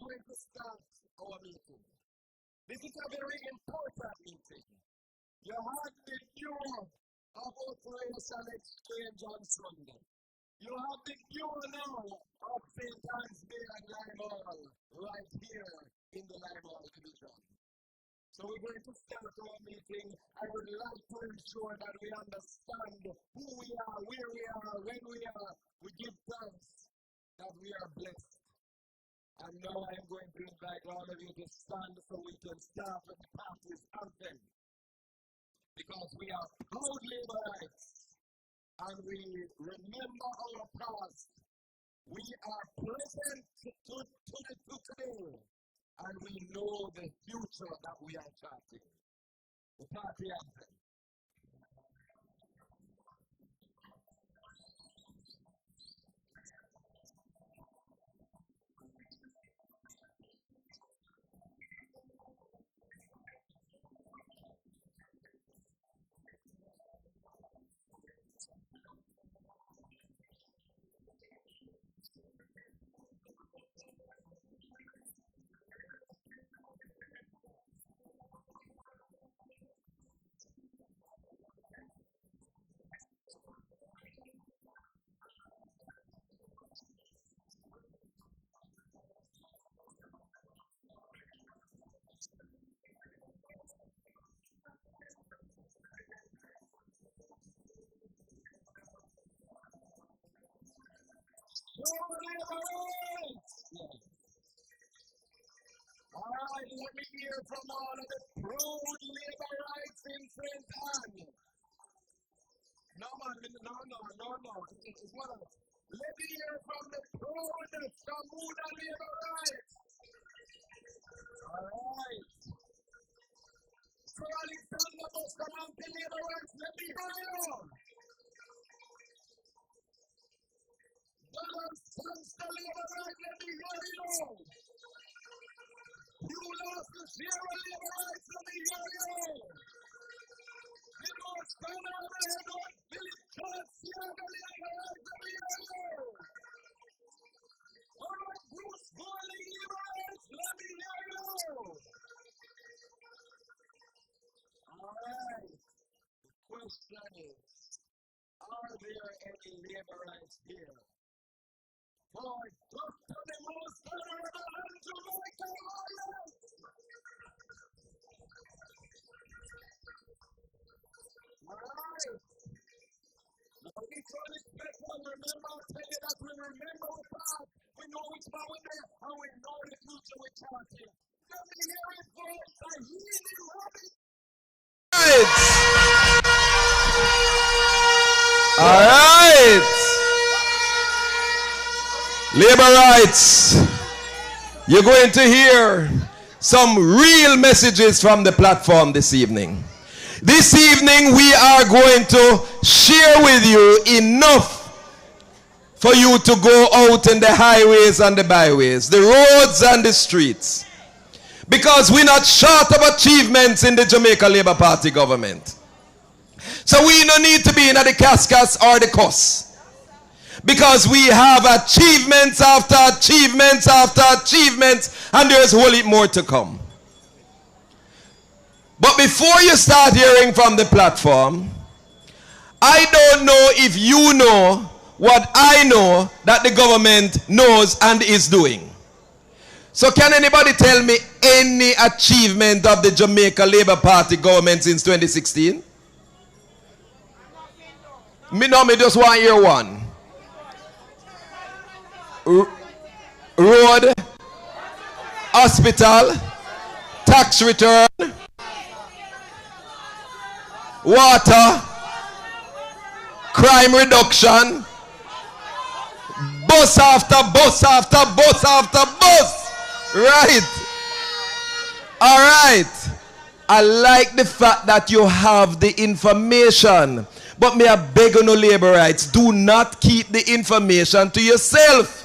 going to start our meeting. This is a very important meeting. You have the view of Operation Exchange on Sunday. You have the view now of St.Ann's Bay and Lime Hall right here in the Lime Hall Division. So we're going to start our meeting. I would like to ensure that we understand who we are, where we are, when we are. We give thanks that we are blessed. And now I'm going to invite all of you to stand so we can start with the party's anthem. Because we are proud Laborites and we remember our past. We are present to today and we know the future that we are charting. The party anthem. Alright, let me hear from all of the proud Laborites in St.Ann. No, man, no. It's one of them. Let me hear from the proud Samuda Laborites. Alright. So Alexander Bustamante Laborites, let me hear you. Let me hear you. You lost the Sierra Laborites, let me hear you. You lost Ghana, Billy Chance, Sierra Laborites, let me hear you. Alright, Bruce Gorley Laborites, let me hear you. Alright, the question is, are there any Laborites here? For Dr. the Most Honorable Andrew Michael Myers. Alright. Now we call it people. Remember, I'll tell you that we remember the past. We know which one we're there, and we know the future we're charting. Let me hear it for Shahini Robbie. Alright. Laborites, you're going to hear some real messages from the platform this evening. This evening we are going to share with you enough for you to go out in the highways and the byways, the roads and the streets. Because we're not short of achievements in the Jamaica Labour Party government. So we don't need to be in the cascas or the cuss. Because we have achievements after achievements after achievements, and there's a whole lot more to come. But before you start hearing from the platform, I don't know if you know what I know that the government knows and is doing. So can anybody tell me any achievement of the Jamaica Labour Party government since 2016? Me just want to hear one. Road, hospital, tax return, water, crime reduction, bus after bus after bus after bus. Right. All right. I like the fact that you have the information. But may I beg you, no Laborites, do not keep the information to yourself.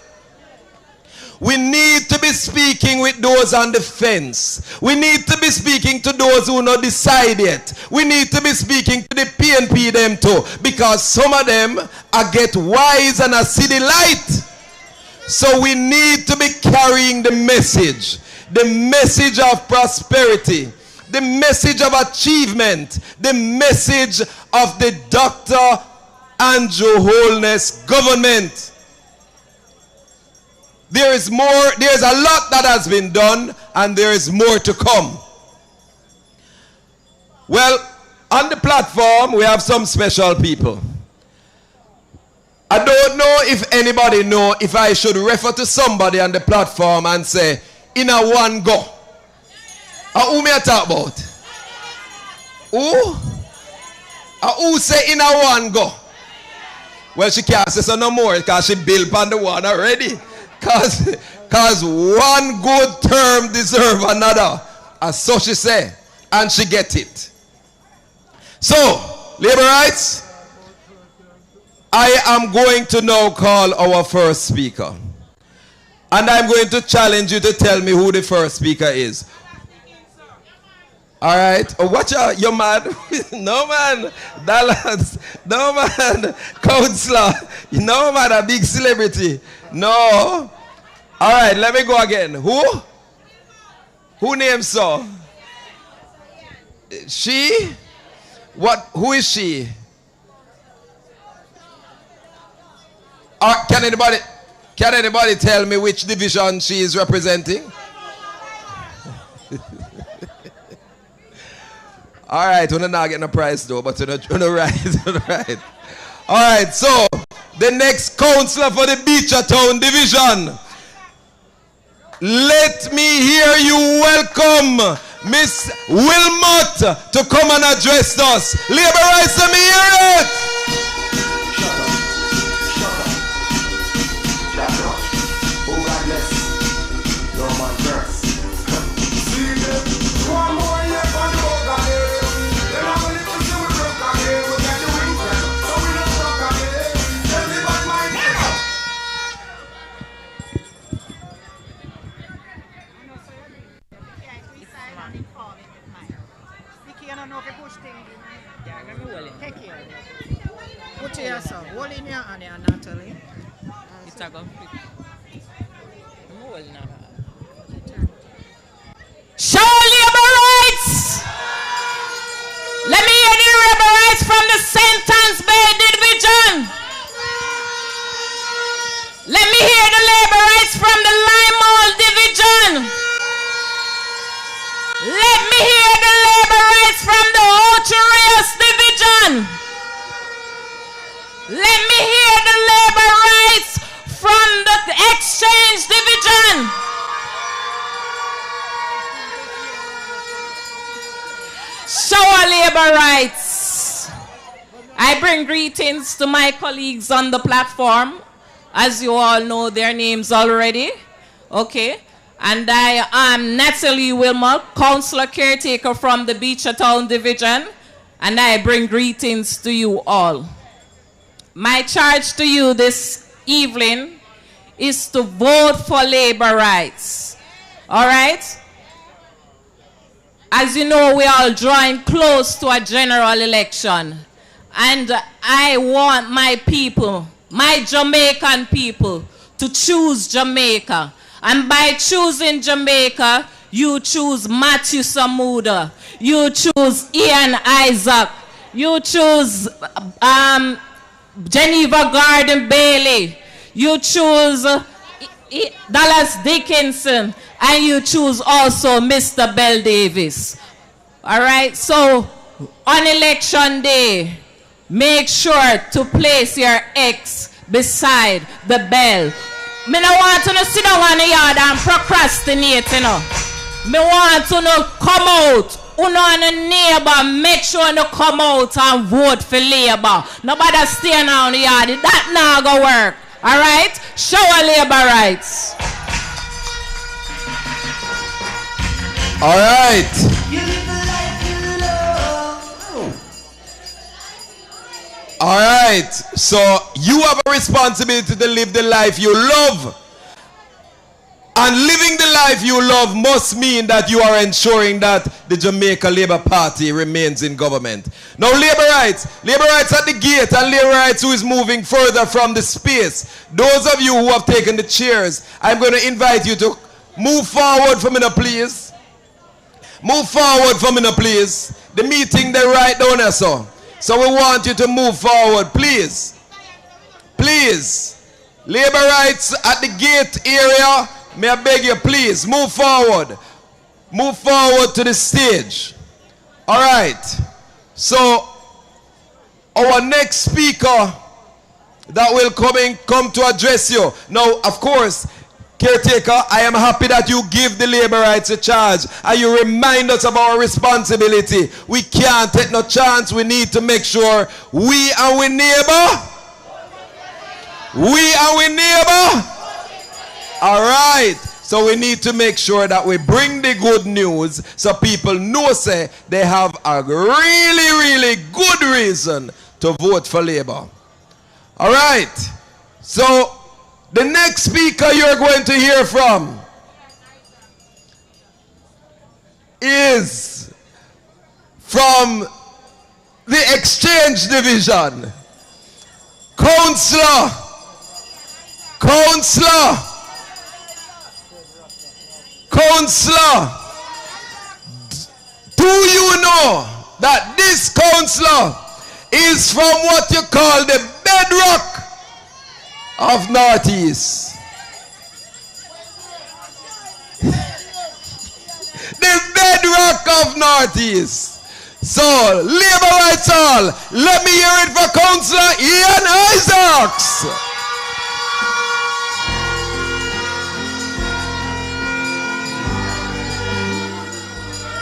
We need to be speaking with those on the fence. We need to be speaking to those who not decide yet. We need to be speaking to the PNP them too. Because some of them are get wise and a see the light. So we need to be carrying the message of prosperity, the message of achievement, the message of the Dr. Andrew Holness government. There is more, there's a lot that has been done, and there is more to come. Well, on the platform, we have some special people. I don't know if anybody know if I should refer to somebody on the platform and say, in a one go. Who may I talk about? Who? Who say in a one go? Well, she can't say so no more because she built on the one already. Because one good term deserves another. As so she say. And she get it. So, labor rights, I am going to now call our first speaker. And I'm going to challenge you to tell me who the first speaker is. All right. Oh, watch out. You're mad. No, man. Dallas. No, man. Counselor. No, man. A big celebrity. No. All right. Let me go again. Who? Who names so? She? What? Who is she? Can anybody tell me which division she is representing? All right, we're not getting a prize though, but we're right. All right, so the next counselor for the Beachertown division. Let me hear you welcome Miss Wilmot to come and address us. Labor rights, let me hear it. Show labor rights. Let me hear the labor rights from the St.Ann's Bay division. Let me hear the labor rights from the Lineage division. Let me hear the labor rights from the Ocherius division. Let me hear the labor rights from the Exchange division. Show our labor rights. I bring greetings to my colleagues on the platform. As you all know their names already. Okay. And I am Natalie Wilmot, Councillor Caretaker from the Beachertown Division. And I bring greetings to you all. My charge to you this evening is to vote for labor rights. All right? As you know, we are drawing close to a general election. And I want my people, my Jamaican people, to choose Jamaica. And by choosing Jamaica, you choose Matthew Samuda. You choose Ian Isaac. You choose Geneva Garden Bailey. You choose Dallas Dickinson. And you choose also Mr. Bell Davis. All right? So, on election day, make sure to place your X beside the bell. Me no want to sit down on the yard and procrastinate, you know. Me want to come out. Uno and a neighbor, make sure you come out and vote for Labour. Nobody stay on the yard. That now go work. All right? Show our labor rights. All right. All right. So you have a responsibility to live the life you love. And living the life you love must mean that you are ensuring that the Jamaica Labour Party remains in government. Now, labor rights at the gate, and labor rights who is moving further from the space. Those of you who have taken the chairs, I'm going to invite you to move forward for me now, please. Move forward for me now, please. The meeting they right down there, so we want you to move forward, please. Please. Labor rights at the gate area. May I beg you, please, move forward. Move forward to the stage. All right. So, our next speaker that will come to address you. Now, of course, caretaker, I am happy that you give the labor rights a charge and you remind us of our responsibility. We can't take no chance. We need to make sure we and we neighbor. All right, so we need to make sure that we bring the good news so people know say they have a really good reason to vote for Labour. All right, so the next speaker you're going to hear from is from the Exchange Division, Councillor. Do you know that this councillor is from what you call the bedrock of Northeast? The bedrock of Northeast. So, Labour Rights All, let me hear it for Councillor Ian Isaacs.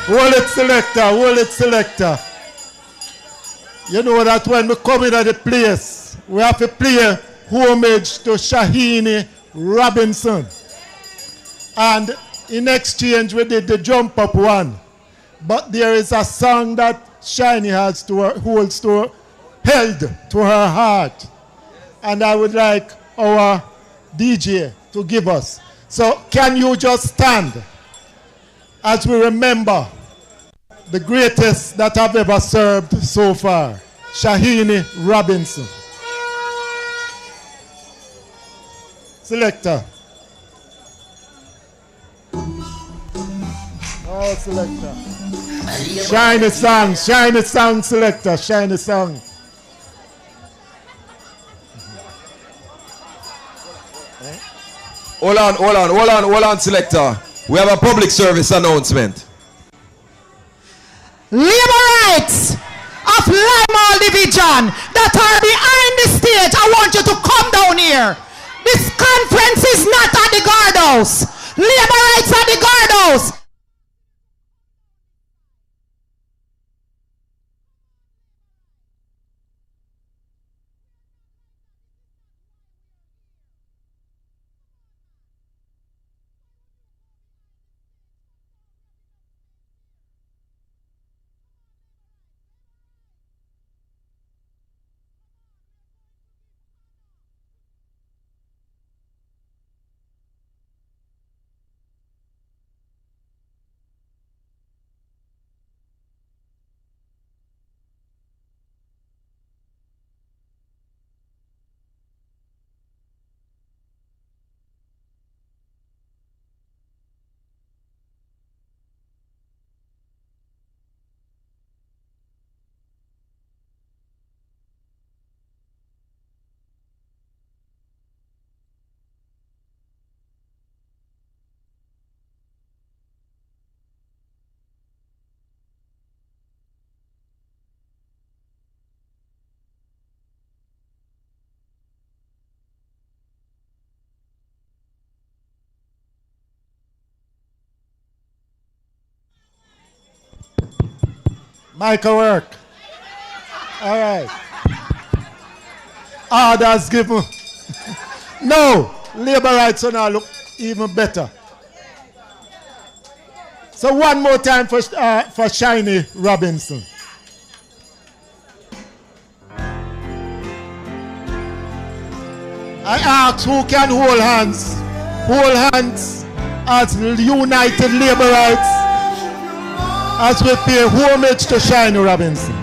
Hold it, selector. You know that when we come into the place, we have to play homage to Shahini Robinson. And in exchange, we did the jump up one. But there is a song that Shahini held to her heart. And I would like our DJ to give us. So can you just stand as we remember the greatest that have ever served so far, Shahini Robinson. Selector. Oh, selector. Shiny song, selector, shiny song. Hold on, selector. We have a public service announcement. Labor rights of Lineage Division that are behind the stage, I want you to come down here. This conference is not at the guardhouse. Labor rights at the guardhouse. Michael work. All right. Orders given. No, labor rights will now look even better. So one more time for Shahini Robinson. I ask who can hold hands. Hold hands as United Laborites, as we pay homage to Shahini Robinson.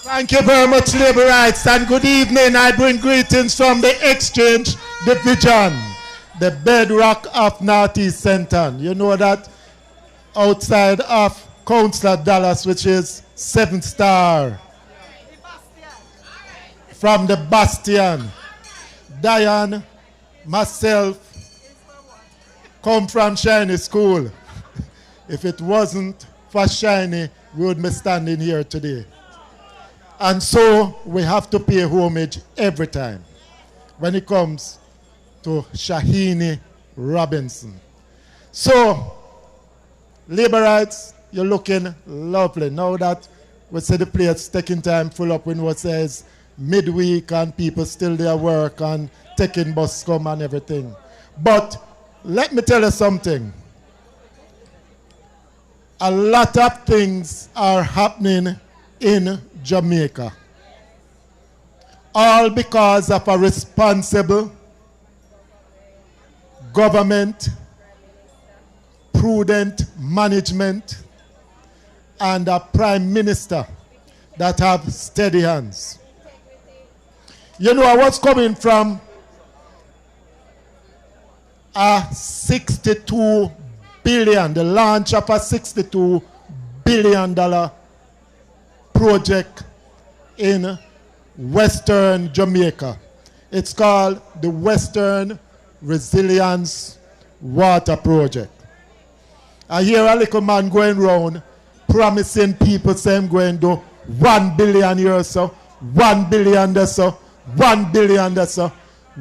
Thank you very much, Laborites, and good evening. I bring greetings from the Exchange Division, the bedrock of Northeast St.Ann. You know that outside of Councillor Dallas, which is 7 Star, from the Bastion. Diane, myself, come from Shahini School. If it wasn't for Shahini, we would be standing here today. And so we have to pay homage every time when it comes to Shahini Robinson. So, Laborites, you're looking lovely. Now that we see the place taking time full up when what says midweek and people still there work and taking bus come and everything. But let me tell you something. A lot of things are happening in Jamaica, all because of a responsible government, prudent management, and a prime minister that have steady hands. You know, I was coming from a 62 billion, the launch of a $62 billion project in Western Jamaica. It's called the Western Resilience Water Project. I hear a little man going around promising people saying going to 1 billion here so, 1 billion there so, 1 billion there so.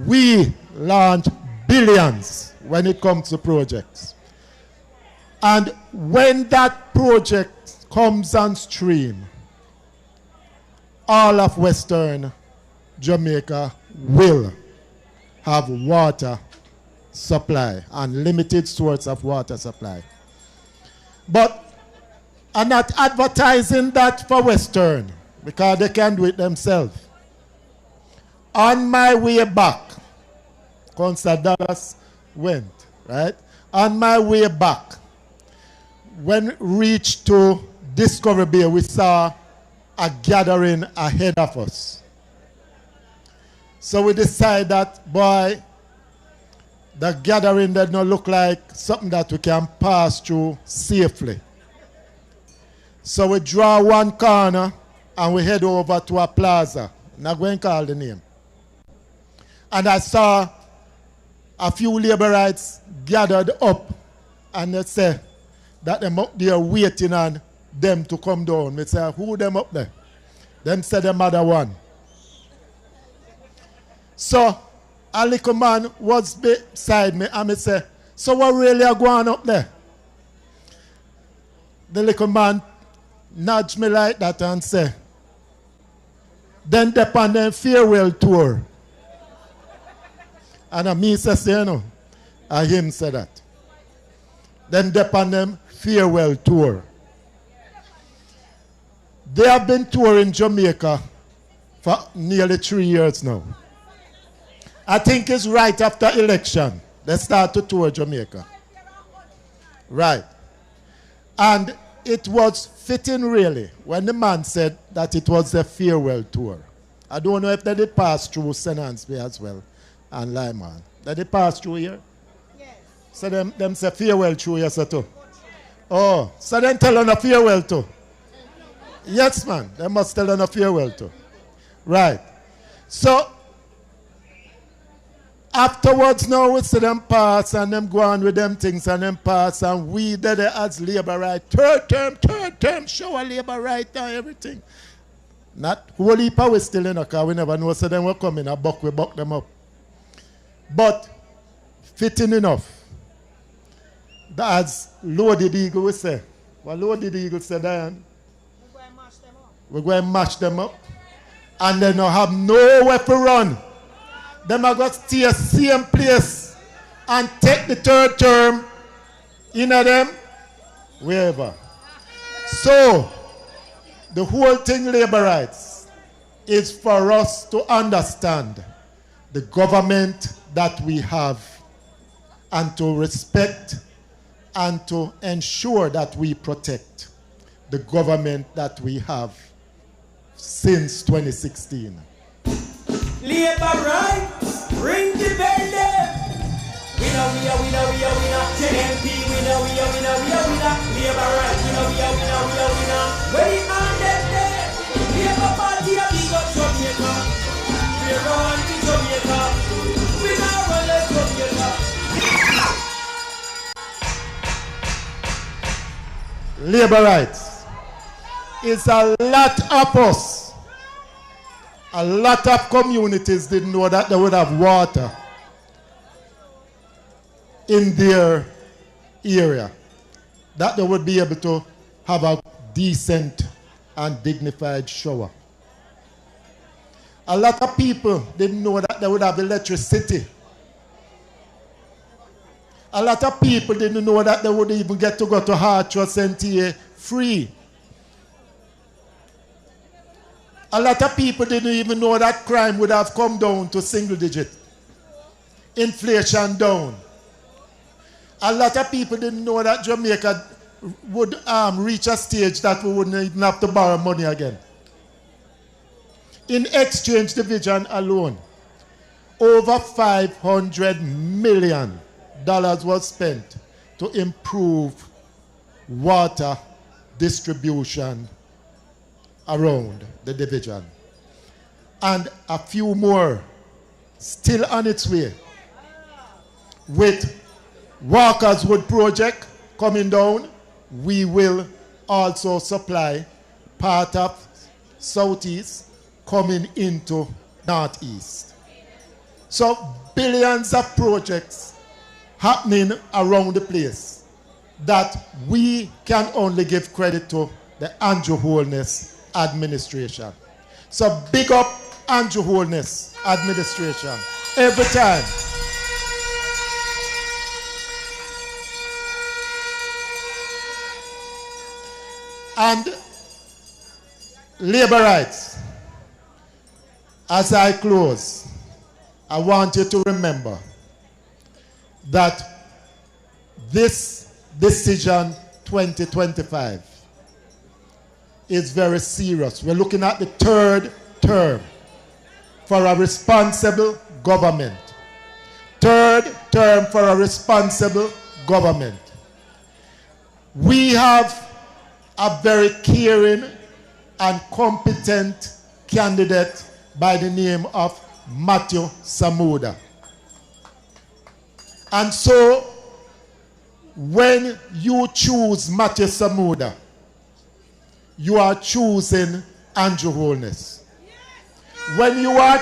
We launch billions when it comes to projects. And when that project comes on stream, all of Western Jamaica will have water supply, unlimited source of water supply. But I'm not advertising that for Western, because they can do it themselves. On my way back, Councillor Dallas went, right? On my way back, when we reached to Discovery Bay, we saw a gathering ahead of us. So we decided that, boy, the gathering did not look like something that we can pass through safely. So we draw one corner and we head over to a plaza. I'm not going to call the name. And I saw a few Laborites gathered up, and they said that them up there waiting on them to come down. We say, who them up there? Them said the mother one. So a little man was beside me and me say, so what really are going up there? The little man nudged me like that and say, then they on them farewell tour. And me say, you know, and him said that. Then they on them farewell tour. They have been touring Jamaica for nearly 3 years now. I think it's right after election they start to tour Jamaica. Right. And it was fitting really when the man said that it was a farewell tour. I don't know if they did pass through St.Ann as well and Lyman. They did pass through here? Yes. So them say farewell through here, so too. Oh, so then tell them a farewell too. Yes, man. They must tell them a farewell too. Right. So, afterwards now we see them pass and them go on with them things and them pass and we did it as labor right. Third term, show a labor right and everything. Not whole heap we still in a car, we never know so them will come in a buck, we buck them up. But fitting enough. That's loaded eagle we say. What loaded eagle say, Diane? We're going to mash them up. And they don't have nowhere to run. Them are going to stay same place and take the third term in them wherever. So, the whole thing, labor rights, is for us to understand the government that we have and to respect and to ensure that we protect the government that we have since 2016. Labor rights, ring the bell. Winner, JMP, winner, labor rights, winner. When it on them there, Labor Party a big up Jamaica. We run to Jamaica, we now run like Jamaica. Labor rights is a lot of us. A lot of communities didn't know that they would have water in their area, that they would be able to have a decent and dignified shower. A lot of people didn't know that they would have electricity. A lot of people didn't know that they would even get to go to Hartress NTA free. A lot of people didn't even know that crime would have come down to single digit. Inflation down. A lot of people didn't know that Jamaica would reach a stage that we wouldn't even have to borrow money again. In exchange division alone, over $500 million was spent to improve water distribution around the division. And a few more still on its way. With Walker's Wood project coming down, we will also supply part of Southeast coming into Northeast. So billions of projects happening around the place that we can only give credit to the Andrew Holness administration. So big up Andrew Holness administration every time. And labor rights. As I close, I want you to remember that this decision 2025 is very serious. We're looking at the third term for a responsible government. Third term for a responsible government. We have a very caring and competent candidate by the name of Matthew Samuda. And so, when you choose Matthew Samuda, you are choosing Andrew Holness. When you are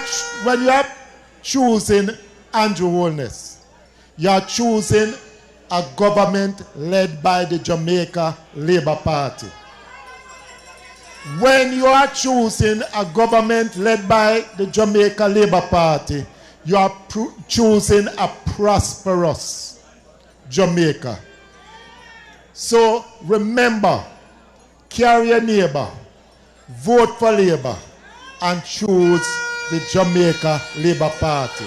choosing Andrew Holness, you are choosing a government led by the Jamaica Labour Party. When you are choosing a government led by the Jamaica Labour Party, you are choosing a prosperous Jamaica. So remember, carry your neighbor, vote for Labour, and choose the Jamaica Labour Party.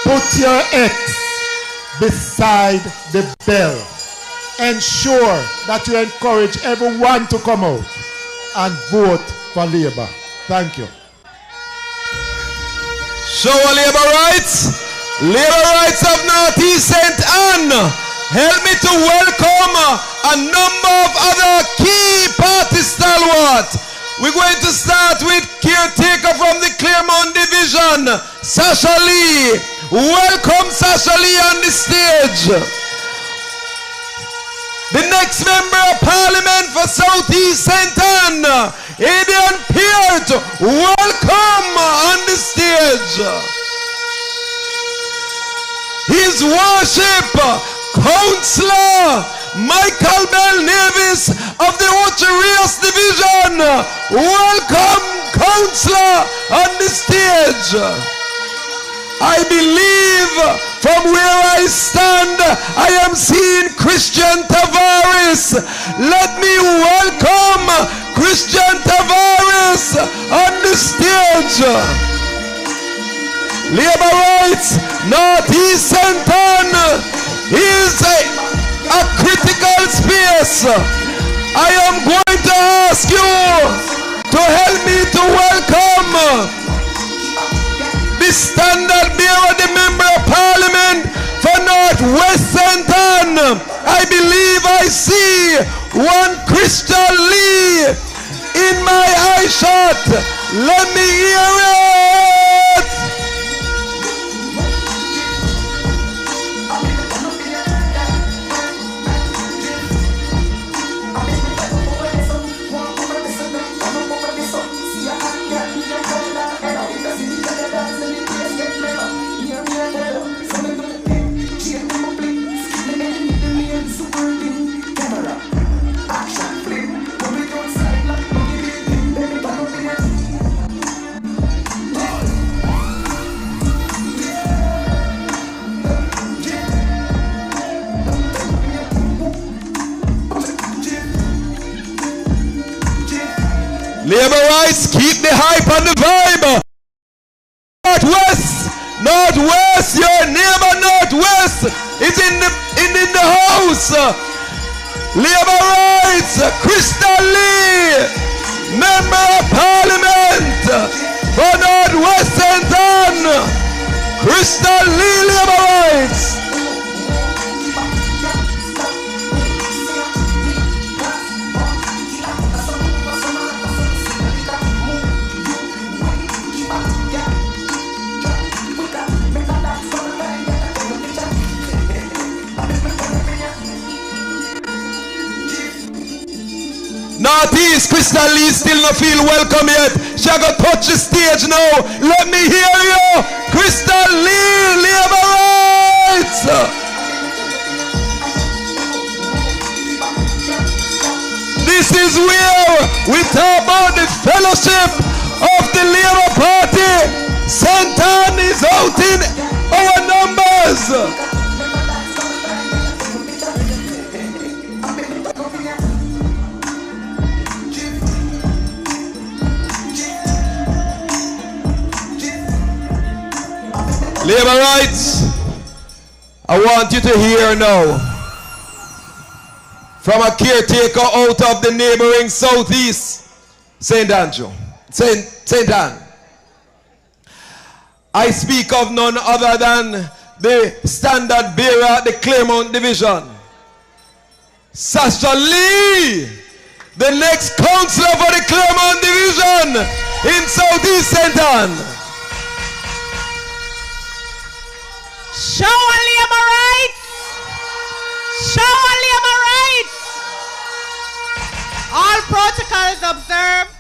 Put your X beside the bell. Ensure that you encourage everyone to come out and vote for Labour. Thank you. Show labor rights. Labor rights of Northeast St.Ann. Help me to welcome a number of other key party stalwarts. We're going to start with caretaker from the Claremont Division, Sasha Lee. Welcome Sasha Lee on the stage. The next member of parliament for Southeast St.Ann, Adrian Peart, welcome on the stage. His worship, Councillor Michael Bell Nevis of the Ocherias Division, welcome Councillor on the stage. I believe from where I stand, I am seeing Christian Tavares. Let me welcome Christian Tavares on the stage. Labor rights, Northeast St.Ann is a critical space. I am going to ask you to help me to welcome the standard bearer, the member of parliament for Northwest St.Ann. I believe I see one Christian Lee in my eye shot. Let me hear it. Labor rights, keep the hype and the vibe. Northwest, your neighbor Northwest is in the house. Labor rights, Crystal Lee, member of parliament for Northwest St.Ann. Crystal Lee, labor rights. Northeast, Crystal Lee still not feel welcome yet. She got to touch the stage now. Let me hear you. Crystal Lee, labor rights. This is where we talk about the fellowship of the Labour Party. St.Ann is out in our numbers. Labor rights, I want you to hear now from a caretaker out of the neighboring Southeast St.Ann. I speak of none other than the standard bearer at the Claremont Division, Sasha Lee, the next councillor for the Claremont Division in Southeast St.Ann. Show our labor rights. Show our labor rights. All protocols observed.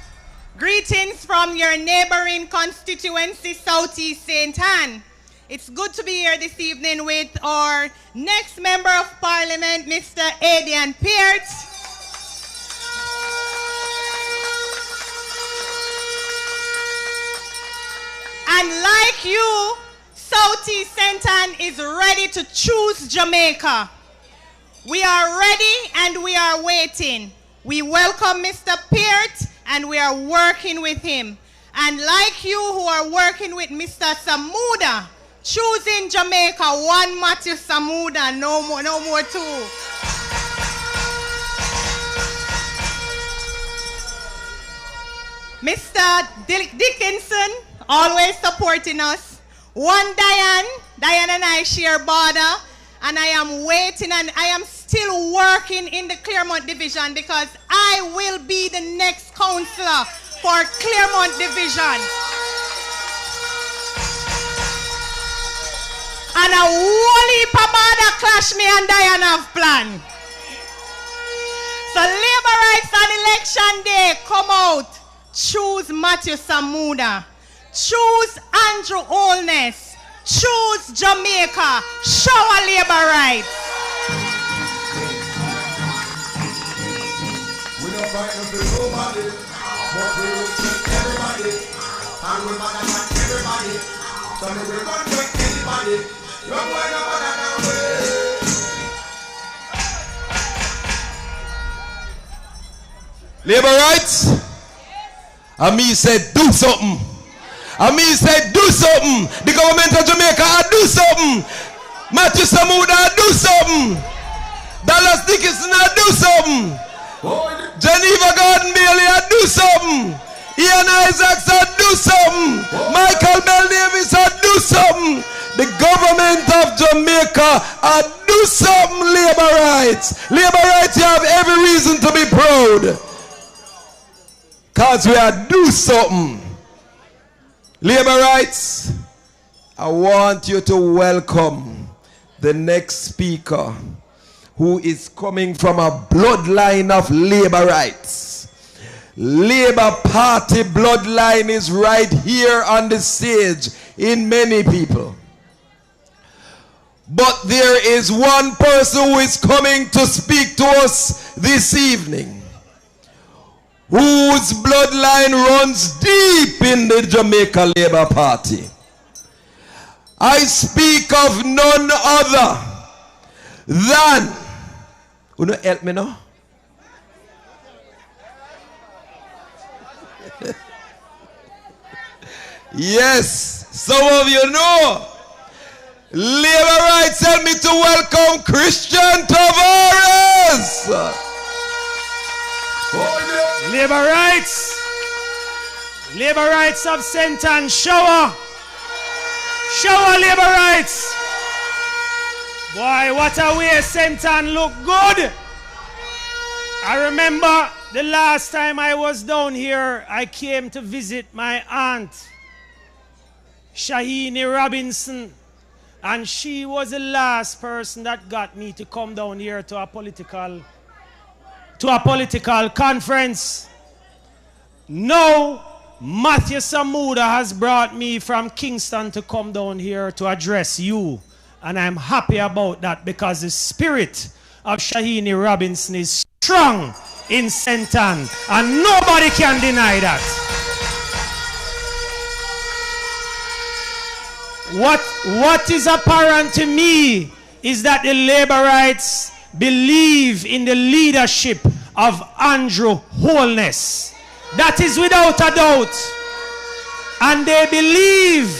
Greetings from your neighboring constituency, Southeast St.Ann. It's good to be here this evening with our next member of parliament, Mr. Adrian Peart. And like you, Southeast St.Ann is ready to choose Jamaica. We are ready and we are waiting. We welcome Mr. Peart and we are working with him. And like you who are working with Mr. Samuda, choosing Jamaica, one Matthew Samuda, no more two. Mr. Dickinson, always supporting us. One Diane and I share border, and I am waiting, and I am still working in the Claremont Division because I will be the next counselor for Claremont Division. And a whole heap of border clash me and Diane have planned. So labor rights on election day, come out. Choose Matthew Samuda. Choose Andrew Holness. Choose Jamaica. Show our labor rights. We don't fight for nobody, but we will take everybody. And we matter not everybody. So we will not take anybody. You're going to matter that way. Labor rights? And me said, do something. And me said, do something. The government of Jamaica, do something. Matthew Samuda, do something. Dallas Dickinson, do something. Geneva Garden Bailey, do something. Ian Isaacs, do something. Michael Bell Davis, do something. The government of Jamaica, do something. Labor rights. Labor rights, you have every reason to be proud. Because we are do something. Labor rights, I want you to welcome the next speaker who is coming from a bloodline of labor rights. Labor Party bloodline is right here on the stage in many people. But there is one person who is coming to speak to us this evening, whose bloodline runs deep in the Jamaica Labour Party. I speak of none other than, will you help me now? Yes, some of you know. Labor rights help me to welcome Christian Tavares. Labor rights of St.Ann, shower labor rights. Boy, what a way St.Ann look good. I remember the last time I was down here, I came to visit my aunt, Shahini Robinson, and she was the last person that got me to come down here to a political conference. Now, Matthew Samuda has brought me from Kingston to come down here to address you. And I'm happy about that because the spirit of Shahini Robinson is strong in St.Ann. And nobody can deny that. What is apparent to me is that the labor rights believe in the leadership of Andrew Holness. That is without a doubt. And they believe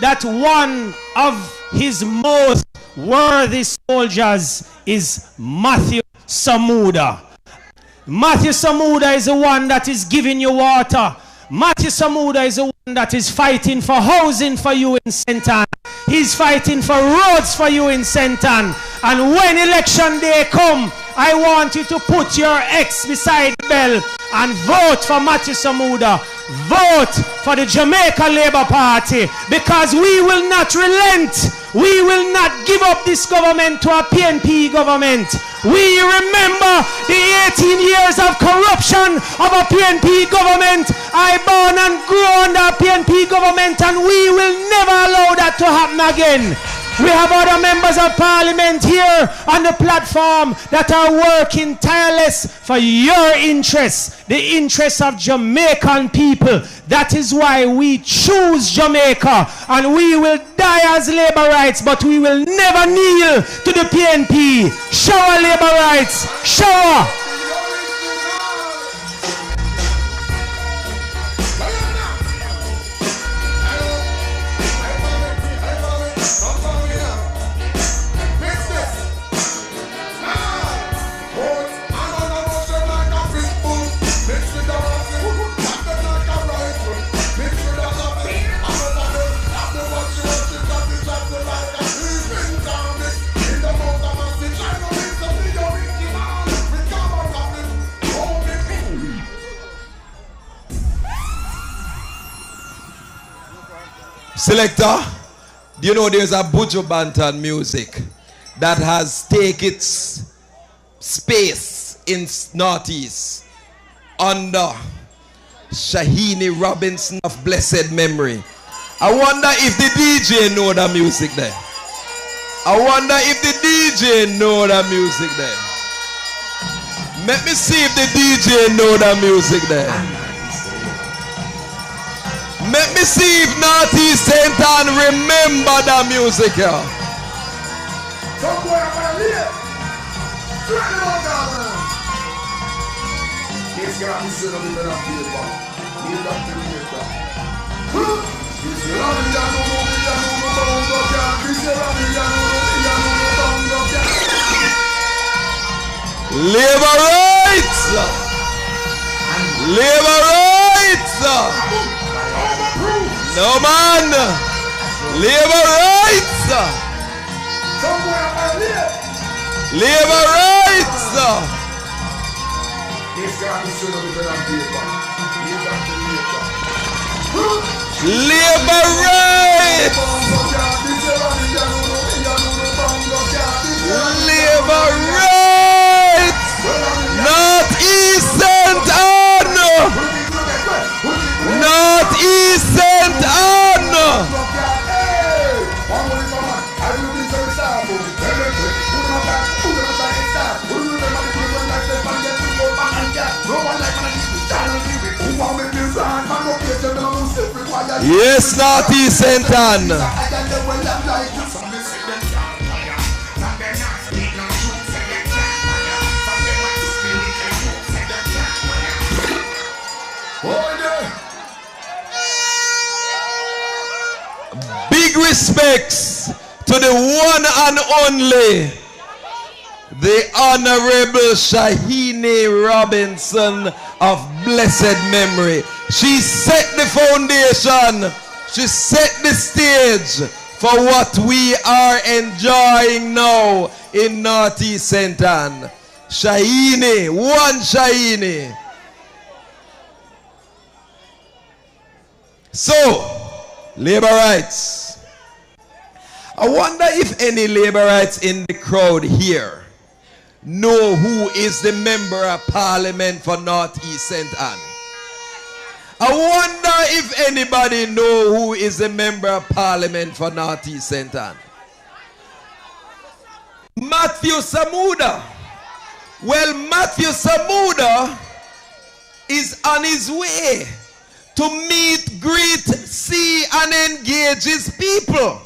that one of his most worthy soldiers is Matthew Samuda. Matthew Samuda is the one that is giving you water. Matthew Samuda is the one that is fighting for housing for you in St.Ann. He's fighting for roads for you in St.Ann. And when election day come, I want you to put your X beside the bell and vote for Matthew Samuda. Vote for the Jamaica Labour Party, because we will not relent. We will not give up this government to a PNP government. We remember the 18 years of corruption of a PNP government. I born and grew under a PNP government, and we will never allow that to happen again. We have other members of parliament here on the platform that are working tireless for your interests, the interests of Jamaican people. That is why we choose Jamaica, and we will die as labor rights, but we will never kneel to the PNP. Shower labor rights, shower. Selector, do you know there's a Buju Banton music that has taken its space in Northeast under Shahini Robinson of blessed memory. I wonder if the DJ know the music there. I wonder if the DJ know the music there. Let me see if the DJ know the music there. Let me see if Northeast St.Ann remember the music here. Labor rights! Labor rights! No man! Labor rights! Labor rights! Labor rights! Labor rights! Northeast St.Ann! Northeast St.Ann! Yes, Northeast St.Ann. Big respects to the one and only, the Honorable Shahini Robinson of blessed memory. She set the foundation. She set the stage for what we are enjoying now in Northeast St.Ann. Shahini, one Shahini. So, labor rights. I wonder if any labor rights in the crowd here know who is the member of parliament for Northeast St.Ann. I wonder if anybody know who is the member of parliament for Northeast St.Ann. Matthew Samuda. Well, Matthew Samuda is on his way to meet, greet, see, and engage his people.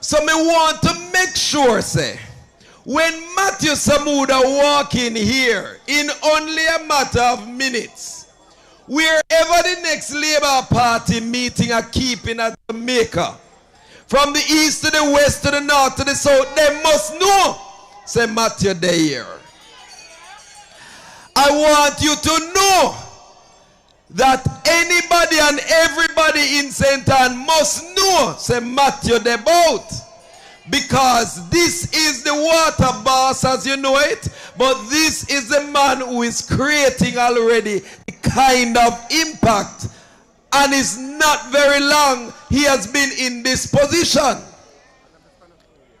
So me want to make sure, say, when Matthew Samuda walk in here, in only a matter of minutes, wherever the next Labour Party meeting are keeping at Jamaica, from the east to the west to the north to the south, they must know, say Matthew they here. I want you to know that anybody and everybody in St.Ann must know, say Matthew the boat. Because this is the water boss as you know it, but this is the man who is creating already the kind of impact, and it's not very long he has been in this position.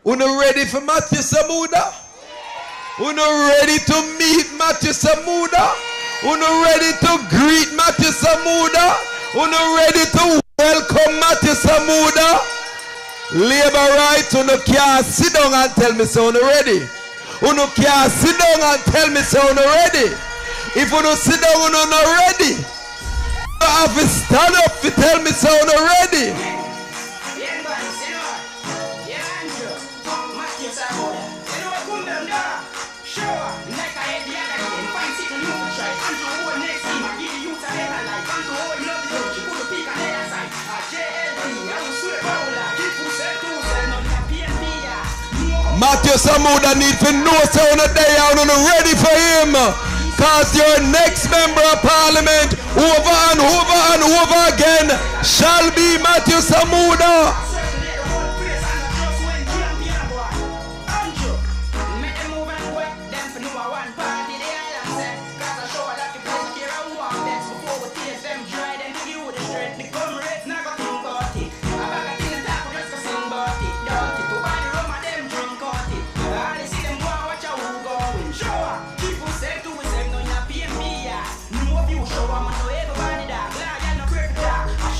Uno ready for Matthew Samuda? Uno ready to meet Matthew Samuda? Uno ready to greet Matthew Samuda? Uno ready to welcome Matthew Samuda? Labor rights, uno can't sit down and tell me so uno ready. Uno can't sit down and tell me so uno ready. If uno sit down uno not ready, you have to stand up to tell me so uno ready. Matthew Samuda need to know so on a day out and ready for him. Because your next member of parliament over and over and over again shall be Matthew Samuda.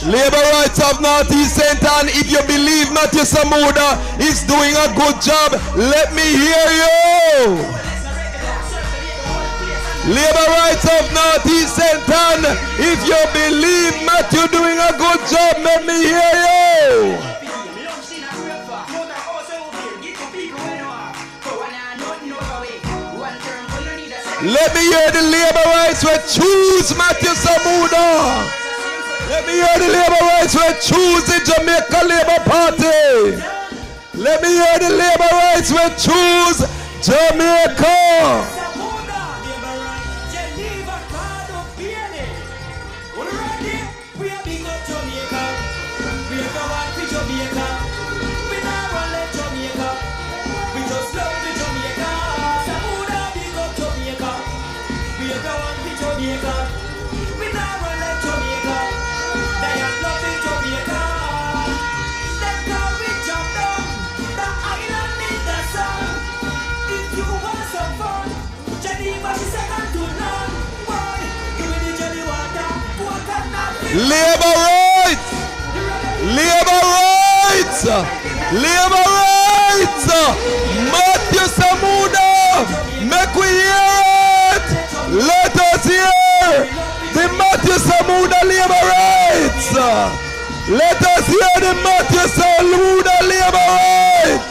Labor rights of Northeast St.Ann, if you believe Matthew Samuda is doing a good job, let me hear you. Labor rights of Northeast St.Ann, if you believe Matthew doing a good job, let me hear you. Let me hear the labor rights who choose Matthew Samuda. Let me hear the labor rights who choose the Jamaica Labour Party. Let me hear the labor rights who choose Jamaica. Labor rights! Labor rights! Labor rights! Matthew Samuda! Make we hear it! Let us hear the Matthew Samuda labor rights! Let us hear the Matthew Samuda labor rights!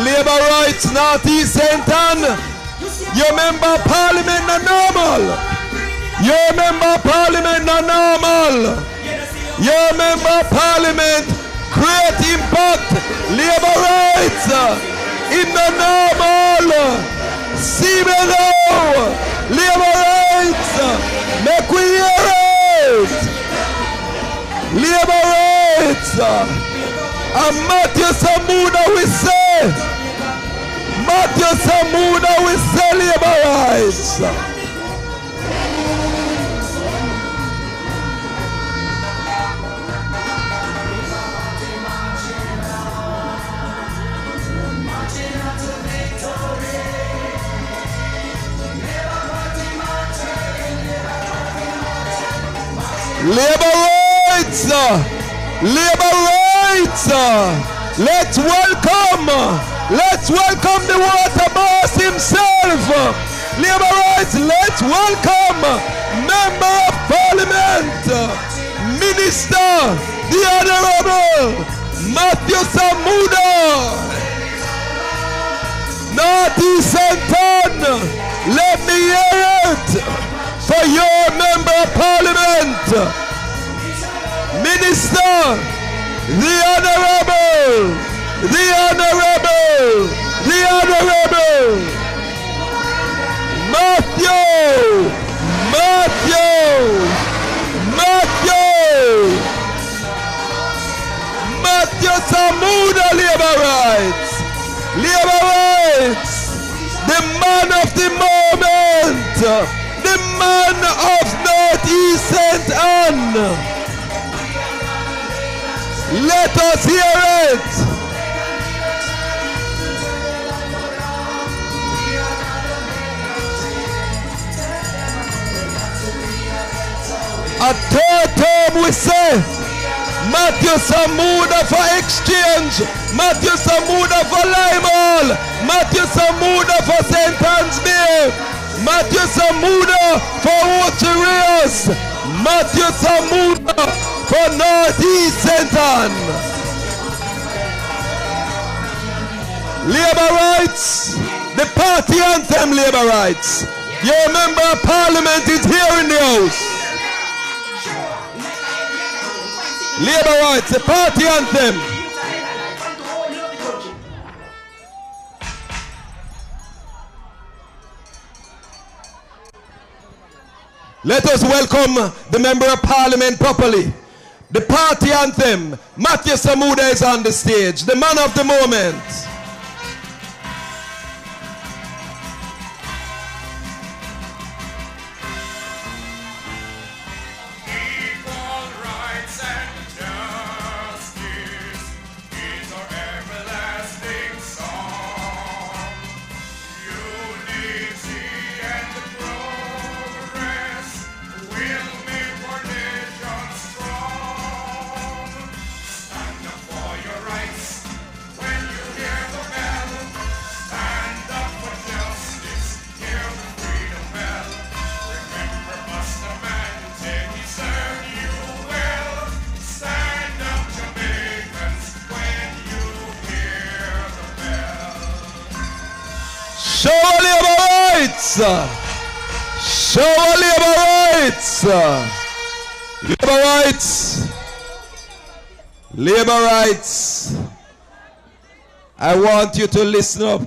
Labor rights, Northeast St.Ann! Your member of parliament not normal. Your member of parliament not normal. Your member of parliament create impact. Labor rights in the normal. See me now. Labor rights. Make we hear it. Labor rights. And Matthew Samuda we say. Matthew Samuda will say labor rights. Labor rights. Labor rights. Let's welcome the water boss himself. Labor rights, let's welcome Member of Parliament, Minister, the Honorable Matthew Samuda. Northeast St.Ann, let me hear it for your Member of Parliament, Minister, the Honorable Matthew Samuda labor rights, the man of the moment, the man of Northeast St.Ann. Let us hear it. A third term we say, Matthew Samuda for exchange, Matthew Samuda for Limeall, Matthew Samuda for St. Anne's Bay, Matthew Samuda for Ocherias, Matthew Samuda for Northeast St.Ann. Labor rights, the party anthem labor rights. Your member of parliament is here in the house. Labor rights, the party anthem. Let us welcome the member of parliament properly. The party anthem, Matthew Samuda is on the stage, the man of the moment. Show our labor rights. Show our labor rights. Labor rights. Labor rights. I want you to listen up,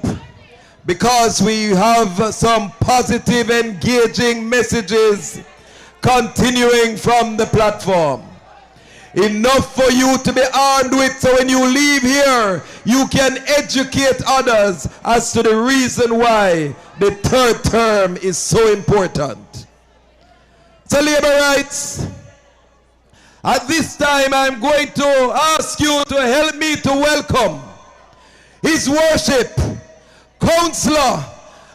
because we have some positive, engaging messages continuing from the platform. Enough for you to be armed with, so when you leave here, you can educate others as to the reason why the third term is so important. So labor rights, at this time I'm going to ask you to help me to welcome His Worship, Councillor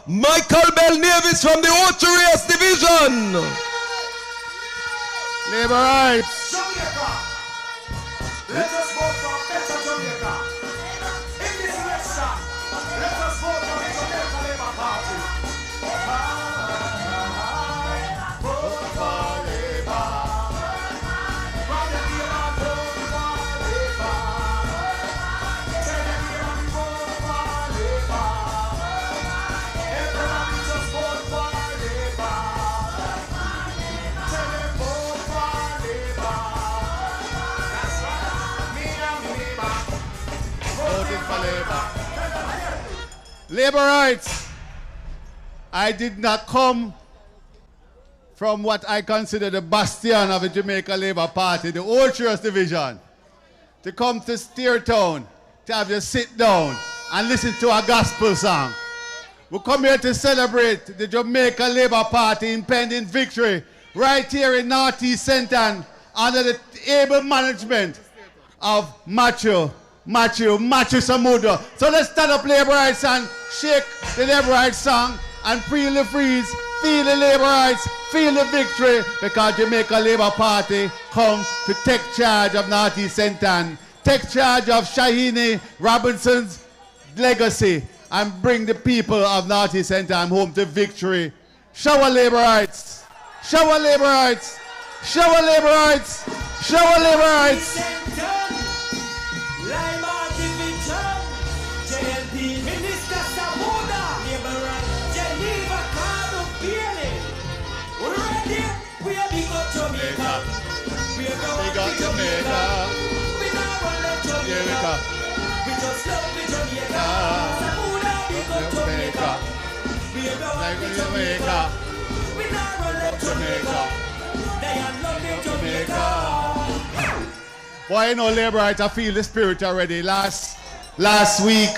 Michael Bell Davis from the Ultra Division. Labor rights. Jamaica. Let us vote for better Jamaica. In this election, let us vote for the Jamaica Labour Party. Vote for Labour. From the Labour, vote for Labour. Tell them here we vote for Labour. Everybody just vote for Labour. Tell them vote for Labour. That's right. Me and Labour. Voting for Labour. Labor rights. I did not come from what I consider the bastion of the Jamaica Labour Party, the Ultra Division, to come to Steertown, to have you sit down and listen to a gospel song. We come here to celebrate the Jamaica Labour Party impending victory right here in Northeast St.Ann under the able management of Matthew Samuda. So let's stand up, labor rights, and shake the labor rights song and feel the freeze, feel the labor rights, feel the victory, because Jamaica Labour Party comes to take charge of Northeast St.Ann, take charge of Shahini Robinson's legacy, and bring the people of Northeast St.Ann home to victory. Shower labor rights, shower labor rights, shower labor rights, shower labor rights. Division, JLP, Minister Samuda, Geneva, we're ready, we are big up Jamaica. We are going to Jamaica. We not run let Jamaica. We just love the Jamaica. Samuda, big up Jamaica. We are going to Jamaica. We not run let Jamaica. They are loving Jamaica. Boy, you know, labor rights, I feel the spirit already. Last week,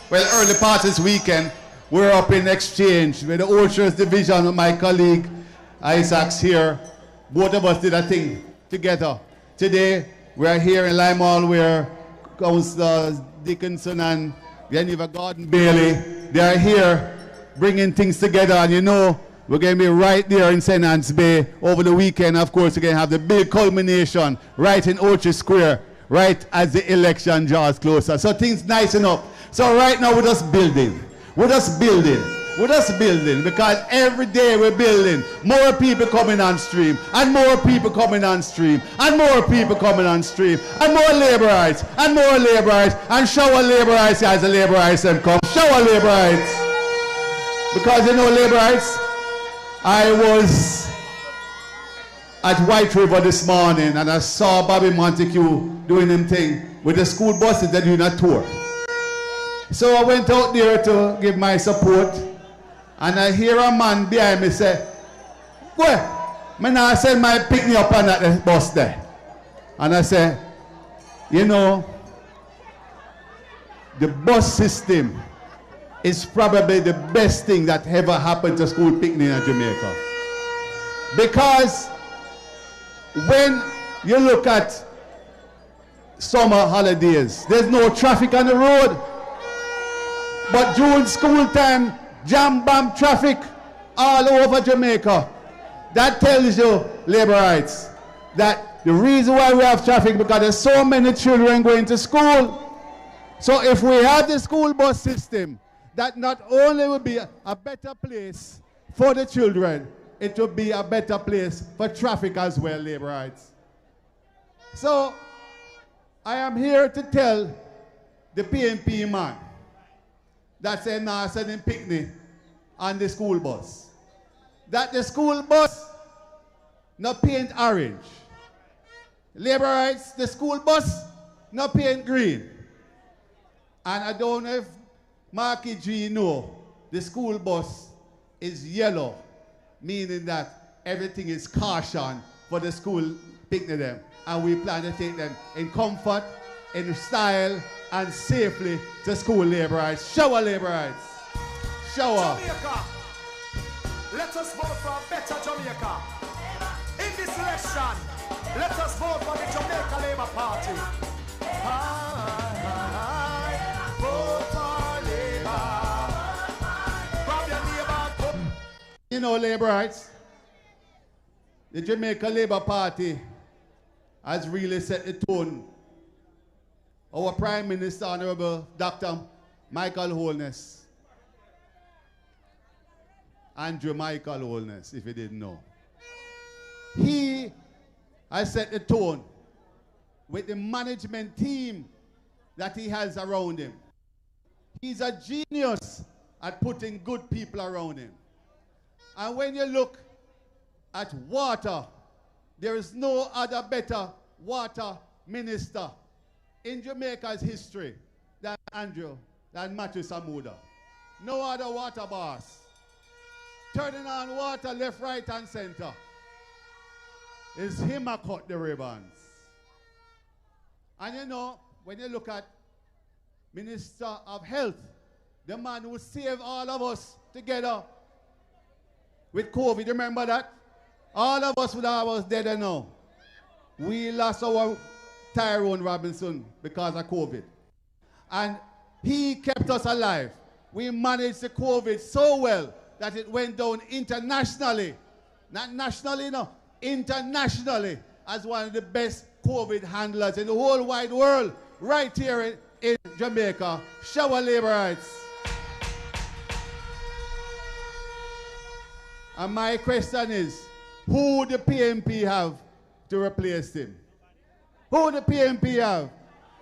well, early part of this weekend, we were up in exchange with the Ultra Division with my colleague Isaac's here. Both of us did a thing together. Today, we are here in Lime Hall where Councillors Dickinson and Geneva Gordon Bailey, they are here bringing things together. And you know, we're going to be right there in St. Ann's Bay over the weekend. Of course, we're going to have the big culmination right in Orchard Square, right as the election draws closer. So things nice enough. So right now, we're just building. We're just building. We're just building, because every day we're building. More people coming on stream, and more people coming on stream, and more people coming on stream, and more labor rights, and more labor rights, and shower labor rights as the labor rights them come. Shower labor rights. Because you know labor rights, I was at White River this morning and I saw Bobby Montague doing them thing with the school buses that doing a tour. So I went out there to give my support, and I hear a man behind me say, "Well, I send my picnic up on that bus there." And I say, you know, the bus system is probably the best thing that ever happened to school picnic in Jamaica. Because when you look at summer holidays, there's no traffic on the road. But during school time, jam-bam traffic all over Jamaica. That tells you, labor rights, that the reason why we have traffic because there's so many children going to school. So if we have the school bus system, that not only will be a better place for the children, it will be a better place for traffic as well, labor rights. So I am here to tell the PNP man that said, "Nah, sending picnic on the school bus. That the school bus not paint orange. Labor rights, the school bus not paint green. And I don't know if Marky G know, the school bus is yellow, meaning that everything is caution for the school picnic them. And we plan to take them in comfort, in style, and safely to school, labor rights. Shower, labor rights. Shower. Jamaica, let us vote for a better Jamaica. In this election, let us vote for the Jamaica Labour Party. Vote for Labour. Grab your neighbor. You know, labor rights, the Jamaica Labour Party has really set the tone. Our Prime Minister, Honorable Dr. Michael Holness, Andrew Michael Holness, if you didn't know. He has set the tone with the management team that he has around him. He's a genius at putting good people around him. And when you look at water, there is no other better water minister in Jamaica's history than Matthew Samuda. No other water boss. Turning on water left, right, and center. It's him who cut the ribbons. And you know, when you look at Minister of Health, the man who saved all of us together with COVID, remember that? All of us would have us dead and now. We lost our Tyrone Robinson because of COVID. And he kept us alive. We managed the COVID so well that it went down internationally. Not nationally, no. Internationally as one of the best COVID handlers in the whole wide world. Right here in Jamaica. Shower labor rights. And my question is, who the PMP have to replace him? Who the PMP have?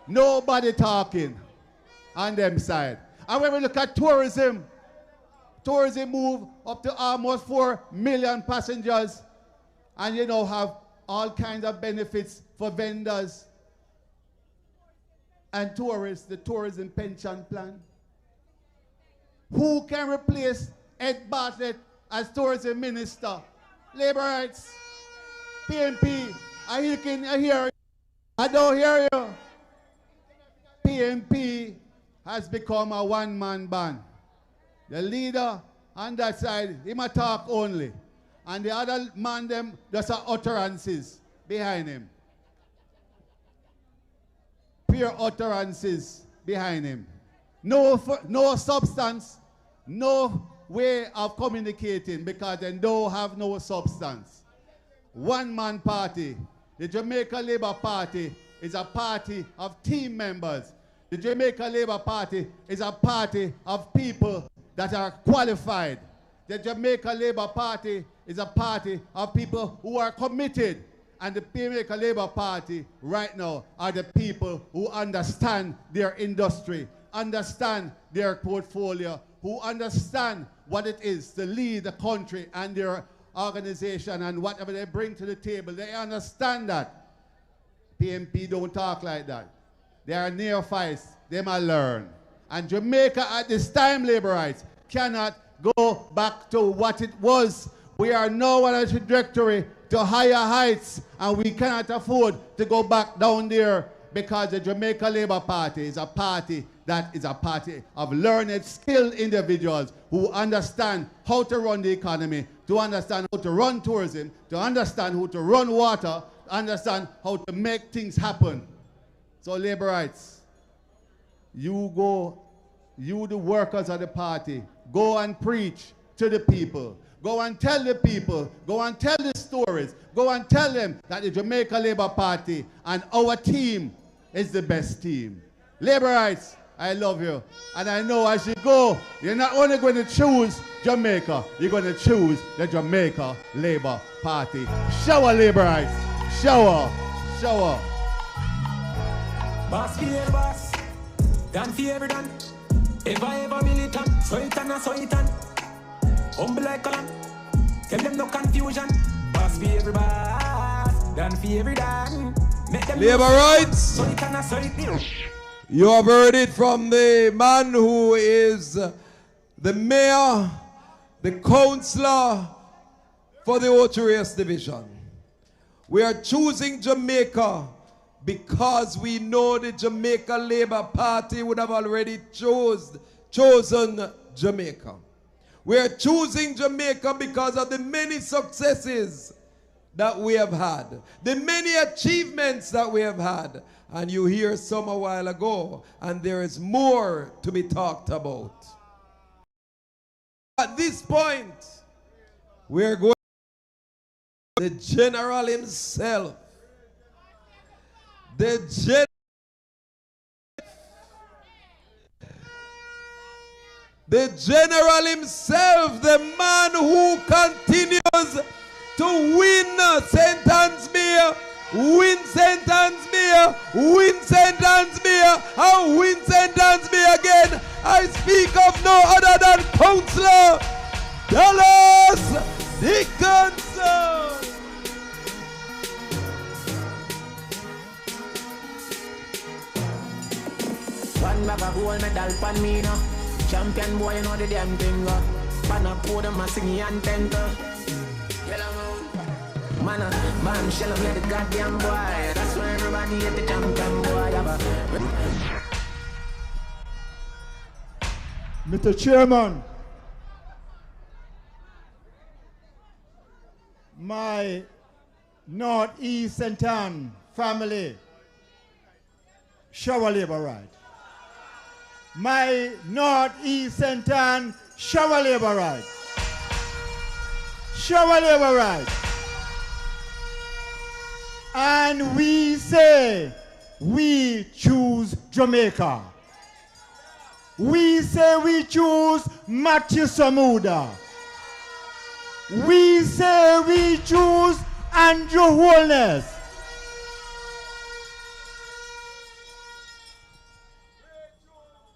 Nobody talking on them side. And when we look at tourism, tourism move up to almost 4 million passengers, and you know have all kinds of benefits for vendors and tourists, the tourism pension plan. Who can replace Ed Bartlett as tourism minister? Labor rights, PMP, I hear you. I don't hear you. PMP has become a one-man band. The leader on that side, he might talk only. And the other man, them just are utterances behind him. Pure utterances behind him. No substance, no way of communicating because they don't have no substance. One-man party. The Jamaica Labour Party is a party of team members. The Jamaica Labour Party is a party of people that are qualified. The Jamaica Labour Party is a party of people who are committed. And the Jamaica Labour Party right now are the people who understand their industry, understand their portfolio, who understand what it is to lead the country and their organization and whatever they bring to the table. They understand that. PMP don't talk like that. They are neophytes. They must learn. And Jamaica at this time, labor rights, cannot go back to what it was. We are now on a trajectory to higher heights, and we cannot afford to go back down there because the Jamaica Labour Party is a party that is a party of learned, skilled individuals who understand how to run the economy, to understand how to run tourism, to understand how to run water, understand how to make things happen. So labor rights, you the workers of the party, go and preach to the people. Go and tell the people, go and tell the stories, go and tell them that the Jamaica Labour Party and our team is the best team. Labor rights, I love you. And I know as you go, you're not only going to choose Jamaica, you're going to choose the Jamaica Labour Party. Shower labor rights. Shower. Shower. Boss for boss, done for every done. Ever militant, so it and so it and. Humble like column. Tell them no confusion. Boss for everybody. Done for every done. Make them Labor rights. So they cannot so it new. You have heard it from the man who is the mayor, the councillor for the Ocho Division. We are choosing Jamaica because we know the Jamaica Labour Party would have already chosen Jamaica. We are choosing Jamaica because of the many successes that we have had, the many achievements that we have had. And you hear some a while ago, and there is more to be talked about. At this point, we're going to the general himself. The general himself, the man who continues to win St.Ann's Mayor, win St.Ann's Mayor, win St.Ann's Mayor, and win St.Ann's Mayor again. I speak of no other than Councillor Dallas Dickinson. One bag of gold medal pan me now. Champion boy, you know the damn thing. Pan up for them, I sing and tender. Man, man, shell me the goddamn boy. That's why everybody hate the champion boy. Mr. Chairman, my Northeast St.Ann family, shower labor right. My Northeast St.Ann shower labor right. Shower labor right. And we say we choose Jamaica. We say we choose Matthew Samuda. We say we choose Andrew Holness.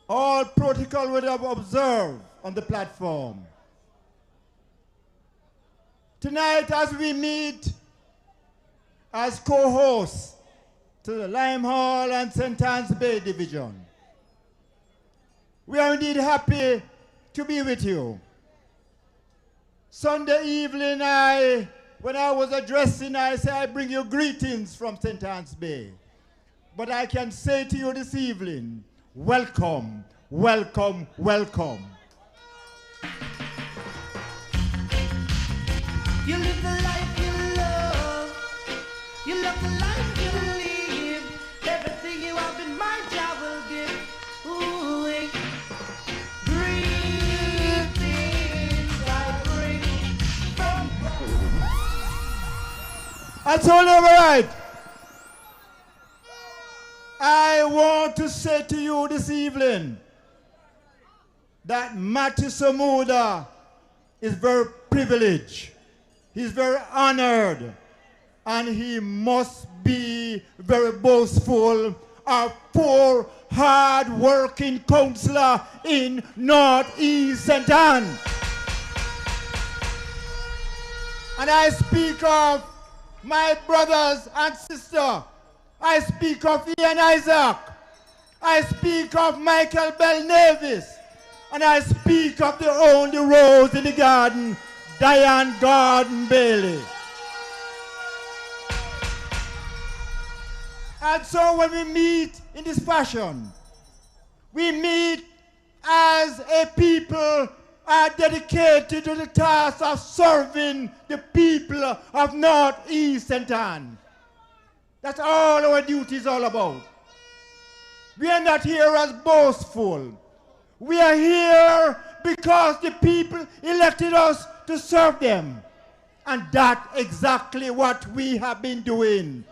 All protocol would have observed on the platform. Tonight, as we meet as co-hosts to the Lime Hall and St. Ann's Bay Division, we are indeed happy to be with you. Sunday evening, when I was addressing, I said, I bring you greetings from St. Ann's Bay. But I can say to you this evening, welcome, welcome, welcome. You live the life you love. You love the life you live. Everything you have in mind, I will give. Ooh, greetings I bring from. That's all right. I want to say to you this evening that Matthew Samuda is very privileged. He's very honored, and he must be very boastful of poor, hard-working councillor in Northeast St.Ann. And I speak of my brothers and sisters. I speak of Ian Isaac. I speak of Michael Bell Nevis. And I speak of the only rose in the garden, Diane Gordon Bailey. And so when we meet in this fashion, we meet as a people are dedicated to the task of serving the people of Northeast St.Ann. That's all our duty is all about. We are not here as boastful. We are here because the people elected us to serve them. And that's exactly what we have been doing.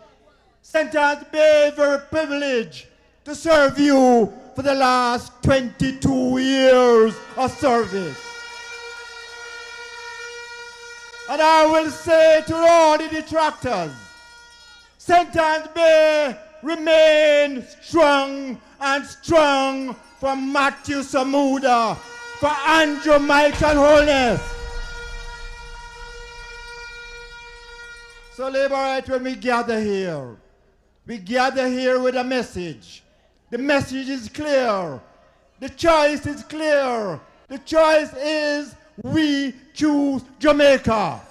St. Ann's Bay is very privileged to serve you for the last 22 years of service. And I will say to all the detractors, St. Ann's Bay remains strong and strong for Matthew Samuda, for Andrew Michael Holness, So, Laborite, when we gather here with a message. The message is clear. The choice is clear. The choice is we choose Jamaica.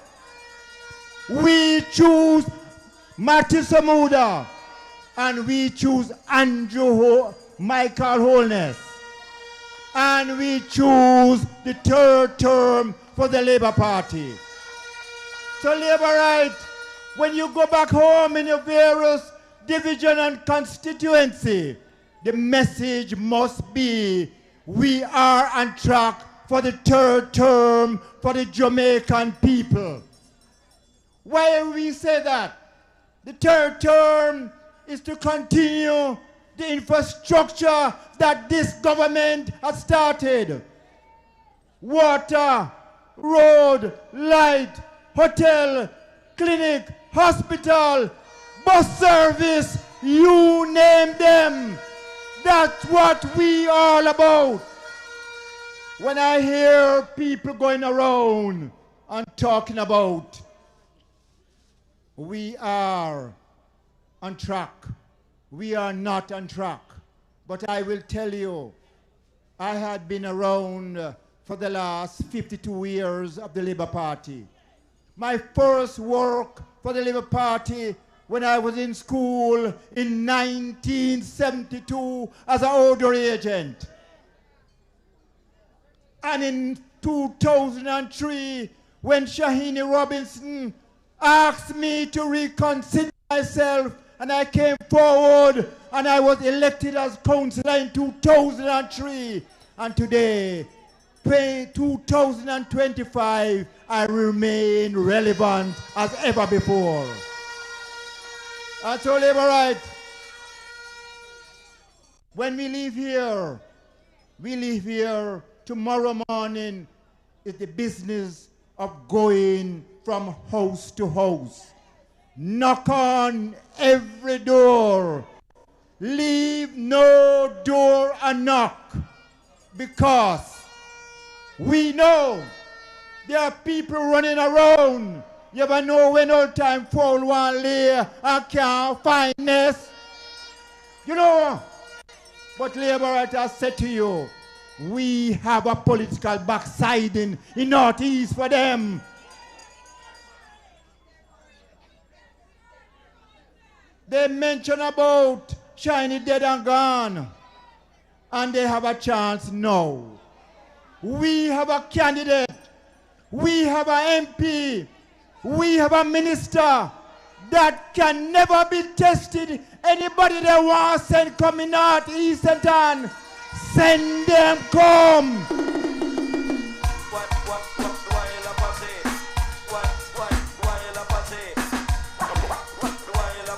We choose Martin Samuda. And we choose Michael Holness. And we choose the third term for the Labour Party. So, Laborite, when you go back home in your various division and constituency, the message must be we are on track for the third term for the Jamaican people. Why we say that? The third term is to continue the infrastructure that this government has started. Water, road, light, hotel, clinic, hospital, bus service, you name them. That's what we all about. When I hear people going around and talking about we are on track, we are not on track. But I will tell you, I had been around for the last 52 years of the Labour Party. My first work for the Labour Party when I was in school in 1972 as an order agent. And in 2003, when Shahini Robinson asked me to reconsider myself, and I came forward and I was elected as councillor in 2003. And today, 2025, I remain relevant as ever before. And so, Laborite, when we leave here tomorrow morning is the business of going from house to house. Knock on every door. Leave no door unlocked, because we know there are people running around. You ever know when all time fall one lay and can't find nest? You know, but Labour has said to you, we have a political backsliding in Northeast for them. They mention about Shahini dead and gone, and they have a chance now. We have a candidate, we have an MP, we have a minister that can never be tested. Anybody that wants to send coming out East St.Ann, send them come.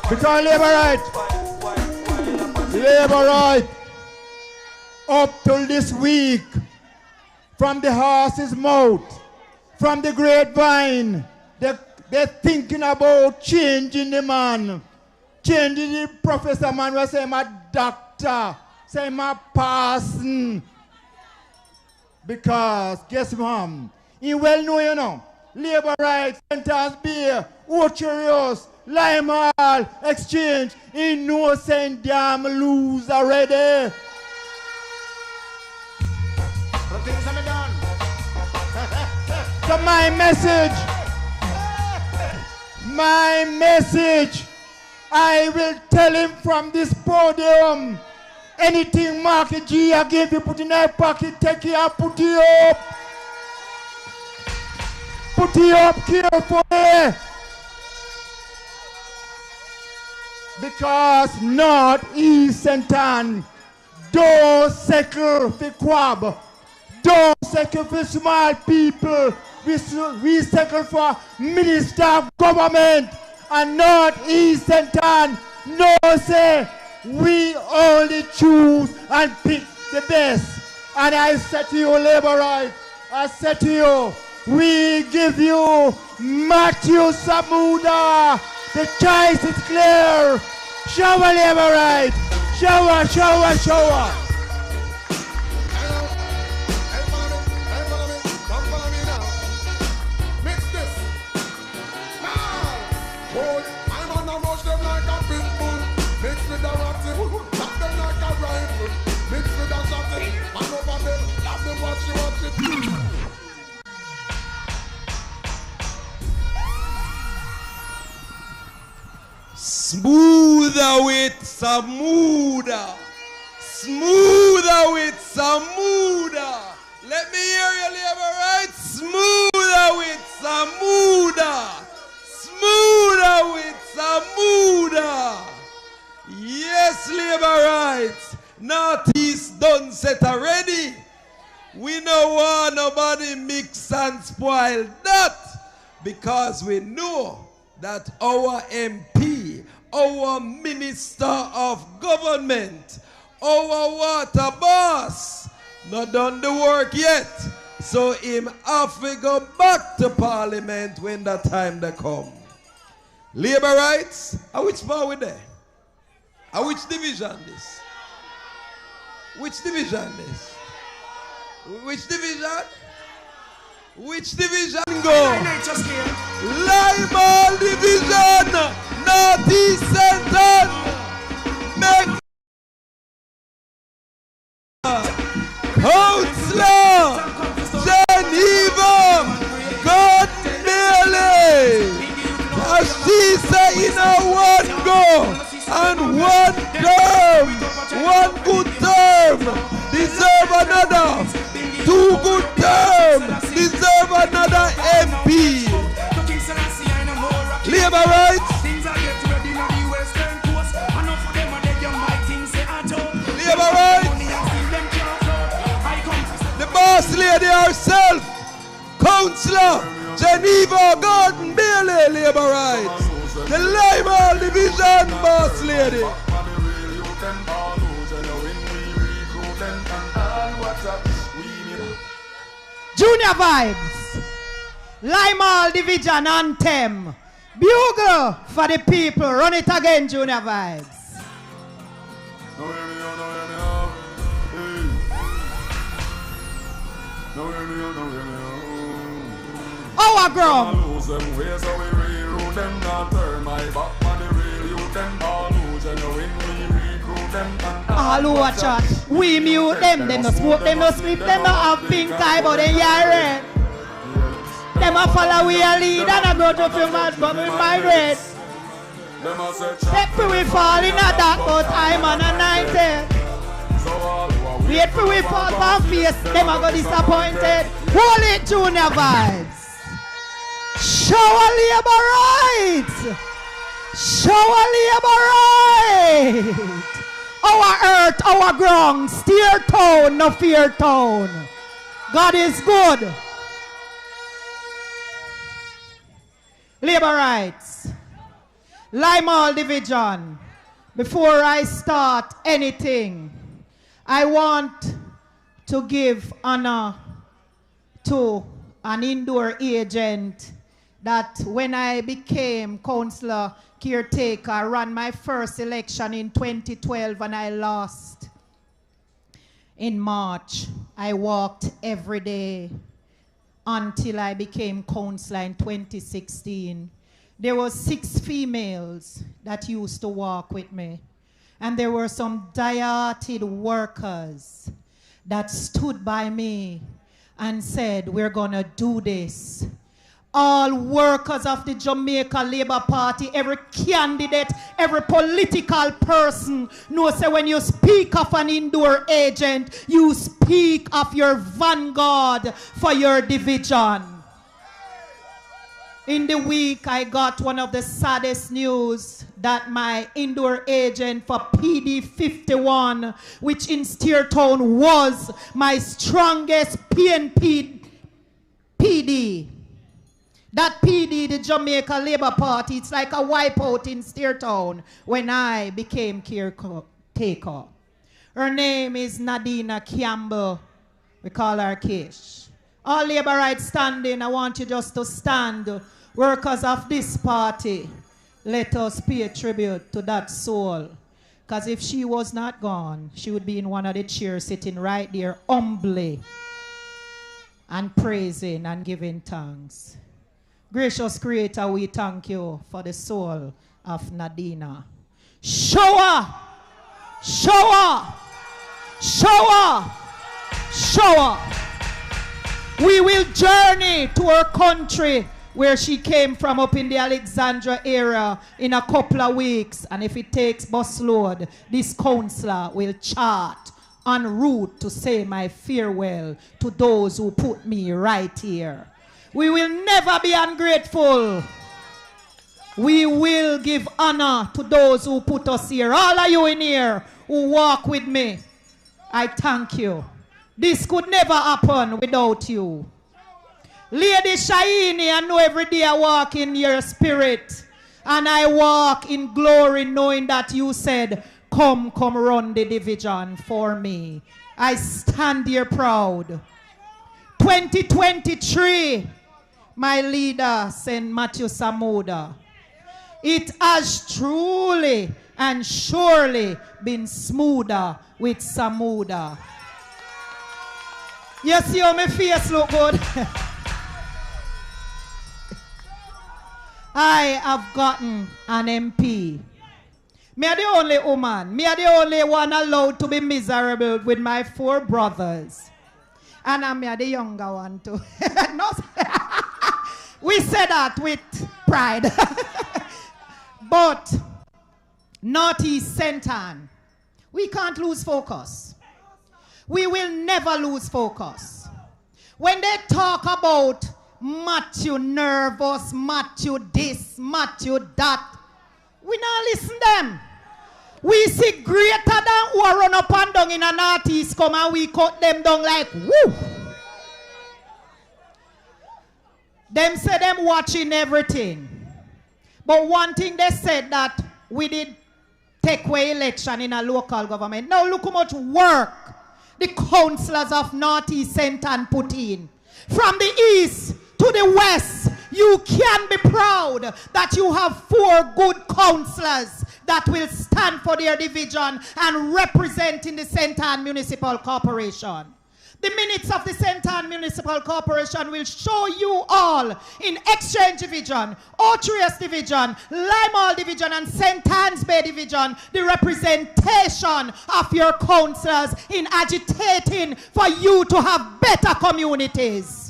Because Labourite, up till this week, from the horse's mouth, from the grapevine, they're thinking about changing the man. Changing the professor man, we say my doctor, say my person. Because, guess what? You well know, you know, Labourite, Sentence Beer, Ocherios, Limeal, Exchange, he knows saying damn lose already. The things are done. So my message, I will tell him from this podium, anything Marky G I give you, put in your pocket, take it and put it up. Put it up carefully. Because North East St.Ann don't settle for quab. Don't settle for small people. We settle for minister of government. And North East St.Ann no say we only choose and pick the best. And I said to you, Labourite, I said to you, we give you Matthew Samuda. The choice is clear. Shower, Labourite. Shower, shower, shower. Smoother with Samuda. Smoother with Samuda. Let me hear you, labor right. Smoother with Samuda. Smoother with Samuda. Yes, labor rights. Northeast done set already. We don't want nobody mix and spoil that, because we know that our MP, our Minister of Government, our water boss, not done the work yet. So him have to go back to Parliament when that time they come. Labor rights, which part we there? Which division this? Which division this? Which division? Which division go? Lima Division, Northeast St.Ann. Make Councillor Geneva, God merely. As she say in a one go and one term, one good term, deserve another. Two good terms, deserve another MP. Labor rights. Labor rights. The boss lady herself, Councillor Geneva Gordon Bailey, labor rights. The Lima Division boss lady. Junior vibes. Lima Division anthem. Bugle for the people. Run it again, Junior vibes. Our ground. All who watch us, we mute them. Them no smoke, them no sleep, them no have pink eye, but they are red. Them a follow we a lead and a go to film mad, but we migrate. Step till we fall in a dark, but I'm on a 90. Wait till we fall from face, them a go disappointed. Hold it, Junior vibes. Show labor rights. Show labor rights. Our earth, our ground, steer tone, no fear tone. God is good. Labor rights. Lima Division. Before I start anything, I want to give honor to an indoor agent that when I became councillor caretaker, ran my first election in 2012 and I lost. In March, I walked every day until I became councillor in 2016. There were 6 females that used to walk with me. And there were some dieted workers that stood by me and said, we're gonna do this. All workers of the Jamaica Labour Party, every candidate, every political person knows that when you speak of an indoor agent, you speak of your vanguard for your division. In the week, I got one of the saddest news that my indoor agent for PD 51, which in Steertown was my strongest PNP PD. That PD, the Jamaica Labour Party, it's like a wipeout in Steertown when I became caretaker. Her name is Nadina Campbell. We call her Kish. All Labour rights standing, I want you just to stand. Workers of this party, let us pay a tribute to that soul. Because if she was not gone, she would be in one of the chairs sitting right there humbly and praising and giving thanks. Gracious Creator, we thank you for the soul of Nadina. Shower! Shower! Shower! Shower! We will journey to our country where she came from up in the Alexandria area in a couple of weeks. And if it takes bus load, this counselor will chart en route to say my farewell to those who put me right here. We will never be ungrateful. We will give honor to those who put us here. All of you in here who walk with me, I thank you. This could never happen without you. Lady Shahini, I know every day I walk in your spirit. And I walk in glory knowing that you said, come run the division for me. I stand here proud. 2023, my leader, St. Matthew Samuda. It has truly and surely been smoother with Samuda. You see how my face look good? I have gotten an MP. Me are the only woman. Me are the only one allowed to be miserable with my 4 brothers. And I'm the younger one too. No, we say that with pride. But Northeast St.Ann, we can't lose focus. We will never lose focus. When they talk about Matthew nervous, Matthew this, Matthew that, we not listen them. We see greater than who are run up and down in a Northeast come and we cut them down like woo. Them say them watching everything. But one thing they said that we did take away election in a local government. Now look how much work the councillors of Northeast St.Ann put in. From the east to the west, you can be proud that you have 4 good councillors that will stand for their division and represent in the St.Ann Municipal Corporation. The minutes of the St.Ann Municipal Corporation will show you all in Exchange Division, Otrius Division, Limehall Division, and St. Ann's Bay Division the representation of your councillors in agitating for you to have better communities.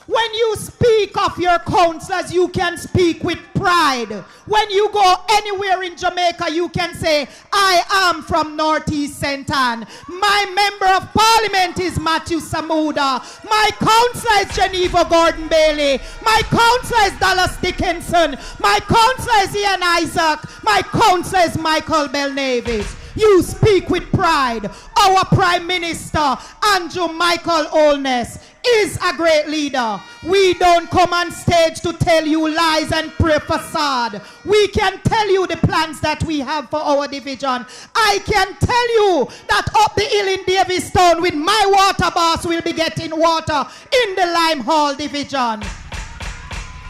When you speak of your councillors, you can speak with pride. When you go anywhere in Jamaica, you can say, I am from Northeast St.Ann. My member of parliament is Matthew Samuda. My councillor is Geneva Gordon Bailey. My councillor is Dallas Dickinson. My councillor is Ian Isaac. My councillor is Michael Belnavis. You speak with pride. Our Prime Minister, Andrew Michael Holness, is a great leader. We don't come on stage to tell you lies and pray facade. We can tell you the plans that we have for our division. I can tell you that up the hill in Davistown with my water boss will be getting water in the Limehall division.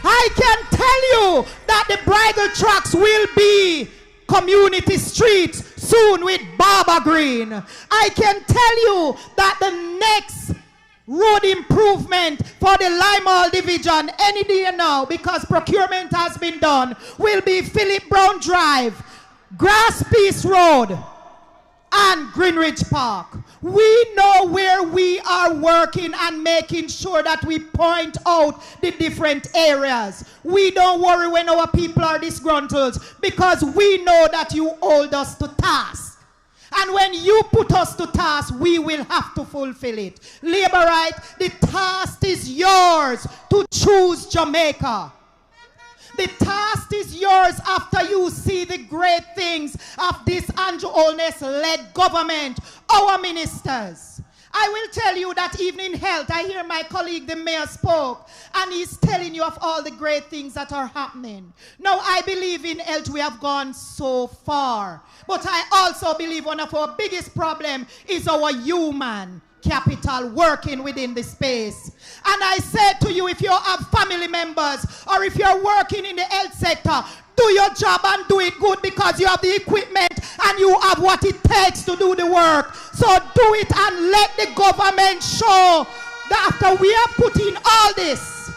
I can tell you that the bridle tracks will be community streets soon with Barbara Green. I can tell you that the next road improvement for the Limehall division any day now, because procurement has been done, will be Philip Brown Drive, Grass Peace Road, and Greenridge Park. We know where we are working and making sure that we point out the different areas. We don't worry when our people are disgruntled, because we know that you hold us to task. And when you put us to task, we will have to fulfill it. Labourite, the task is yours to choose Jamaica. The task is yours after you see the great things of this Andrew Holness-led government, our ministers. I will tell you that evening health, I hear my colleague the mayor spoke, and he's telling you of all the great things that are happening. Now, I believe in health we have gone so far, but I also believe one of our biggest problems is our human capital working within the space. And I said to you, if you have family members or if you're working in the health sector, do your job and do it good, because you have the equipment and you have what it takes to do the work. So do it and let the government show that after we have put in all this,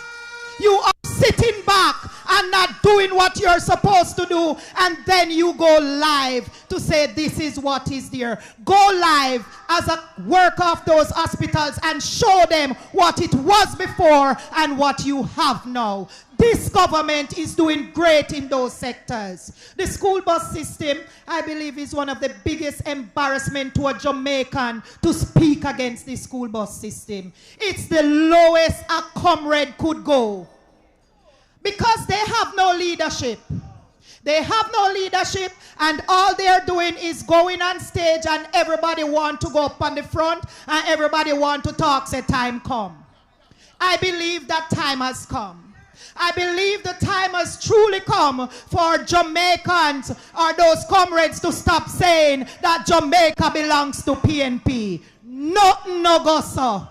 you are sitting back and not doing what you're supposed to do, and then you go live to say this is what is there. Go live as a work of those hospitals and show them what it was before and what you have now. This government is doing great in those sectors. The school bus system, I believe, is one of the biggest embarrassment to a Jamaican to speak against the school bus system. It's the lowest a comrade could go. Because they have no leadership. They have no leadership, and all they're doing is going on stage, and everybody want to go up on the front, and everybody want to talk, say time come. I believe that time has come. I believe the time has truly come for Jamaicans or those comrades to stop saying that Jamaica belongs to PNP. No go so.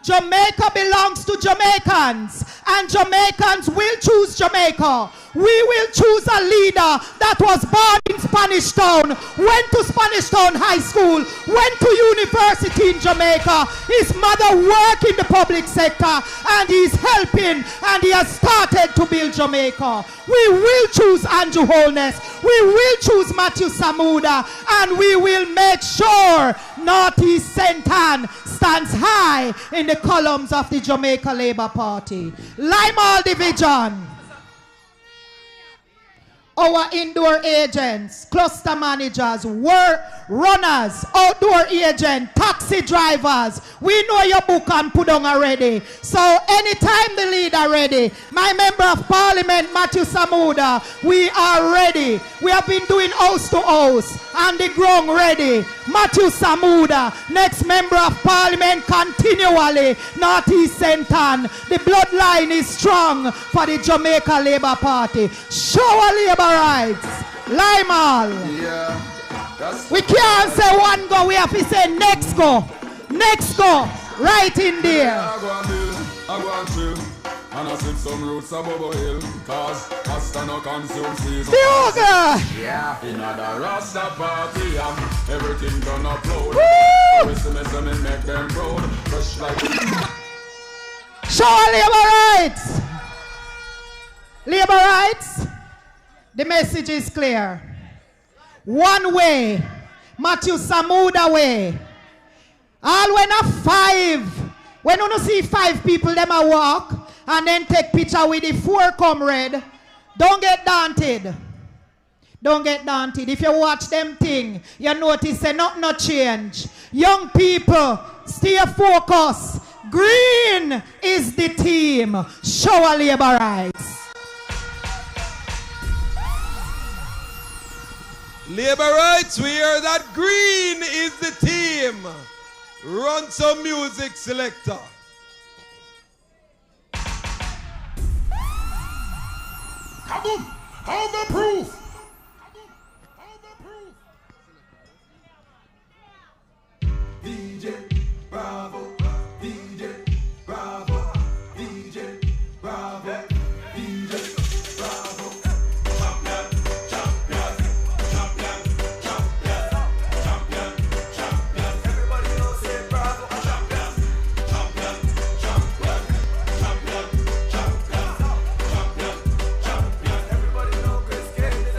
Jamaica belongs to Jamaicans, and Jamaicans will choose Jamaica. We will choose a leader that was born in Spanish Town, went to Spanish Town High School, went to university in Jamaica. His mother worked in the public sector, and he's helping, and he has started to build Jamaica. We will choose Andrew Holness. We will choose Matthew Samuda, and we will make sure Northeast St.Ann stands high in the columns of the Jamaica Labour Party. Limeall Division. Our indoor agents, cluster managers, work runners, outdoor agents, taxi drivers, we know your book and put on already. So anytime the leader ready, my member of parliament, Matthew Samuda, we are ready. We have been doing house to house and the ground ready. Matthew Samuda, next member of parliament continually, Northeast St.Ann. The bloodline is strong for the Jamaica Labour Party. Show our labor rights. Limeall. Yeah. We can't say one go, we have to say next go. Next go. Right in there. I go and chill. And I sit some roots above a hill. Cause Rasta no consume season. Yeah. In a Rasta party, everything done upload. Woo! We make them proud. Fresh like Show our labor rights. Labor rights. The message is clear. One way, Matthew Samuda way. All when a five, when you see 5 people, them a walk and then take picture with the 4 comrade, don't get daunted. Don't get daunted. If you watch them thing, you notice that nothing no change. Young people, stay focused. Green is the team. Show our labor rights. Labor rights, we hear that green is the team. Run some music, selector. Kaboom! Hold the proof! DJ Bravo, DJ Bravo, DJ Bravo, DJ Bravo. Champion, champion, champion, champion, champion, champion. Everybody knows say Bravo, champion, champion, champion, champion, champion, champion, champion. Everybody knows Chris Kane.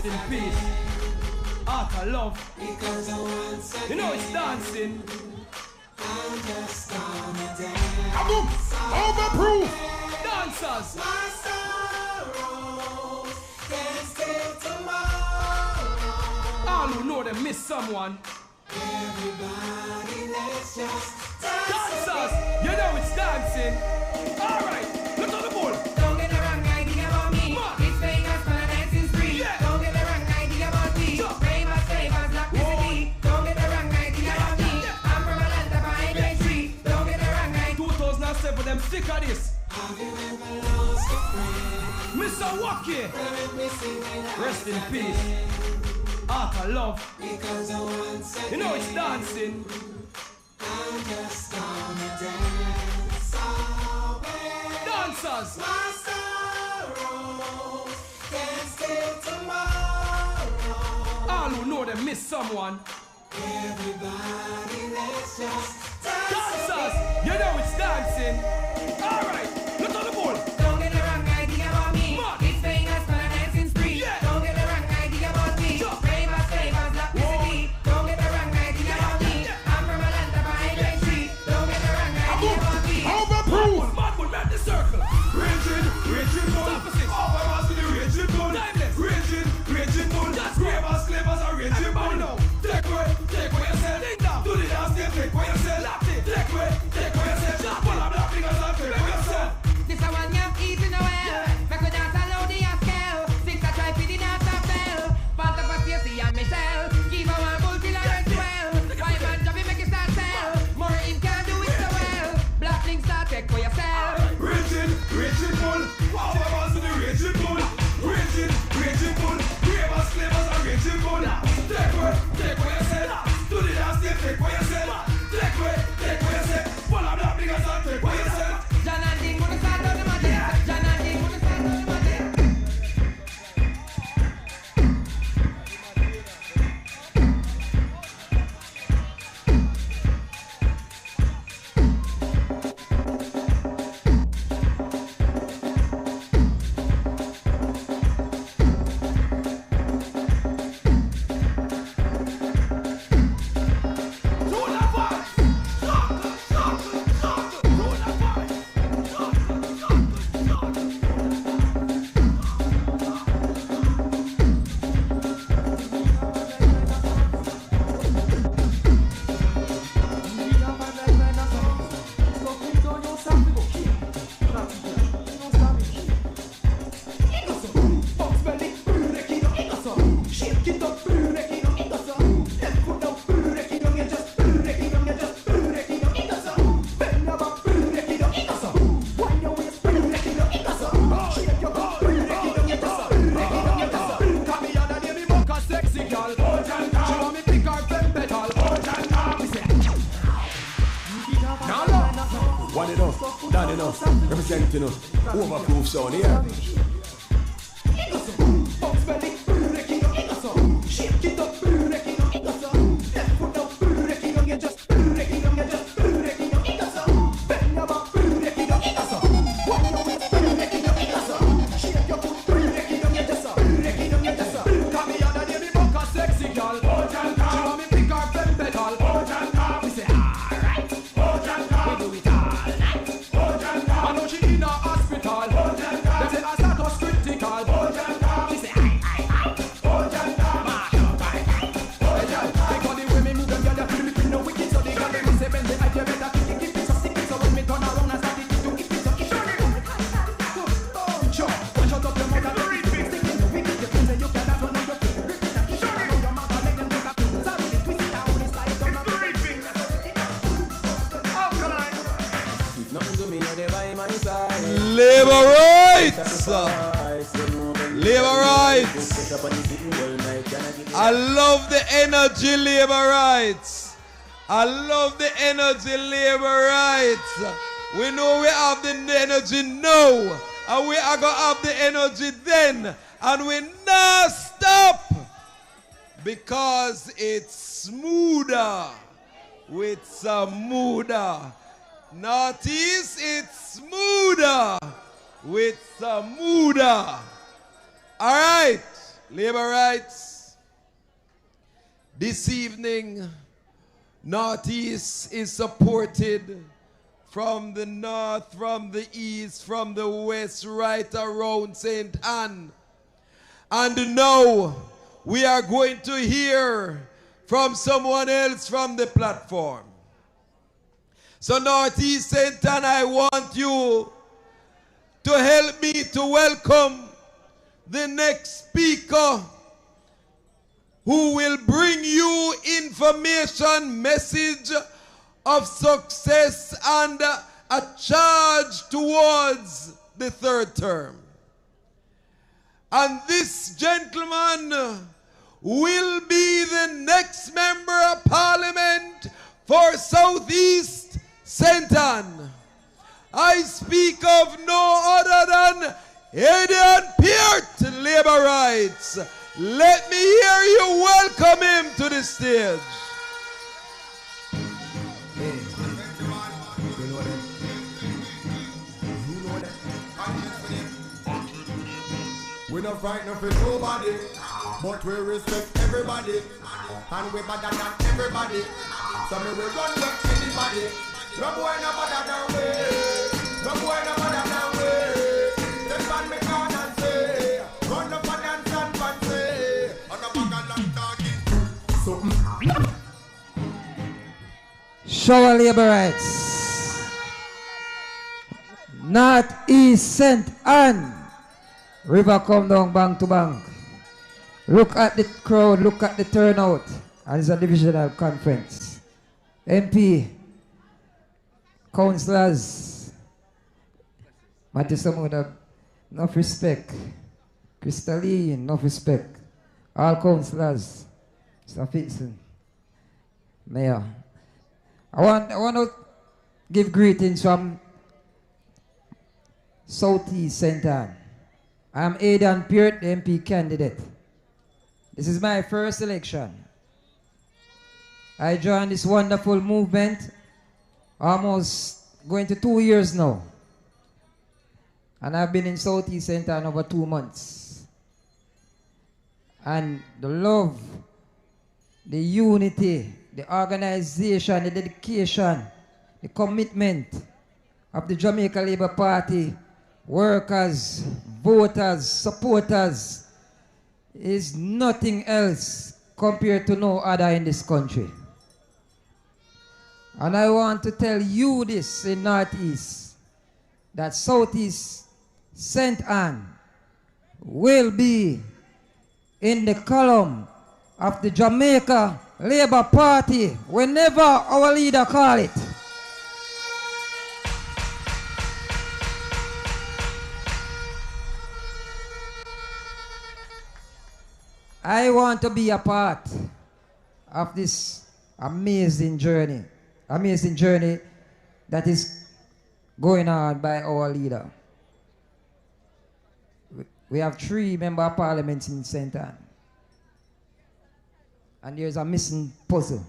Rest in peace. Art of love. You know it's dancing. I'm just gonna dance. Kaboom! Overproof! Dancers. My sorrow can't stay tomorrow. All who know them miss someone. Everybody, let's just Dancers. You know it's dancing. Alright, look on the bull. Don't get the wrong idea about me. It's famous for dancing spree. Yeah. Don't get the wrong idea about me. Famous, famous, not busy. Don't get the wrong idea about me. I'm from Atlanta, by Main Street. Don't get the wrong idea. 2007, them sick of this. Have you ever lost a friend? Mr. Wacky. Let me sing it. Rest in peace. Art of love. Because I once You know it's dancing. I'm just gonna dance away. Dancers. My sorrow can't stay tomorrow. All who know them miss someone. Everybody, let's just Dancers. You know it's dancing. Alright, look on the bull. Don't get the wrong idea about me. It's famous for dancing spree. Yeah. Don't get the wrong idea about me. Famous, famous, not busy. Don't get the wrong idea about me. I'm from Atlanta, by Main Street. Don't get the wrong idea about me. Overproof! Mad bull, man, the circle. Raging bull. Opposite. All of us in the raging bull. Timeless. Raging bull. That's Clavers are raging bull. now. Take away yourself. Ding dong. Do the dance, take away yourself. Lap it. Take away yourself. Pull up the fingers and take away yourself. This a one you eating well. Make we dance along the scale. Six a try for the dance a fell. Part of us you see and Michelle. Give a one bull till I rest well. Why man job you make it start sell. More in can do it so well. Black things start take for yourself. Raging bull. All of us in the raging bull. Raging bull. Clavers are raging bull. Take away yourself. Do the dance, take away yourself. Take away yourself. Pull up the fingers and take away yourself. John and Ding wanna start on the magic. John and Ding wanna start on the magic. One enough, done enough, representing us, overproof sound here. Labor rights! Labor rights! I love the energy, labor rights! I love the energy, labor rights! We know we have the energy now, and we are going to have the energy then, and we not stop, because it's smoother with Samuda. Northeast, it's smoother with Samuda. All right. Labor rights. This evening, Northeast is supported from the north, from the east, from the west, right around St.Ann. And now we are going to hear from someone else from the platform. So Northeast St.Ann, I want you to help me to welcome the next speaker who will bring you information, message of success and a charge towards the third term. And this gentleman will be the next member of parliament for Southeast St.Ann. I speak of no other than Adrian Peart, Labor Rights. Let me hear you welcome him to the stage. We not frightened for nobody, but we respect everybody, and we better than everybody. So me we run with anybody. No boy no better than we. No boy no better than we. Step on me can and say, run up and dance and fancy. On the back and long talking. So Shower labor rights. Northeast St.Ann. River come down bank to bank. Look at the crowd, look at the turnout. And it's a divisional conference. MP, councillors, Matthew Samuda, enough respect. Crystalline, enough respect. All councillors, Mr. Fitson, Mayor. I want to give greetings from Southeast St.Ann. I am Adrian Peart, the MP candidate. This is my first election. I joined this wonderful movement almost going to 2 years now. And I've been in Southeast St.Ann over 2 months. And the love, the unity, the organization, the dedication, the commitment of the Jamaica Labour Party, workers, voters, supporters, is nothing else compared to no other in this country. And I want to tell you this in Northeast, that Southeast St.Ann will be in the column of the Jamaica Labour Party whenever our leader call it. I want to be a part of this amazing journey that is going on by our leader. We have 3 member of parliament in St.Ann. And there's a missing puzzle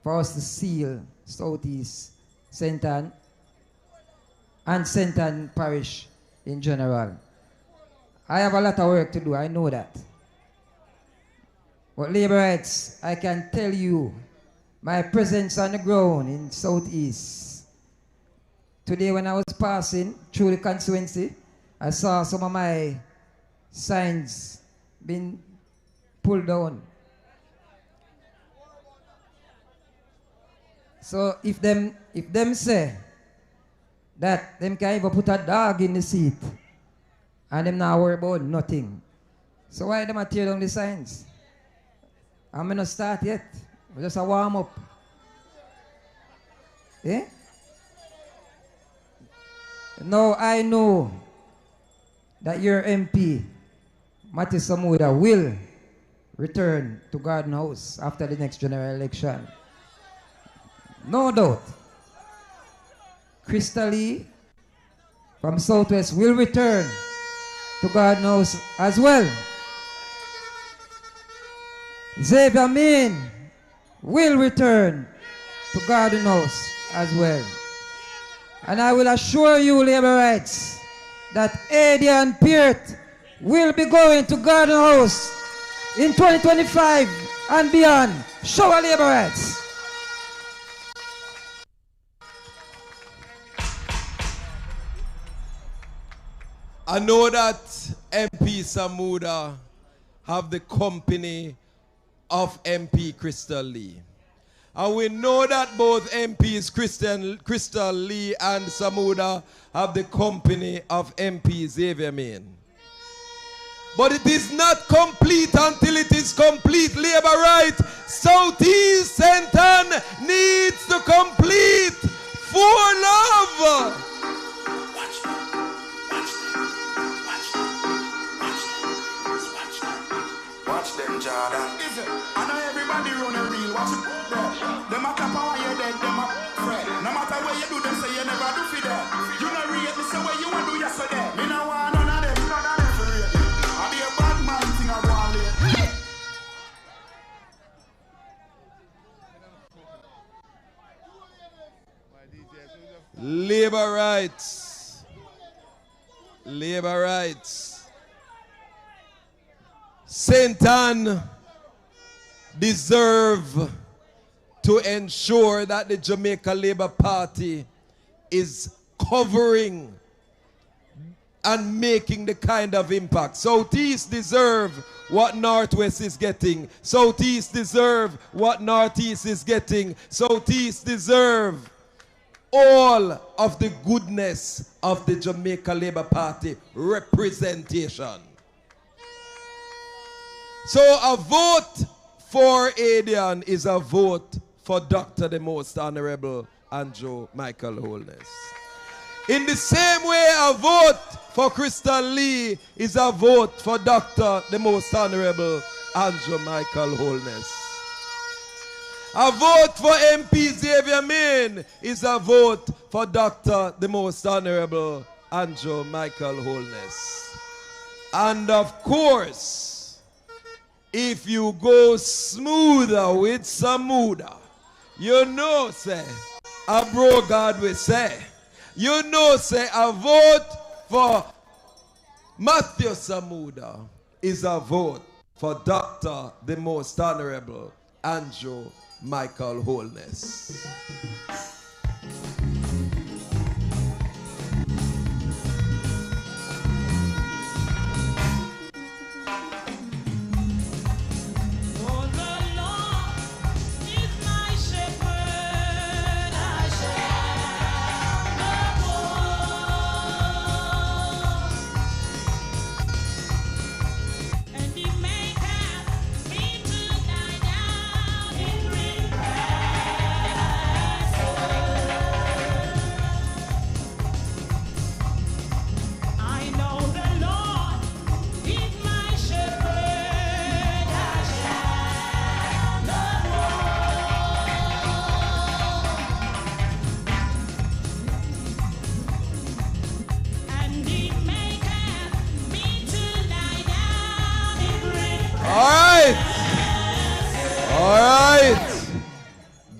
for us to seal Southeast St.Ann and St.Ann Parish in general. I have a lot of work to do, I know that. But labor rights, I can tell you, my presence on the ground in Southeast. Today when I was passing through the constituency, I saw some of my signs being pulled down. So if them say that them can even put a dog in the seat, and them not worry about nothing. So why them tear down the signs? I'm not start yet. We're just a warm up. Eh? Now I know that your MP, Matthew Samuda, will return to Garden House after the next general election. No doubt. Crystal Lee from Southwest will return to Garden House as well. Xavier Main will return to Garden House as well. And I will assure you, labor rights, that Adrian Peart will be going to Garden House in 2025 and beyond. Show our labor rights. I know that MP Samuda have the company of MP Crystal Lee. And we know that both MPs Crystal Lee and Samuda have the company of MP Xavier Main. But it is not complete until it is complete. Labor right, Southeast St.Ann needs to complete for love. Watch them, Jordan. I know everybody run a real. Watch it there. Them a clap while you're dead. Them a fret. No matter where you do, them say you never do for that. You know real. Me say what you want to do yesterday. Me no want none of them. None of them for real. I be a bad man thing I want to Labor rights. Labor rights. St.Ann deserve to ensure that the Jamaica Labour Party is covering and making the kind of impact. Southeast deserve what Northwest is getting. Southeast deserve what Northeast is getting. Southeast deserve all of the goodness of the Jamaica Labour Party representation. So a vote for Adian is a vote for Dr. the Most Honorable Andrew Michael Holness. In the same way, a vote for Crystal Lee is a vote for Dr. the Most Honorable Andrew Michael Holness. A vote for MP Xavier Main is a vote for Dr. the Most Honorable Andrew Michael Holness. And of course, if you go smoother with Samuda, you know, say, a bro God will say, you know, say, a vote for Matthew Samuda is a vote for Dr. the Most Honorable Andrew Michael Holness.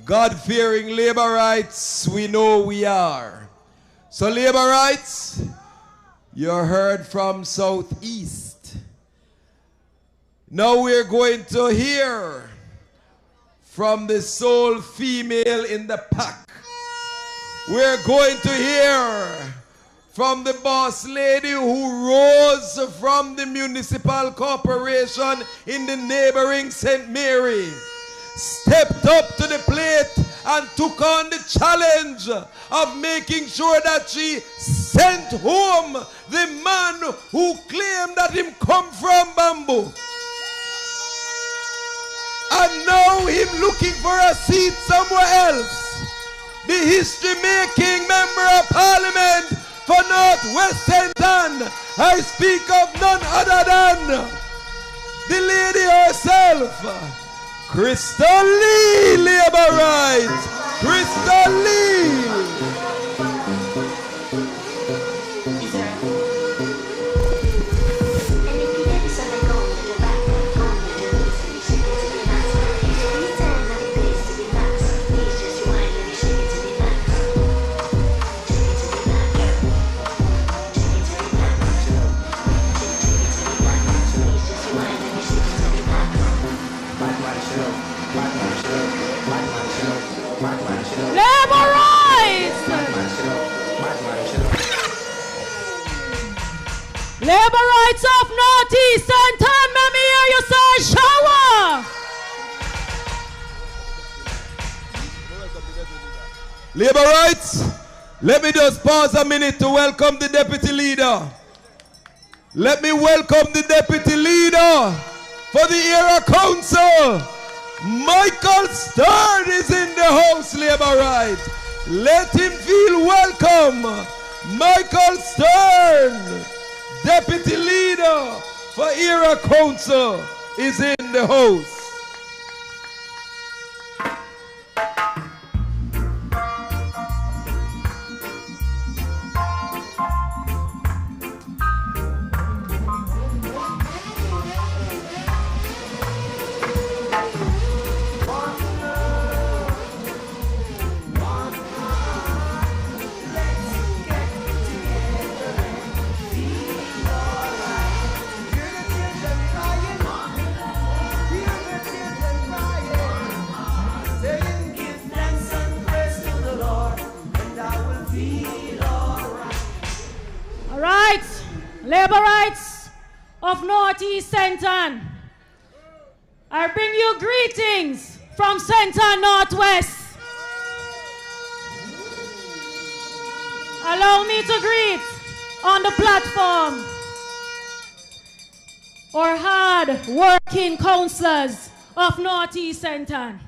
God-fearing labor rights, we know we are. So labor rights, you heard from Southeast. Now we're going to hear from the sole female in the pack. We're going to hear from the boss lady who rose from the municipal corporation in the neighboring St. Mary, stepped up to the plate and took on the challenge of making sure that she sent home the man who claimed that him come from Bamboo. And now him looking for a seat somewhere else. The history-making member of parliament for Northwest St.Ann. I speak of none other than the lady herself, Crystal Lee, labor rights. Crystal Lee. Labor rights! Labor rights of Northeast St.Ann, let me hear you say shower! Labor rights, let me just pause a minute to welcome the deputy leader. Let me welcome the deputy leader for the Era Council. Michael Stern is in the house, Labor rights. Let him feel welcome. Michael Stern, deputy leader for Era Council, is in the house. Labor rights of Northeast St.Ann, I bring you greetings from St.Ann Northwest. Allow me to greet on the platform our hard-working councillors of Northeast St.Ann.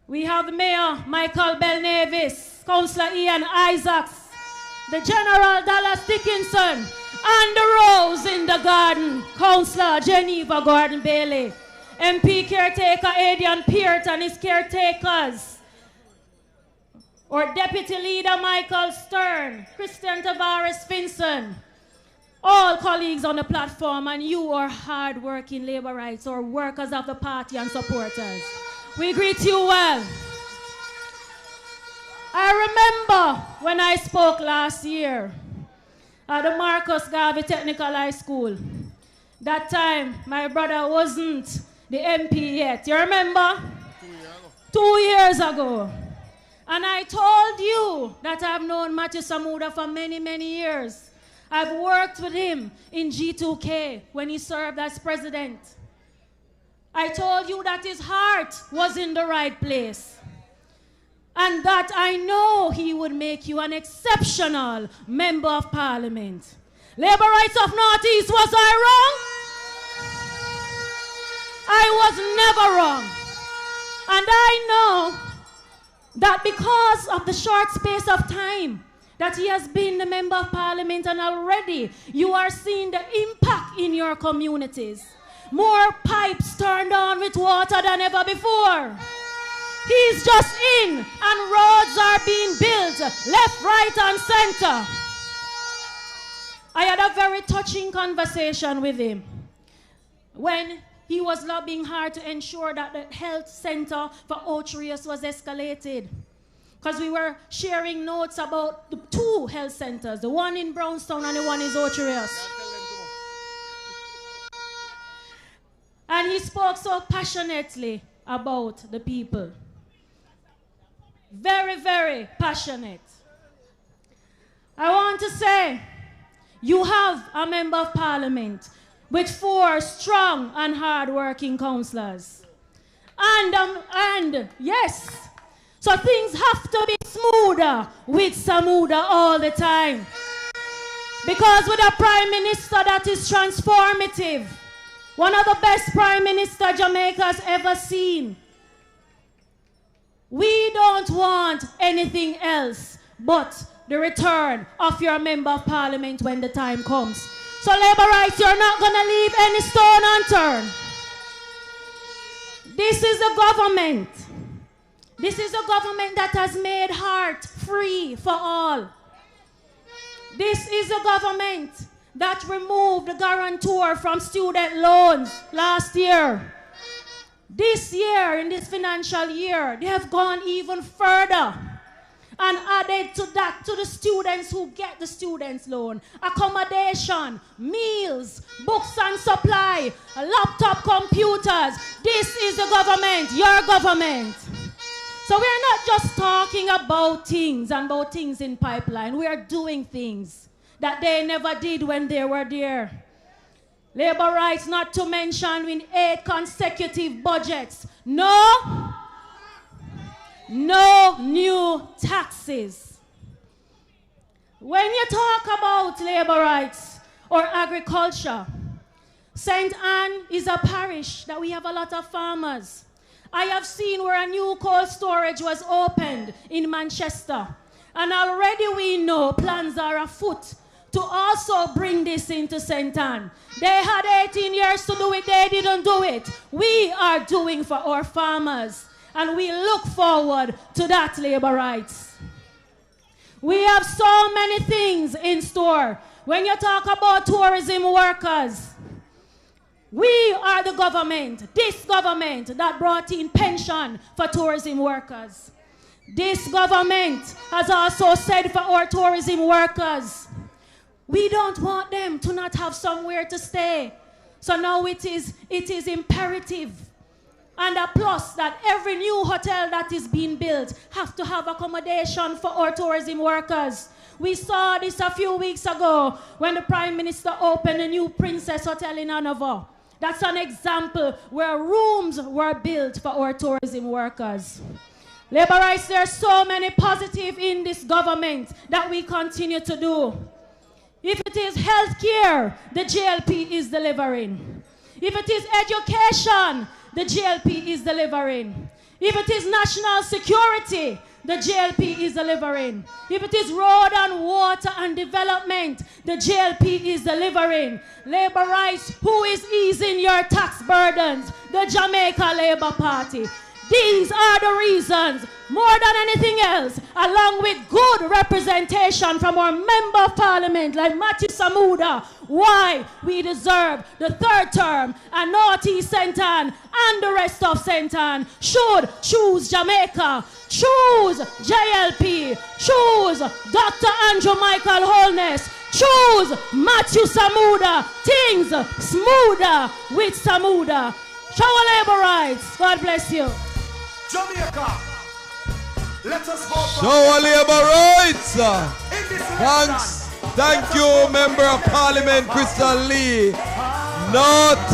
We have the Mayor Michael Belnavis, Councillor Ian Isaacs, the General Dallas Dickinson, and the Rose in the Garden, Councillor Geneva Gordon Bailey, MP Caretaker Adrian Peart and his caretakers, or Deputy Leader Michael Stern, Christian Tavares Finson, all colleagues on the platform, and you are hard-working labor rights or workers of the party and supporters. We greet you well. I remember when I spoke last year at the Marcus Garvey Technical High School. That time, my brother wasn't the MP yet. You remember? 2 years ago. And I told you that I've known Matthew Samuda for many, many years. I've worked with him in G2K when he served as president. I told you that his heart was in the right place. And that I know he would make you an exceptional member of parliament. Labor rights of Northeast, was I wrong? I was never wrong. And I know that because of the short space of time that he has been the member of parliament, and already you are seeing the impact in your communities. More pipes turned on with water than ever before. He's just in, and roads are being built left, right, and center. I had a very touching conversation with him when he was lobbying hard to ensure that the health center for Otrius was escalated. Because we were sharing notes about the 2 health centers, the one in Brownstown and the one in Otrius. And he spoke so passionately about the people. Very, very passionate. I want to say, you have a member of parliament with 4 strong and hard-working councillors. And yes, so things have to be smoother with Samuda all the time. Because with a prime minister that is transformative, one of the best prime minister Jamaica has ever seen, we don't want anything else but the return of your member of parliament when the time comes. So labor rights, you're not going to leave any stone unturned. This is a government. This is a government that has made heart free for all. This is a government that removed the guarantor from student loans last year. This year, in this financial year, they have gone even further and added to that, to the students who get the students' loan, accommodation, meals, books and supply, laptop computers. This is the government, your government. So we are not just talking about things and about things in pipeline. We are doing things that they never did when they were there. Labor rights, not to mention, in 8 consecutive budgets. No new taxes. When you talk about labor rights or agriculture, St.Ann is a parish that we have a lot of farmers. I have seen where a new cold storage was opened in Manchester. And already we know plans are afoot to also bring this into St.Ann. They had 18 years to do it, they didn't do it. We are doing for our farmers. And we look forward to that labor rights. We have so many things in store. When you talk about tourism workers, we are the government, this government that brought in pension for tourism workers. This government has also said for our tourism workers, we don't want them to not have somewhere to stay. So now it is imperative and a plus that every new hotel that is being built have to have accommodation for our tourism workers. We saw this a few weeks ago when the Prime Minister opened a new Princess Hotel in Hanover. That's an example where rooms were built for our tourism workers. Labor rights, there are so many positive in this government that we continue to do. If it is healthcare, the GLP is delivering. If it is education, the GLP is delivering. If it is national security, the GLP is delivering. If it is road and water and development, the GLP is delivering. Labor rights, who is easing your tax burdens? The Jamaica Labour Party. These are the reasons, more than anything else, along with good representation from our Member of Parliament like Matthew Samuda, why we deserve the 3rd term and North East St.Ann and the rest of St.Ann should choose Jamaica, choose JLP, choose Dr. Andrew Michael Holness, choose Matthew Samuda, things smoother with Samuda. Show our labor rights. God bless you. Jamaica, let us vote. Show our labor rights. Thanks. Thank you, Member of Parliament Crystal Lee. North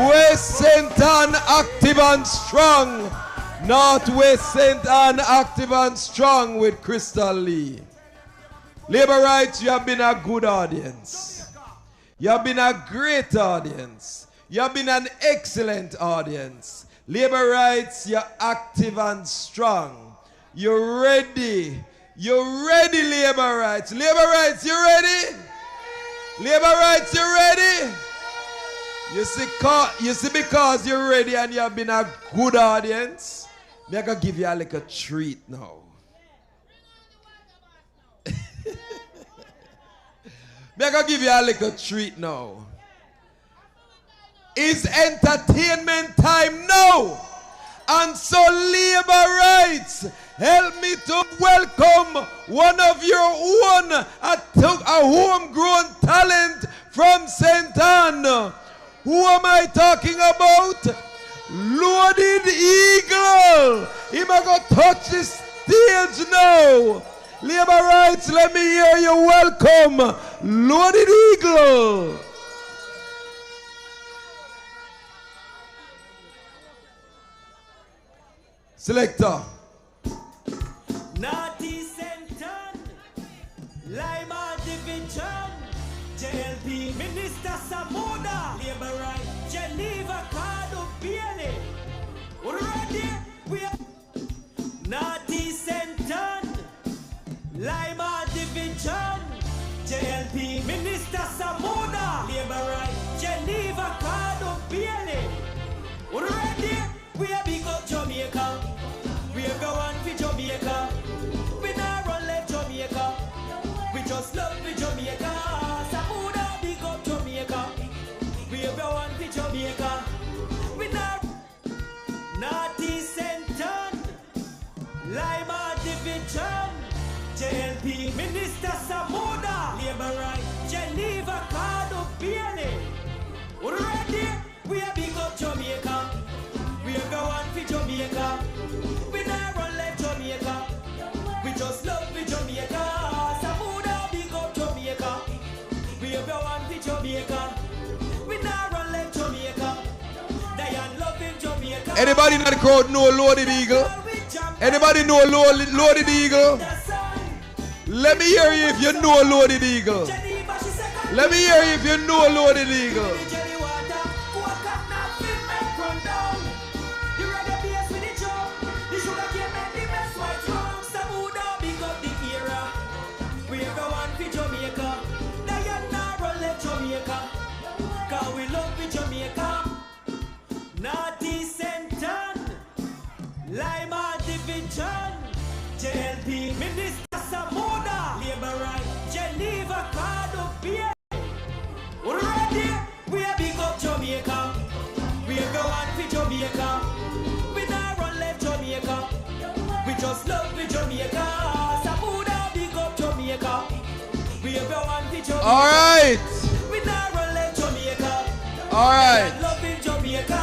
West St.Ann active and strong. North West St.Ann active and strong with Crystal Lee. Labor rights, you have been a good audience. You have been a great audience. You have been an excellent audience. Labor rights, you're active and strong. You're ready. You're ready, labor rights. Labor rights, you ready? Labor rights, you ready? You see, because you're ready and you have been a good audience, I'm going to give you a little treat now. I'm going to give you a little treat now. It's entertainment time now. And so labor rights, help me to welcome one of your own, a homegrown talent from St.Ann. Who am I talking about? Loaded Eagle. He might go touch the stage now. Labor rights, let me hear you welcome Loaded Eagle. Selector. Naughty St.Ann, Lima Division, JLP, Minister Samuda, Labor Right, Geneva, Cardo, Biele. Ready? We are Naughty St.Ann, Lima Division, JLP, Minister Samuda, Labor Right, Geneva, Cardo, Biele. Ready? We are big up Jamaica. We are going for Jamaica. We not run left Jamaica. We just love the Jamaica. Samuda big up Jamaica. We are going for Jamaica. We not Naughty St.Ann, Lima Division, JLP, Minister Samuda, Labor Right, Geneva, Cardo, Biele. Ready? We are big up Jamaica. Anybody in the crowd know Loaded Eagle? Anybody know Loaded Eagle? Let me hear you if you know Loaded Eagle. Let me hear you if you know Loaded Eagle. Division, JLP, Minister Samuda, Labor Right, Geneva, Cardo, ready? We are big up Jamaica. We are going for Jamaica. We not run left Jamaica. We just love the Jamaica. Samuda, big up Jamaica. We are going for Jamaica. All right. We not run left Jamaica. All right. We love in Jamaica.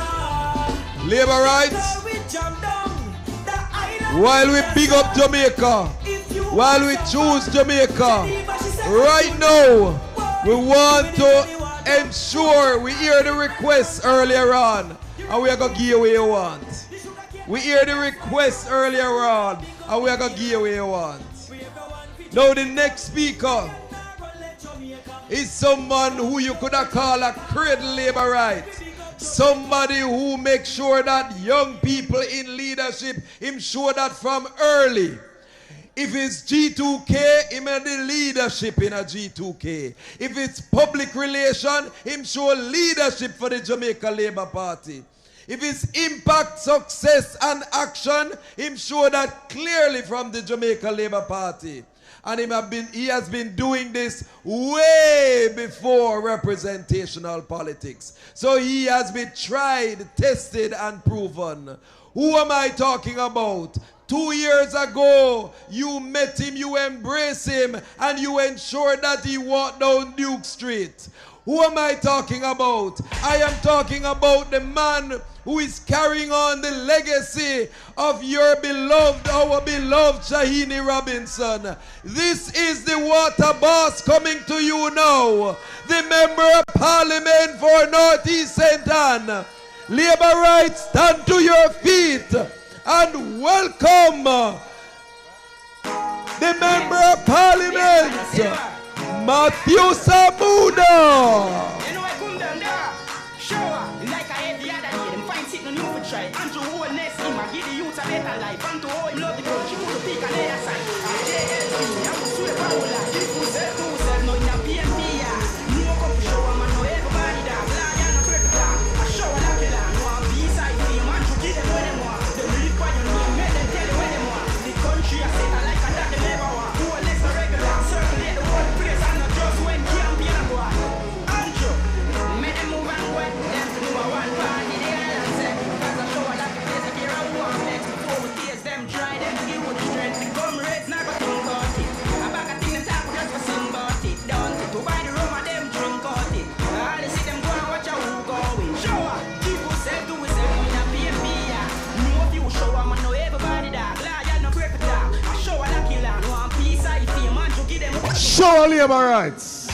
Labor rights. While we big up Jamaica, while we choose Jamaica, right now, we want to ensure we hear the requests earlier on, and we are going to give away you want. We hear the requests earlier on, and we are going to give away you want. Now the next speaker is someone who you could have called a cradle labor right. Somebody who makes sure that young people in leadership, him sure that from early. If it's G2K, him in the leadership in a G2K. If it's public relation, him show leadership for the Jamaica Labour Party. If it's impact, success and action, him show that clearly from the Jamaica Labour Party. And he has been doing this way before representational politics. So he has been tried, tested, and proven. Who am I talking about? 2 years ago, you met him, you embraced him, and you ensured that he walked down Duke Street. Who am I talking about? I am talking about the man who is carrying on the legacy of your beloved, our beloved Shahini Robinson. This is the water boss coming to you now. The Member of Parliament for Northeast St.Ann. Labour rights, stand to your feet and welcome the Member of Parliament, Matthew Samuda. And to hold next him, I give the youth a better life. And to hold love the country, put the peak on their side. JLP, I will swear power like this who said, no in a PNP. No come to show them, and no everybody that. Blind and a cricket that. I show a lucky land. No one piece I feel, man, to give them what they want. They read by your name, make them tell you what they want. The country I say, I like that they never want. Who are next the regular, circulate the whole place, and not just when campaign and go on. Andrew, make them move and go. Them to number one party, they are and say, because I show a lucky place, I care how one next before we taste them, try them, give with the strength. The comrades never think about it. I back a thing and talk just for sing about it. Down to buy the rum and them drink out it. All they see them go and watch out who going. Show up, people say do it, say we not PNP. No of you show up, man, no everybody that. Glad you no break it down. I show a lucky land, one piece I feel, man, to give them. Show labour rights.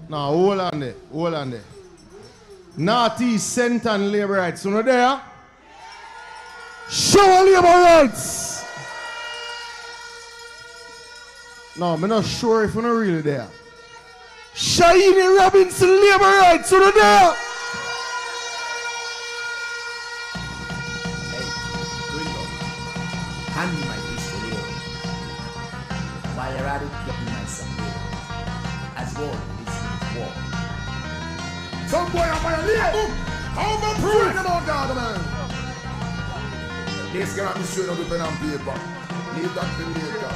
Now, hold on there, hold on there. Northeast St.Ann Labour Rights, you know there? Show Labour Rights! No, I'm not sure if you're not really there. Shahini Robinson Labour Rights, you know there? Hand me my pistol here. While you're at it, get me my somewhere. As war, this is war. Some boy on my lip. How am I proving about God, man? This guy is showing up with pen and paper. Leave that to later.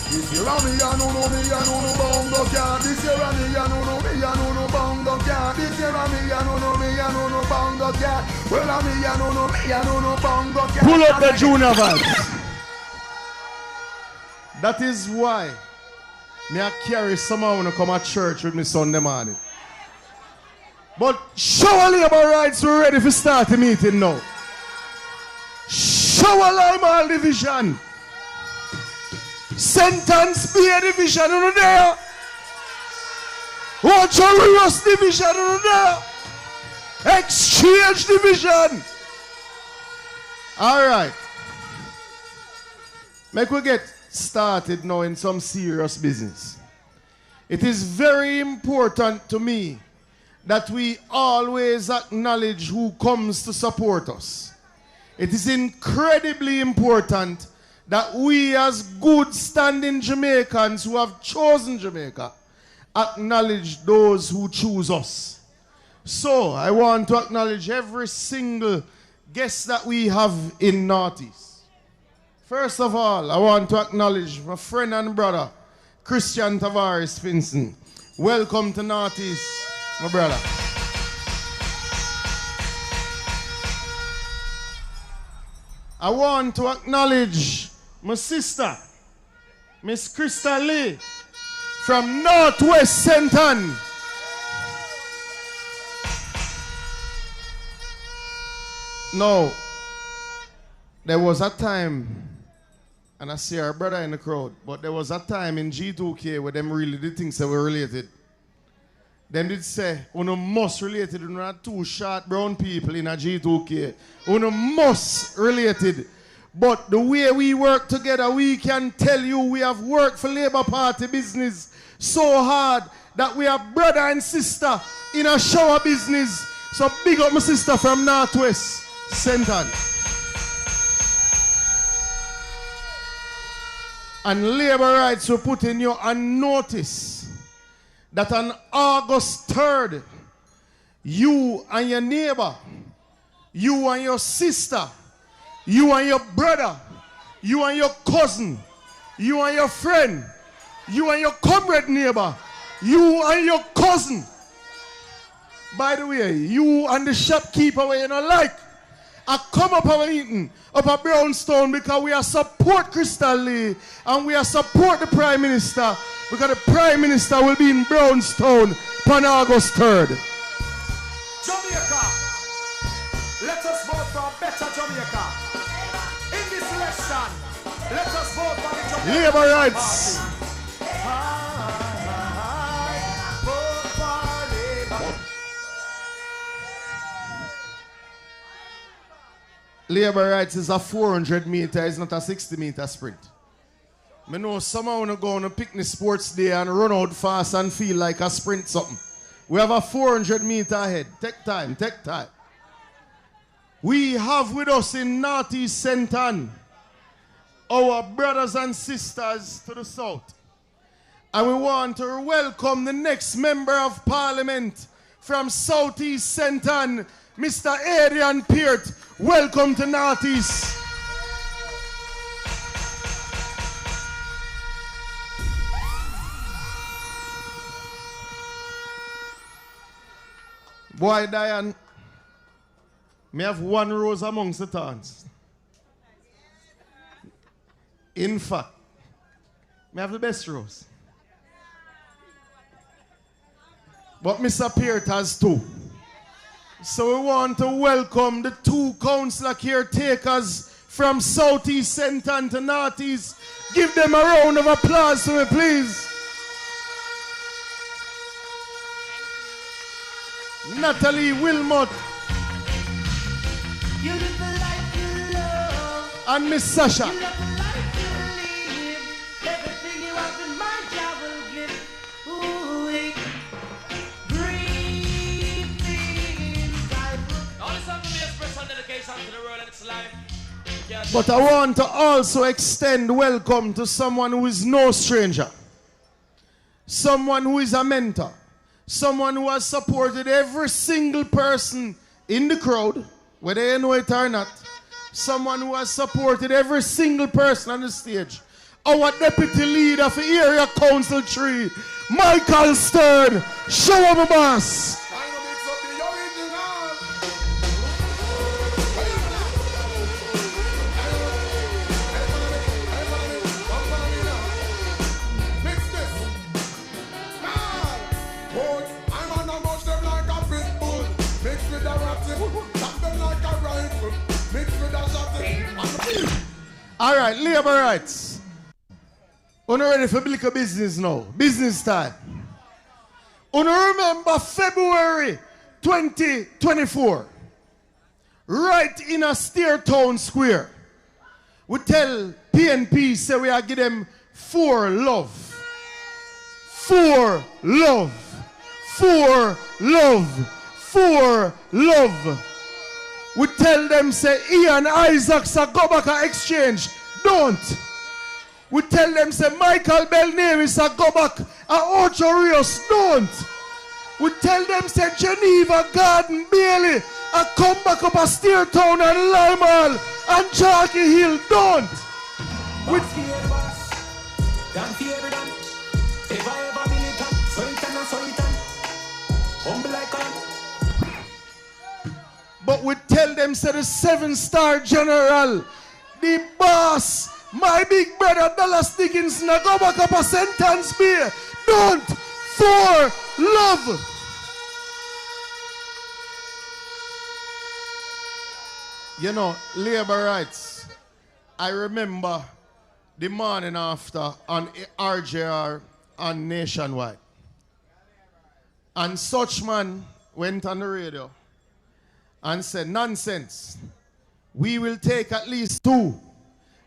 This year on me, I know no me, I know no bongo can. This year on me, I know no me, I know no bongo can. This year on me, I know no me, I know no bongo can. Well, on me, I know no me, I know no bongo can. Pull up the junior vibes. That is why me I carry someone when I come at church with me Sunday morning. But show Labour Rights, we're ready to start the meeting now. Show Lineage Division. St.Ann's Bay Division, you know there? Oh, Dangerous division over there. Exchange division. All right. Make we get started now in some serious business. It is very important to me that we always acknowledge who comes to support us. It is incredibly important that we as good standing Jamaicans who have chosen Jamaica acknowledge those who choose us. So I want to acknowledge every single guest that we have in Northeast. First of all, I want to acknowledge my friend and brother, Christian Tavares Finson. Welcome to Northeast, my brother. I want to acknowledge my sister, Miss Krista Lee, from Northwest St.Ann. No, there was a time, and I see our brother in the crowd, but there was a time in G2K where them really did things that were related. Them did say, uno must related, uno are two short brown people in a G2K. Uno must related. But the way we work together, we can tell you we have worked for Labour Party business so hard that we are brother and sister in a shower business. So big up my sister from Northwest St.Ann. And Labour Rights will put in you on notice that on August 3rd, you and your neighbor, you and your sister, you and your brother, you and your cousin, you and your friend, you and your comrade neighbor, you and your cousin. By the way, you and the shopkeeper where you don't like, I come up our meeting up at Brownstone because we are support Crystal Lee and we are support the Prime Minister because the Prime Minister will be in Brownstone on August 3rd. Jamaica, let us vote for a better Jamaica. In this election, let us vote for the Jamaica Labour Rights. Party. Labour Rights is a 400 meter, it's not a 60 meter sprint. I know someone want to go on a picnic sports day and run out fast and feel like a sprint something. We have a 400 meter ahead. Take time, take time. We have with us in Northeast St.Ann our brothers and sisters to the south. And we want to welcome the next member of parliament from Southeast St.Ann, Mr. Adrian Peart. Welcome to Northeast. Boy, Diane, may have one rose amongst the thorns. In fact, may have the best rose. But Mr. Peart has two. So we want to welcome the two councillor caretakers from Southeast St.Ann to Northeast. Give them a round of applause to me, please. Natalie Wilmot and Miss Sasha. But I want to also extend welcome to someone who is no stranger. Someone who is a mentor. Someone who has supported every single person in the crowd, whether they know it or not. Someone who has supported every single person on the stage. Our deputy leader for Area Council 3, Michael Stern. Show him a boss. All right, Labour Rights. We're ready for business now. Business time. remember February 2024, right in a Town Square, we tell PNP, say we are give them 4 love. 4 love. 4 love. 4 love. We tell them, say, Ian Isaacs a go back and exchange. Don't. We tell them, say, Michael Bell Nevis a go back and Ocho Rios. Don't. We tell them, say, Geneva, Garden, Bailey a come back up a Town and Limal and Chalky Hill. Don't. We But we tell them, say, the 7-star general, the boss, my big brother Dallas Dickinson, go back up a sentence beer. Don't. For love. You know, labor rights. I remember the morning after on RJR and Nationwide. And such man went on the radio and said, nonsense. We will take at least 2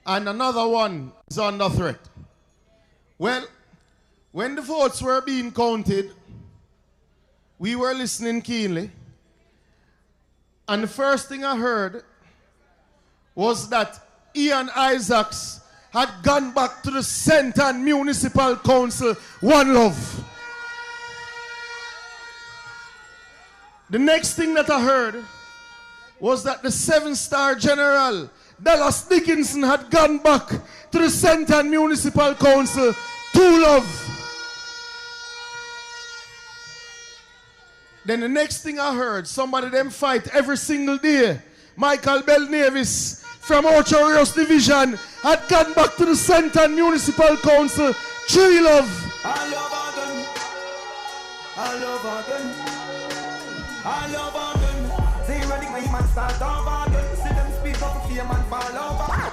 and another one is under threat. Well, when the votes were being counted, we were listening keenly. And the first thing I heard was that Ian Isaacs had gone back to the St.Ann Municipal Council, one love. The next thing that I heard was that the 7-star general, Dallas Dickinson, had gone back to the St.Ann Municipal Council, 2 love. Then the next thing I heard, somebody them fight every single day. Michael Bell Nevis from Ocho Rios Division had gone back to the St.Ann Municipal Council, 3 love. I love again. I love again. I love again. They ready my man start over again. See them speak up fear man fall over.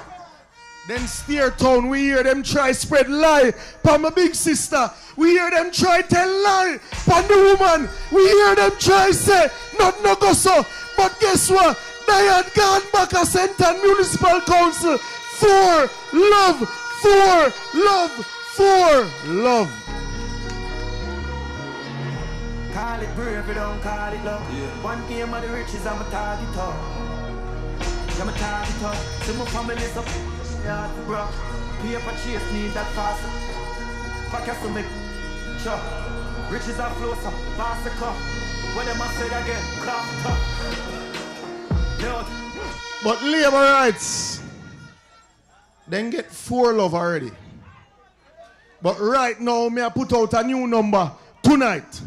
Then Town, we hear them try spread lie for my big sister. We hear them try tell lie for the woman. We hear them try say not no go so. But guess what? They had gone back to St.Ann Municipal Council for love, for love, for love. Call it brave, you don't call it love. Yeah. One game of the riches, I'm a target up. I'm a target up. See my family's up. Yeah, bro. Paper chase need that fast. Fuck us to make sure. Riches are closer. Pass the cup. What am I say again? Craft up. But labor rights, then get 4 love already. But right now, me I put out a new number tonight.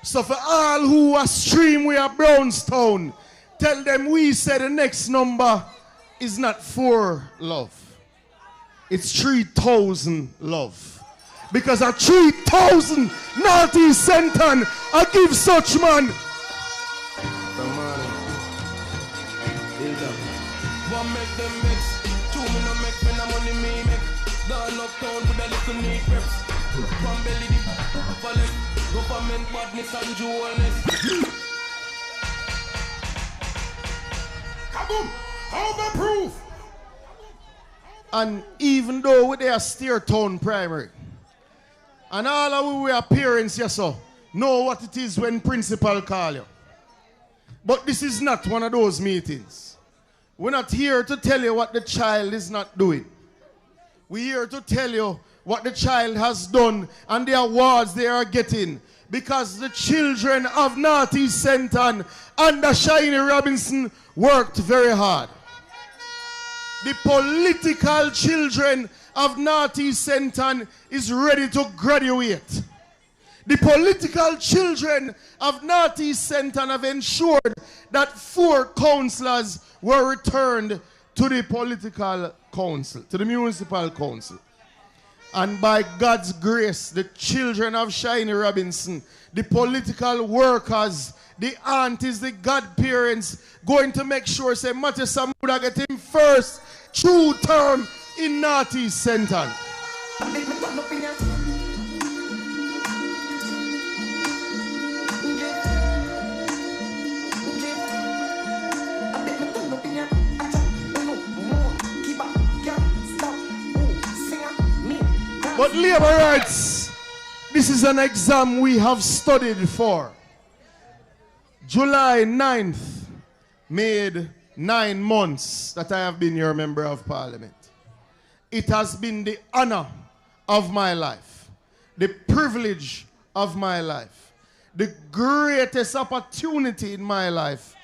So for all who are stream we are Brownstown, tell them we say the next number is not 4 love. It's 3,000 love. Because at 3,000 naughty St.Ann, I give such man. One make them mix, 2 me no make, when I'm money me make. Gone uptown with a little neat reps. From belly the fallen, government badness and jewelness. Kaboom! Overproof! And even though we are Town primary, and all of our parents, yes, so know what it is when principal call you. But this is not one of those meetings. We're not here to tell you what the child is not doing. We're here to tell you what the child has done and the awards they are getting. Because the children of naughty St.Ann under Shahini Robinson worked very hard. The political children of naughty St.Ann is ready to graduate. The political children of naughty St.Ann have ensured that 4 councillors were returned to the political council, to the municipal council. And by God's grace, the children of Shahini Robinson, the political workers, the aunties, the godparents, going to make sure, say, Matthew Samuda get him first true term in naughty St.Ann. But labor rights, this is an exam we have studied for. July 9th made 9 months that I have been your member of parliament. It has been the honor of my life, the privilege of my life, the greatest opportunity in my life,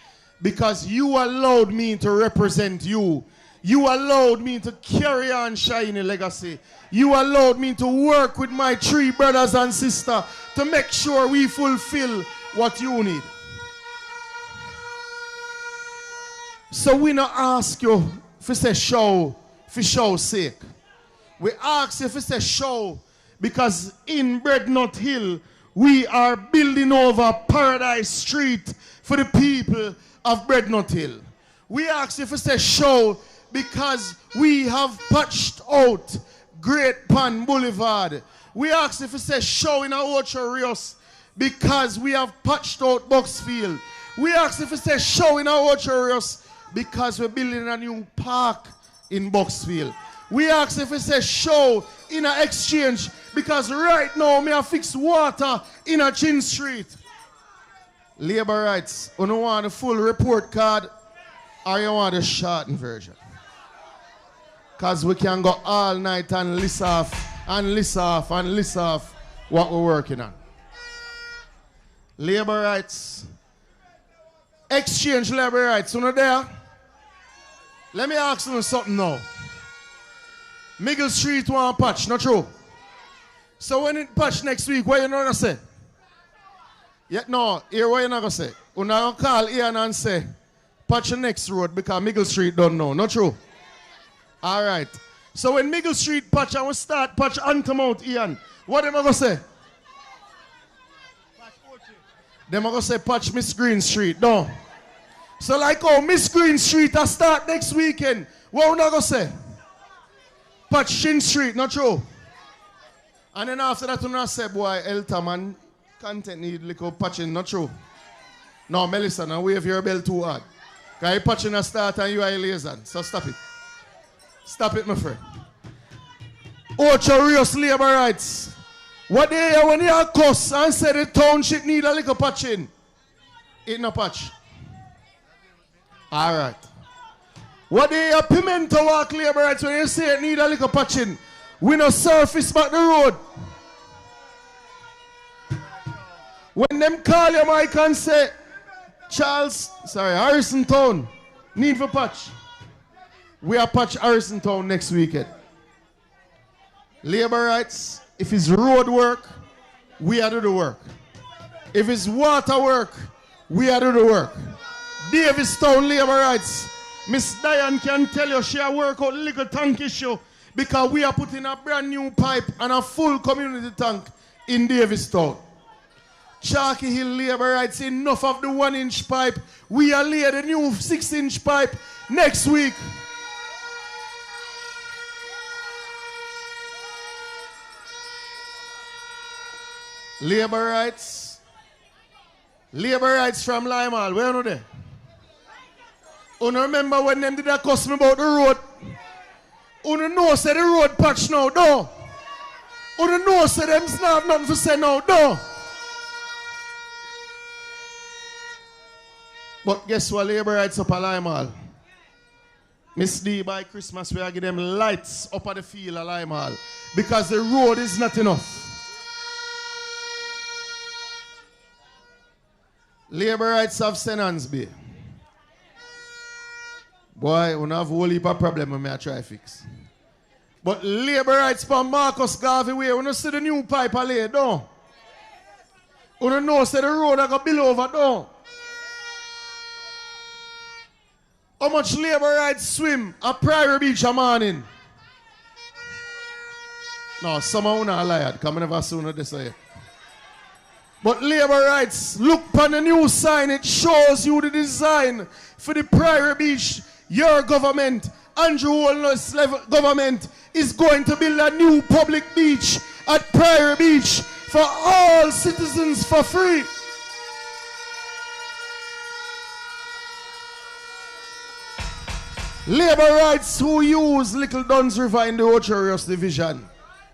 because you allowed me to represent you. You allowed me to carry on Shahini legacy. You allowed me to work with my 3 brothers and sisters to make sure we fulfill what you need. So we not ask you if you say show for show's sake. We ask you if you say show because in Breadnut Hill we are building over Paradise Street for the people of Breadnut Hill. We ask you if you say show because we have patched out Great Pan Boulevard. We ask if you say show in our Ocho Rios because we have patched out Boxfield. We ask if you say show in our Ocho Rios because we're building a new park in Boxfield. We ask if we say show in an exchange because right now me have fixed water in a Chin Street. Labor rights, you don't want a full report card or you want a shortened version? Because we can go all night and list off and list off and list off what we're working on. Labor rights, exchange labor rights, you know there? Let me ask you something now. Middle Street want patch, not true? So when it patch next week, what you not gonna say? Yet no, here what you not gonna say? You not gonna call Ian and say, patch the next road because Middle Street don't know, not true? Alright. So when Middle Street patch and we start patch Antamount Ian, what am I gonna say? Them are gonna say patch Miss Green Street, no. So like oh Miss Green Street I start next weekend, what we not gonna say? Patch Shin Street, not true? And then after that, we not say, boy, Elta man, content need little patching, not true? No, Melissa, now wave your bell too hard. Because you patching a start and you are a liaison. So stop it. Stop it, my friend. Ocho Rios labor rights. What they hear when you cuss and say the township need a little patching? It no patch. All right. What they hear Pimento Walk labor rights when you say it need a little patching? We no surface back the road. When them call your mic and say, Harrison Town need for patch. We are patch Harrison Town next weekend. Labor rights, if it's road work, we are do the work. If it's water work, we are do the work. Davistown labor rights, Miss Diane can tell you she work out little tank issue because we are putting a brand new pipe and a full community tank in Davistown. Chalky Hill labor rights, enough of the 1-inch pipe. We are lay the new 6-inch pipe next week. Labor rights from Limal, where are they? You remember when them did that cuss me about the road? You know say the road patch now, no? You know say them have nothing to say now, no? But guess what, labor rights up at Limal? Miss D, by Christmas we are give them lights up at the field at Limal because the road is not enough. Labor rights of St.Ann's Bay. Boy, we don't have a whole heap of problem when I try to fix. But labor rights for Marcus Garvey way, we don't see the new pipe I lay down. We don't know say the road I got build over down. How much labor rights swim at Prairie Beach a morning? No, some of you are lied, because I never seen this way. But labor rights, look upon the new sign, it shows you the design for the Prairie Beach. Your government, Andrew Holness government, is going to build a new public beach at Prairie Beach for all citizens for free. Labor rights who use Little Duns River in the Ocho Rios Division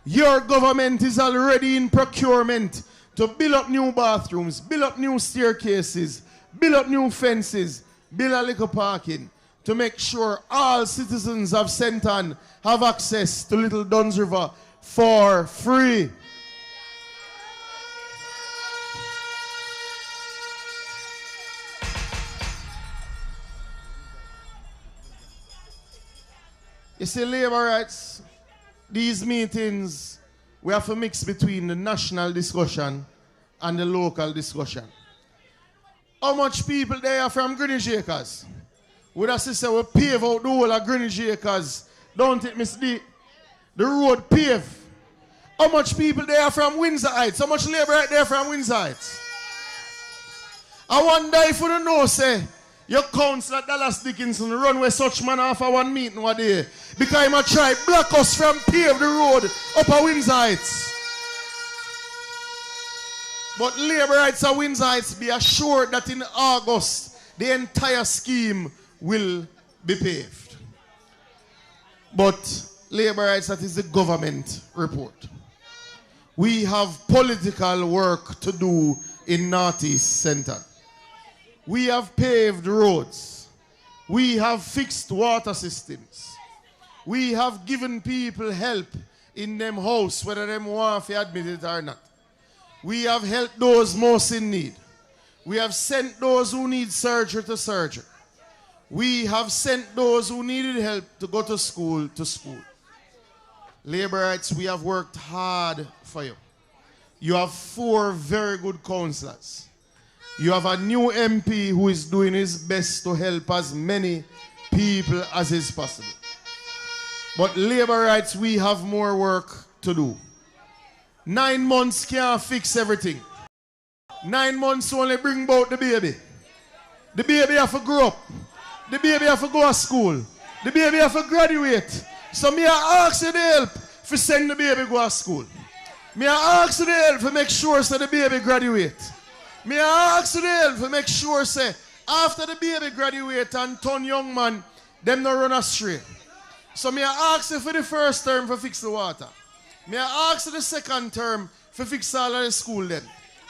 Your government is already in procurement to build up new bathrooms, build up new staircases, build up new fences, build a little parking to make sure all citizens of St.Ann have access to Little Duns River for free. You see, labor rights, these meetings, we have to mix between the national discussion and the local discussion. How much people there are from Greenwich Acres? Would I say we pave out the whole of Greenwich Acres? Don't it, Miss D? The road pave. How much people there are from Windsor Heights? How much labor right there from Windsor Heights? I wonder if you don't know, say, your councillor Dallas Dickinson run with such man off of one meeting one day because he might try block us from pave the road up at Windsor Heights. But labor rights at Windsor Heights, be assured that in August the entire scheme will be paved. But labor rights, that is the government report. We have political work to do in Northeast St.Ann. We have paved roads. We have fixed water systems. We have given people help in them house, whether them want to admit it or not. We have helped those most in need. We have sent those who need surgery to surgery. We have sent those who needed help to go to school to school. Labor rights, we have worked hard for you. You have 4 very good councillors. You have a new MP who is doing his best to help as many people as is possible. But labor rights, we have more work to do. 9 months can't fix everything. 9 months only bring about the baby. The baby have to grow up. The baby have to go to school. The baby have to graduate. So me I ask you the help for send the baby go to school. Me I ask you the help for make sure so the baby graduate. Me I ask you the help for make sure say after the baby graduate and turn young man, them not run astray. So me I ask you for the first term for fix the water. Me I ask you the second term for fix all of the school then.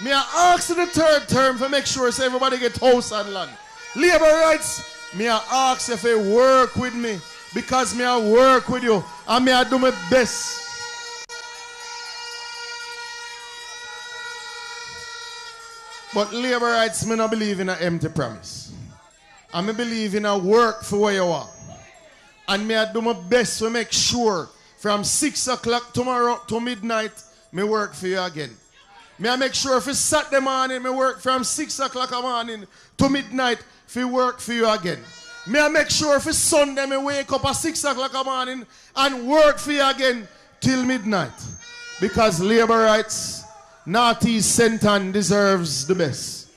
Me I ask you the third term for make sure so everybody get house and land. Labor rights, me I ask you for work with me because me I work with you and me I do my best. But labor rights, me not believe in an empty promise. I me believe in a work for where you are. And me I do my best to make sure from 6 o'clock tomorrow to midnight, me work for you again. Me I make sure for Saturday morning, me work from 6 o'clock in the morning to midnight, for work for you again. Me I make sure for Sunday, me wake up at 6 o'clock in the morning and work for you again till midnight. Because labor rights, Northeast St.Ann deserves the best.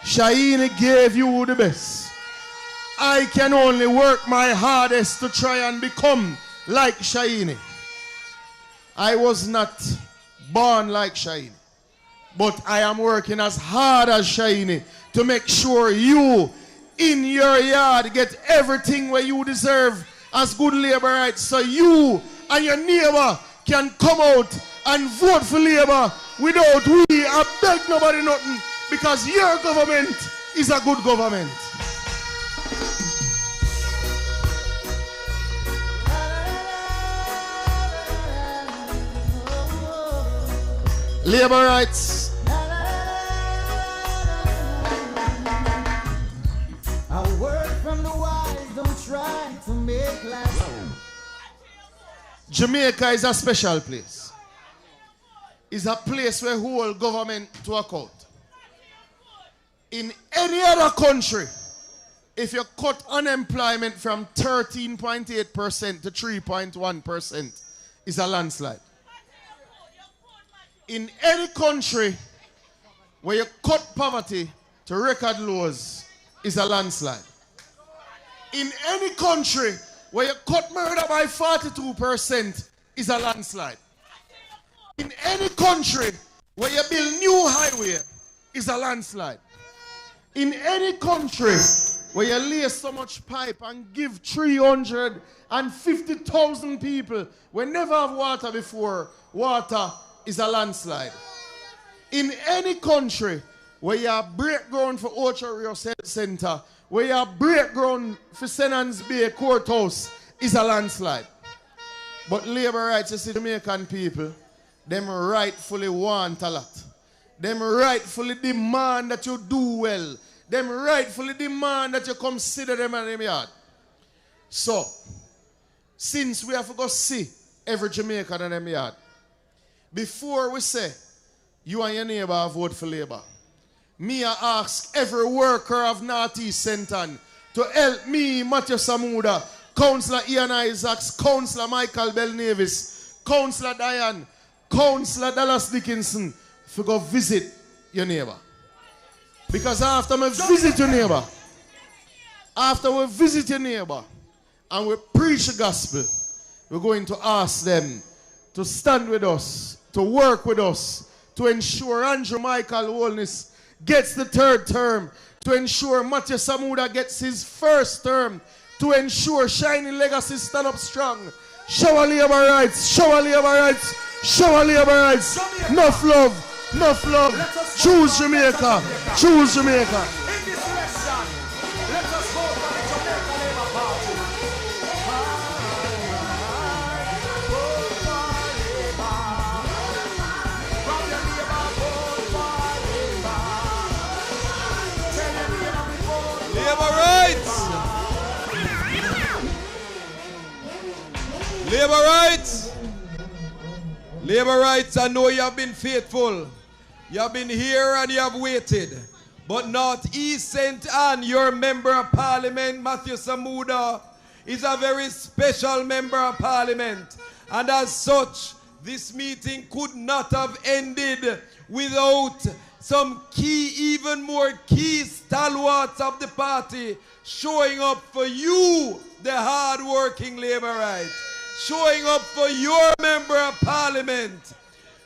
Shahini gave you the best. I can only work my hardest to try and become like Shahini. I was not born like Shahini, but I am working as hard as Shahini to make sure you in your yard get everything where you deserve as good labor rights, so you and your neighbor can come out and vote for labor without we beg nobody nothing, because your government is a good government. Labor rights. A word from the wise, don't try to make life. Jamaica is a special place. It's a place where whole government to account. In any other country, if you cut unemployment from 13.8% to 3.1%, it's a landslide. In any country where you cut poverty to record lows, is a landslide. In any country where you cut murder by 42%, is a landslide. In any country where you build new highway, is a landslide. In any country where you lay so much pipe and give 350,000 people who never have water before, water is a landslide. In any country where you break ground for Ocho Center, where you break ground for St. Ann's Bay Courthouse, is a landslide. But labor rights, you see, Jamaican people, them rightfully want a lot. Them rightfully demand that you do well. Them rightfully demand that you consider them in them yard. So, since we have to go see every Jamaican in them yard, before we say, you and your neighbor vote for Labour, me I ask every worker of Northeast St.Ann to help me, Matthew Samuda, Councillor Ian Isaacs, Councillor Michael Bell Nevis, Councillor Diane, Councillor Dallas Dickinson, to go visit your neighbor. Because after we visit your neighbor, and we preach the gospel, we're going to ask them to stand with us, to work with us, to ensure Andrew Michael Holness gets the 3rd term, to ensure Matthew Samuda gets his 1st term, to ensure Shahini legacy stand up strong. Show our labor rights, show our labor rights, show our labor rights. Enough love, enough love. Choose Jamaica, choose Jamaica. In this election, let us vote for the Jamaica Labour Party. Labor rights! Labor rights! Labor rights, I know you have been faithful. You have been here and you have waited. But Northeast St.Ann, your member of parliament, Matthew Samuda, is a very special member of parliament. And as such, this meeting could not have ended without some key, even more key stalwarts of the party showing up for you, the hard-working labor rights, showing up for your member of parliament.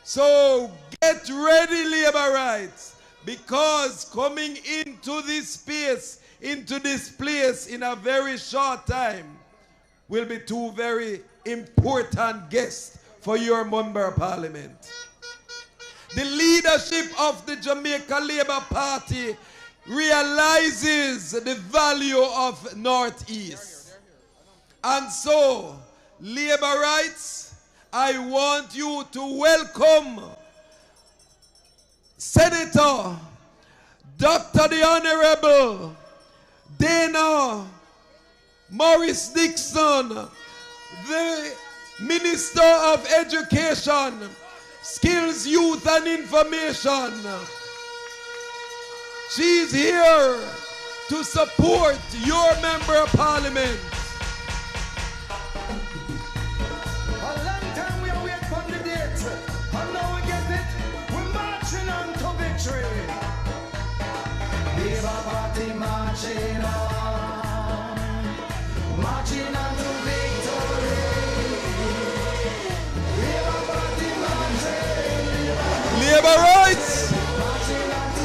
So get ready, labor rights, because coming into this space, into this place in a very short time will be 2 very important guests for your member of parliament. The leadership of the Jamaica Labour Party realizes the value of Northeast. And so, labor rights, I want you to welcome Senator Dr. the Honorable Dana Morris Dixon, the Minister of Education, Skills, Youth and Information. She's here to support your member of parliament. A long time we are waiting for the date, and now we get it. We're marching on to victory. Labour Party marching on to victory. Labour Party marching. Labor rights.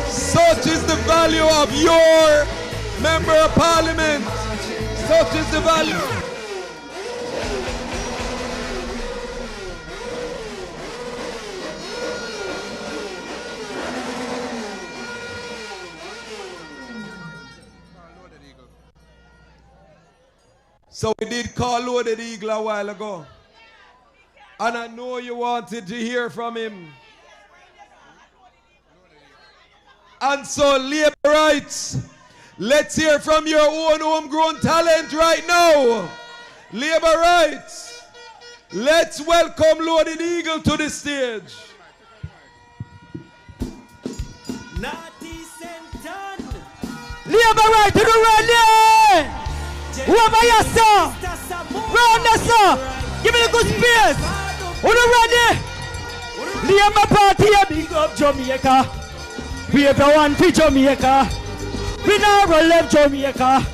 Such is the value of your member of parliament. Such is the value. So we did call Loaded Eagle a while ago. And I know you wanted to hear from him. And so, labor rights, let's hear from your own homegrown talent right now. Labor rights, let's welcome Loaded Eagle to the stage. Labor right to the ready! Whoever you saw, round the saw, give me the good space. Who the ready? Labor Party, big up Jamaica. We have one for Jamaica. We never left Jamaica.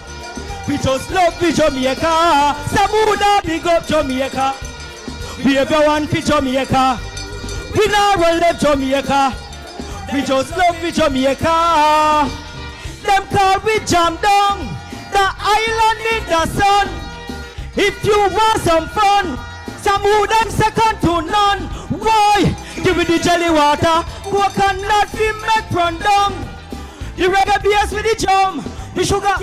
We just love for Jamaica. Samuda, big up Jamaica. We have one for Jamaica. We never left Jamaica. We just love for Jamaica. Them call we jam down. the island in the sun. If you want some fun, Samuda second to none. Why? Give me the jelly water. Coconut we make run down. The reggae bass with the drum. The sugar.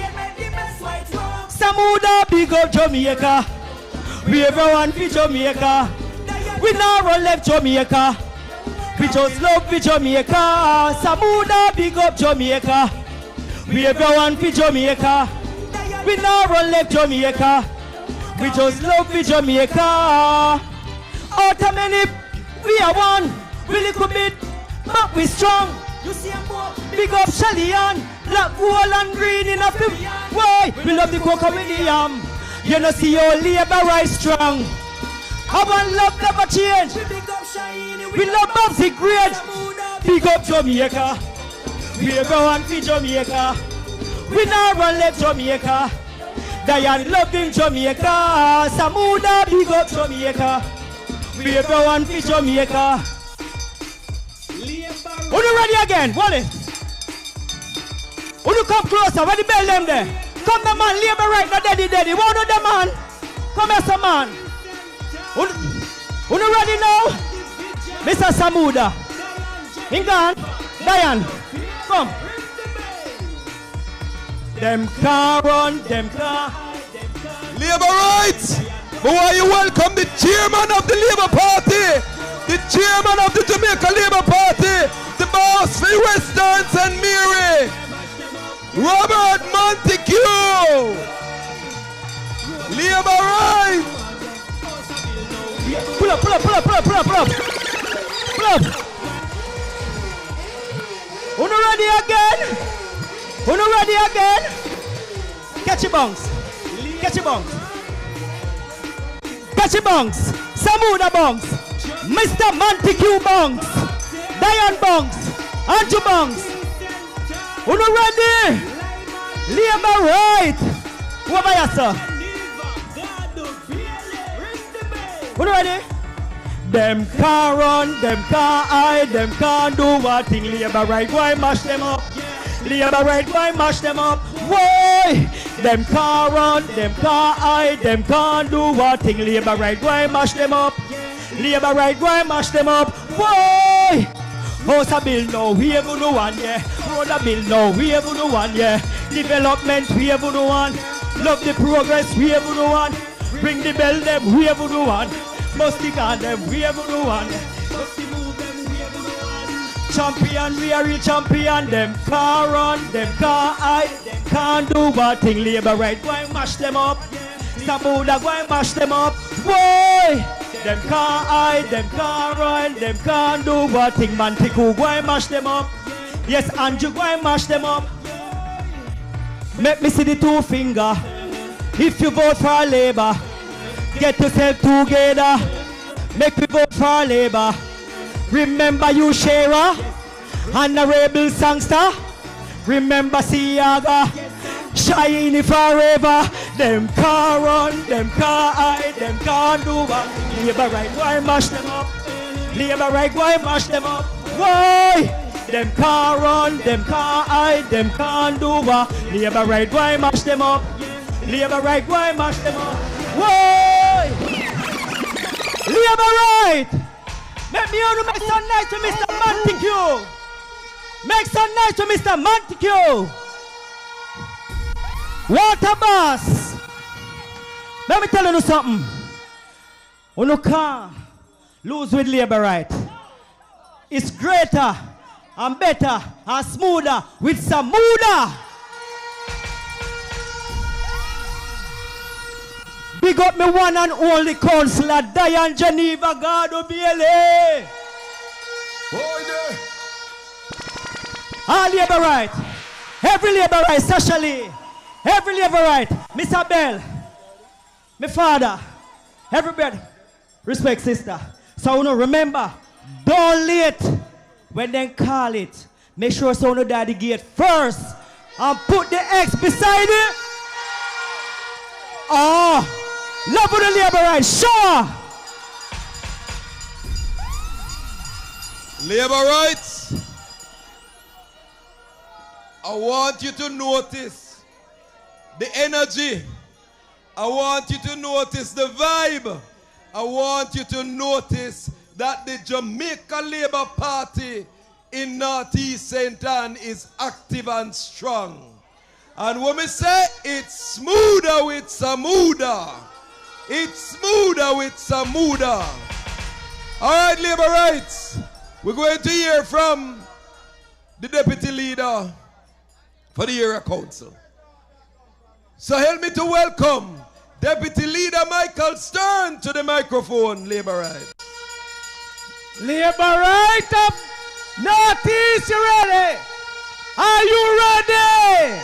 Samuda big up Jamaica. We everyone for Jamaica. We now run left Jamaica. We just love for Jamaica. Samuda big up Jamaica. We everyone for Jamaica. We now run left Jamaica. We just love for Jamaica. Out of many, we are one. We little bit, but we strong. You see big up Shahini, black, gold and green in a film. Why? We love the cocoa with the yam. You know see your labor right strong. Our love never change. We love Bobsy great. Big up Jamaica. We everyone for Jamaica. We now run left Jamaica. Diane loving Jamaica. Samuda big up Jamaica. We everyone for Jamaica. Who you ready again? Wally. Who you come closer? Where the bell them there? Come the man, labor right, not daddy. One of the man. Come here, some man. Who you ready now? Mr. Samuda. Ingan. Diane. Come. Them car run, them car. Labor rights. But why you welcome the chairman of the Labour Party, the chairman of the Jamaica Labour Party, the boss for Western St. Mary, Robert Montague. Labour rights. Pull up. Who ready again? Who ready again? Catch your bunks. Samuda bunks. Mr. Montague bunks. Diane bunks. Andrew bunks. Who ready? Labor right. Who are you, sir? Who ready? Them car run, them car hide, them can't do what thing. Labor right, why mash them up? Labor right, why mash them up? Why? Them car run, them car hide, them can't do what thing. Labor right, why mash them up? Labor right, why mash them up? Why? House a bill now, we have no one, yeah. Road a bill now, we have no one, yeah. Development, we have no one. Love the progress, we have no one. Ring the bell, them, we have no one. Must the gun, them, we have no one. Must the move them, we have no one. Champion, we are real champion. Them car run, them car hide, them can't do what thing. Labor right, go and mash them up. Samuda, go and mash them up. Boy, them car hide, them car run, them can't do what thing. Mantico, go and mash them up. Yes, Andrew, go and mash them up. Make me see the two finger. If you vote for Labour, get yourself together. Make me vote for Labour. Remember you, Shara, honorable songster. Remember Siaga, Shahini forever. Them car run, them car hide, them can't do what. Labour right, why mash them up? Labour right, why mash them up? Why? Them car run, them car hide, them can't do what. Labour right, why mash them up? Labour right, why mash them up? Why? Labour right! Make me want to make some nice to Mr. Montague. Make some nice to Mr. Montague. Water boss. Let me tell you something. You can't lose with Labour right. It's greater and better and smoother with Samuda. Big up me one and only councillor, Diane Geneva, God Obiele. All Labour right. Every Labour right, socially. Every Labour right. Mr. Bell. My father. Everybody. Respect, sister. So you know, remember, don't late when they call it. Make sure so you die the gate first. And put the X beside it. Oh. Love for the Labour right, sure. Labour rights. I want you to notice the energy. I want you to notice the vibe. I want you to notice that the Jamaica Labour Party in Northeast St.Ann is active and strong. And when we say it's smoother with Samuda, it's smoother with Samuda. All right, Labour Rights, we're going to hear from the Deputy Leader for the Area Council. So help me to welcome Deputy Leader Michael Stern to the microphone, Labour Rights. Labour Right up Northeast, you ready? Are you ready?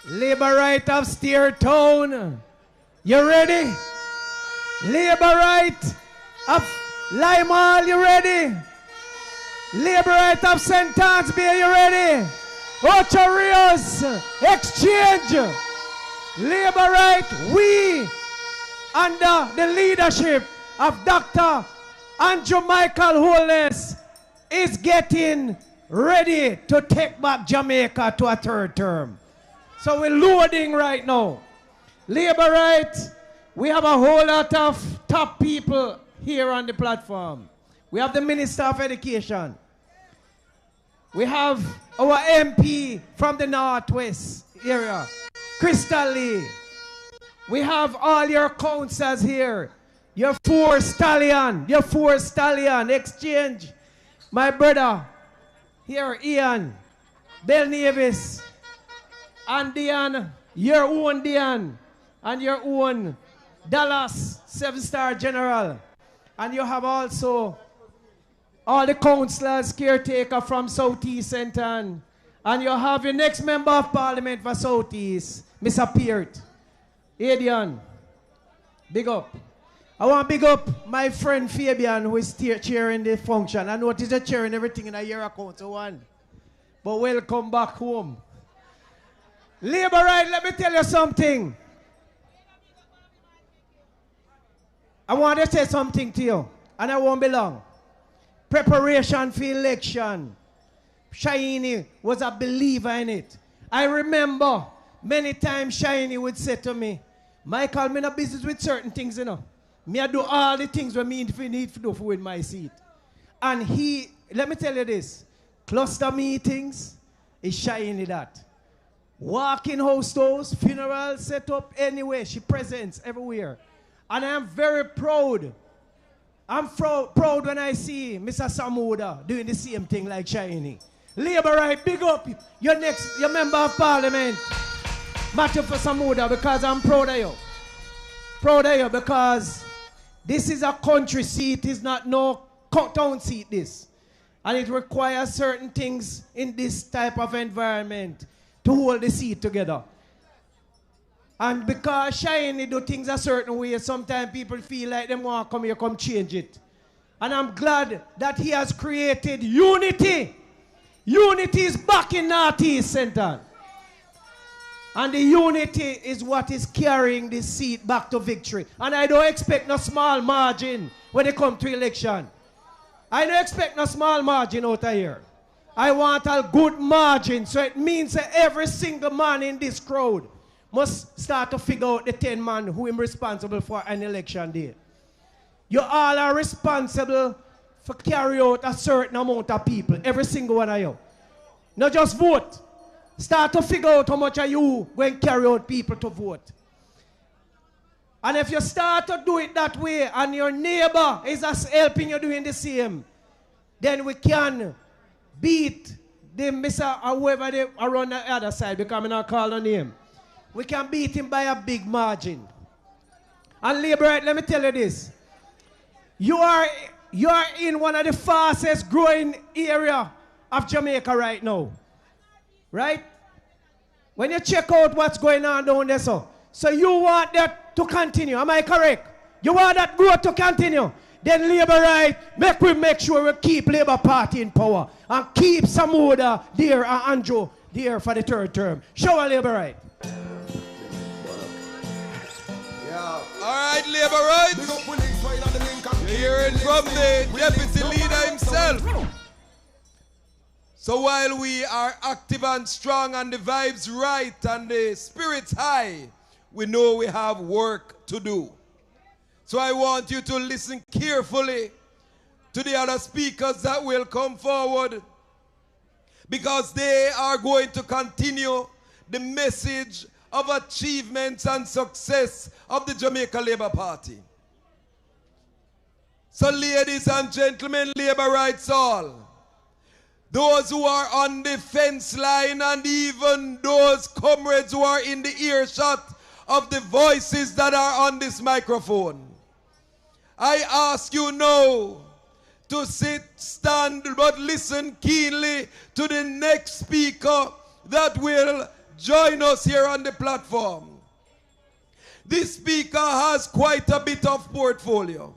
Labour Right of Steer Town, you ready? Labour Right of Limeall, you ready? Labour Right of St. Anne's Bay, you ready? Ocho Rios, Exchange, Labour Right, we under the leadership of Dr. Andrew Michael Holness is getting ready to take back Jamaica to a third term. So we're loading right now. Labour Right, we have a whole lot of top people here on the platform. We have the Minister of Education. We have our MP from the Northwest area, Crystal Lee. We have all your councillors here. Your four stallion, Exchange. My brother, here, Ian, Bell Nevis, and Dian, your own Dian, and your own Dallas, 7-star General. And you have also all the councillors, caretaker from Southeast St.Ann. And you have your next member of parliament for Southeast, Mr. Peart. Adian, big up. I want to big up my friend Fabian, who is chairing the function. I notice you're chairing everything in a year account, so one. But welcome back home. Labour Right, let me tell you something. I want to say something to you, and I won't be long. Preparation for election. Shahini was a believer in it. I remember many times Shahini would say to me, Michael, I'm in a business with certain things, you know. Me I do all the things that me need to do for with my seat. And he, let me tell you this, cluster meetings is Shahini that. Walking house tours, funerals set up anywhere, she presents everywhere. And I am very proud. I'm proud when I see Mr. Samuda doing the same thing like Shahini. Labour Right, big up your member of parliament, Matthew for Samuda, because I'm proud of you. Proud of you because this is a country seat, it's not no town seat this. And it requires certain things in this type of environment to hold the seat together. And because Shahini do things a certain way, sometimes people feel like they want to come here, come change it. And I'm glad that he has created unity. Unity is back in Northeast St.Ann. And the unity is what is carrying this seat back to victory. And I don't expect no small margin when it comes to election. I don't expect no small margin out of here. I want a good margin, so it means that every single man in this crowd must start to figure out the 10 men who are responsible for an election day. You all are responsible for carry out a certain amount of people, every single one of you. Not just vote. Start to figure out how much of you going to carry out people to vote. And if you start to do it that way and your neighbor is helping you doing the same, then we can beat the Mr. or whoever they are on the other side, because I'm not calling a name. We can beat him by a big margin. And Labour Right, let me tell you this. You are in one of the fastest growing area of Jamaica right now. Right? When you check out what's going on down there, so you want that to continue. Am I correct? You want that growth to continue. Then Labour Right, make sure we keep Labour Party in power and keep Samuda there and Andrew there for the third term. Show a Labour Right. All right, Labour Rights. You're hearing from the deputy leader himself. So while we are active and strong and the vibes right and the spirits high, we know we have work to do. So I want you to listen carefully to the other speakers that will come forward, because they are going to continue the message of achievements and success of the Jamaica Labour Party. So ladies and gentlemen, Labour rights all, those who are on the fence line and even those comrades who are in the earshot of the voices that are on this microphone, I ask you now to sit, stand, but listen keenly to the next speaker that will join us here on the platform. This speaker has quite a bit of portfolio.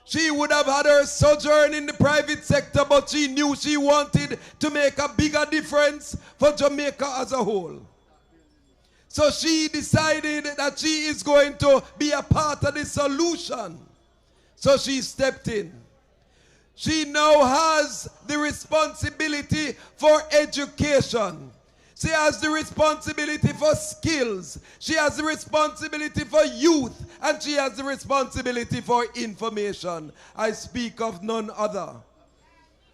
She would have had her sojourn in the private sector, but she knew she wanted to make a bigger difference for Jamaica as a whole. So she decided that she is going to be a part of the solution. So she stepped in. She now has the responsibility for education. She has the responsibility for skills. She has the responsibility for youth. And she has the responsibility for information. I speak of none other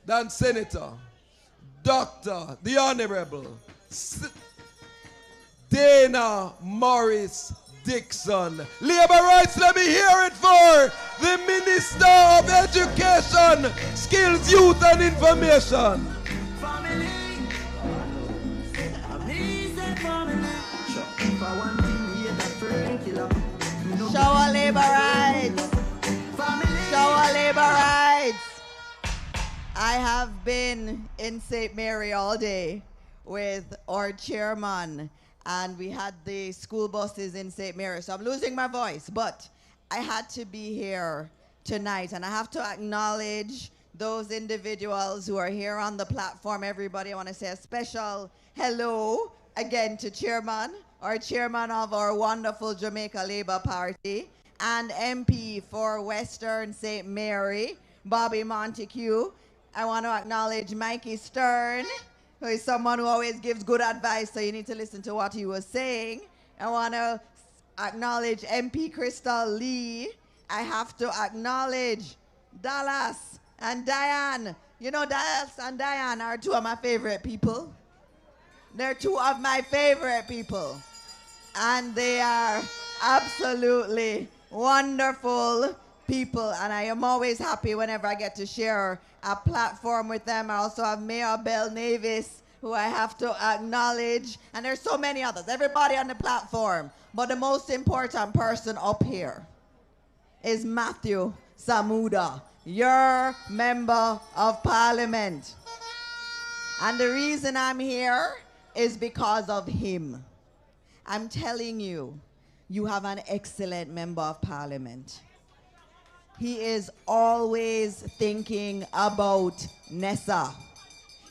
than Senator, Dr. the Honorable Dana Morris Dixon. Labor rights, let me hear it for the Minister of Education, Skills, Youth and Information. Show labor rights. Show labor rights. I have been in St. Mary all day with our chairman, and we had the school buses in St. Mary. So I'm losing my voice, but I had to be here tonight, and I have to acknowledge those individuals who are here on the platform. Everybody, I want to say a special hello again to chairman, our chairman of our wonderful Jamaica Labour Party, and MP for Western St. Mary, Bobby Montague. I want to acknowledge Mikey Stern, who is someone who always gives good advice, so you need to listen to what he was saying. I want to acknowledge MP Crystal Lee. I have to acknowledge Dallas and Diane. You know, Dallas and Diane are two of my favorite people. They're two of my favorite people. And they are absolutely wonderful people. And I am always happy whenever I get to share a platform with them. I also have Mayor Bell Navis, who I have to acknowledge. And there's so many others, everybody on the platform. But the most important person up here is Matthew Samuda, your member of parliament. And the reason I'm here is because of him. I'm telling you, you have an excellent member of parliament. He is always thinking about Nessa.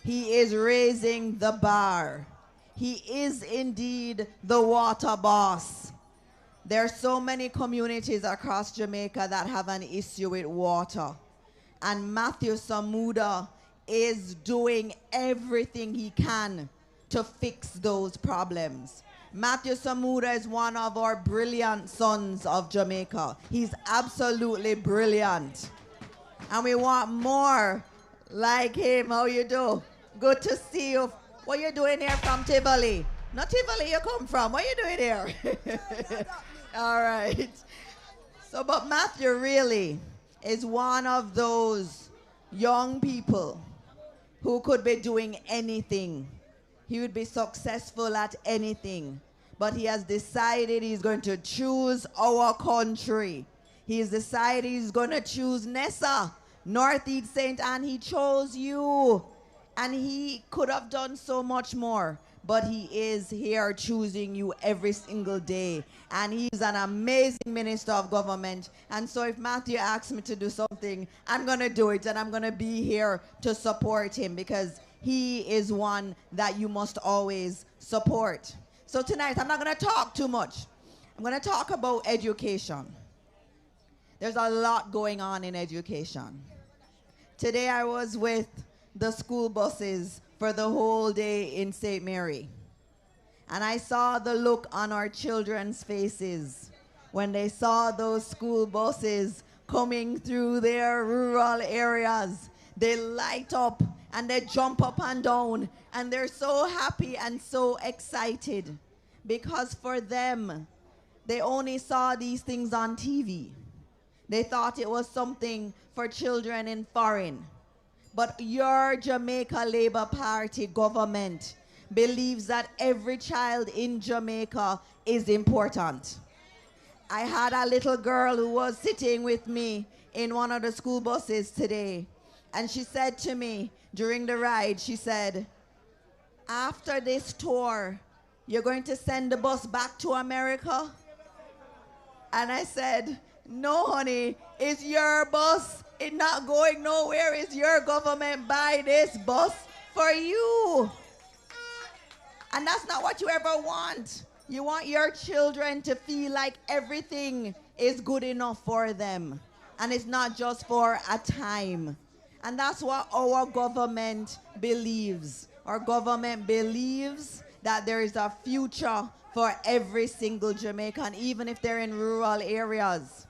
He is raising the bar. He is indeed the water boss. There are so many communities across Jamaica that have an issue with water. And Matthew Samuda is doing everything he can to fix those problems. Matthew Samuda is one of our brilliant sons of Jamaica. He's absolutely brilliant. And we want more like him. How you do? Good to see you. What you doing here from Tivoli? Not Tivoli you come from. What you doing here? All right. So, but Matthew really is one of those young people who could be doing anything. He would be successful at anything. But he has decided he's going to choose our country. He's decided he's going to choose Nessa, Northeast St.Ann. He chose you. And he could have done so much more. But he is here choosing you every single day. And he's an amazing minister of government. And so if Matthew asks me to do something, I'm going to do it. And I'm going to be here to support him, because he is one that you must always support. So tonight, I'm not going to talk too much. I'm going to talk about education. There's a lot going on in education. Today I was with the school buses for the whole day in St. Mary. And I saw the look on our children's faces when they saw those school buses coming through their rural areas. They light up and they jump up and down, and they're so happy and so excited because for them, they only saw these things on TV. They thought it was something for children in foreign. But your Jamaica Labour Party government believes that every child in Jamaica is important. I had a little girl who was sitting with me in one of the school buses today, and she said to me during the ride, she said, after this tour, you're going to send the bus back to America? And I said, no, honey, it's your bus. It's not going nowhere. It's your government buy this bus for you. And that's not what you ever want. You want your children to feel like everything is good enough for them. And it's not just for a time. And that's what our government believes. Our government believes that there is a future for every single Jamaican, even if they're in rural areas.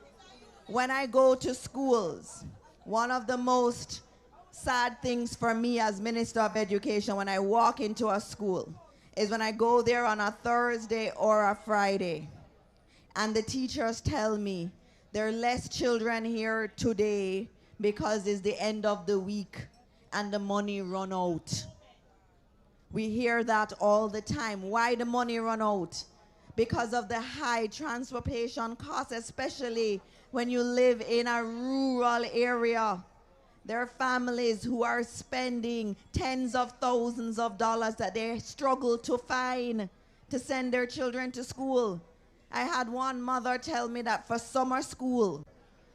When I go to schools, one of the most sad things for me as Minister of Education when I walk into a school is when I go there on a Thursday or a Friday, and the teachers tell me there are less children here today because it's the end of the week and the money run out. We hear that all the time. Why the money run out? Because of the high transportation costs, especially when you live in a rural area. There are families who are spending tens of thousands of dollars that they struggle to find to send their children to school. I had one mother tell me that for summer school,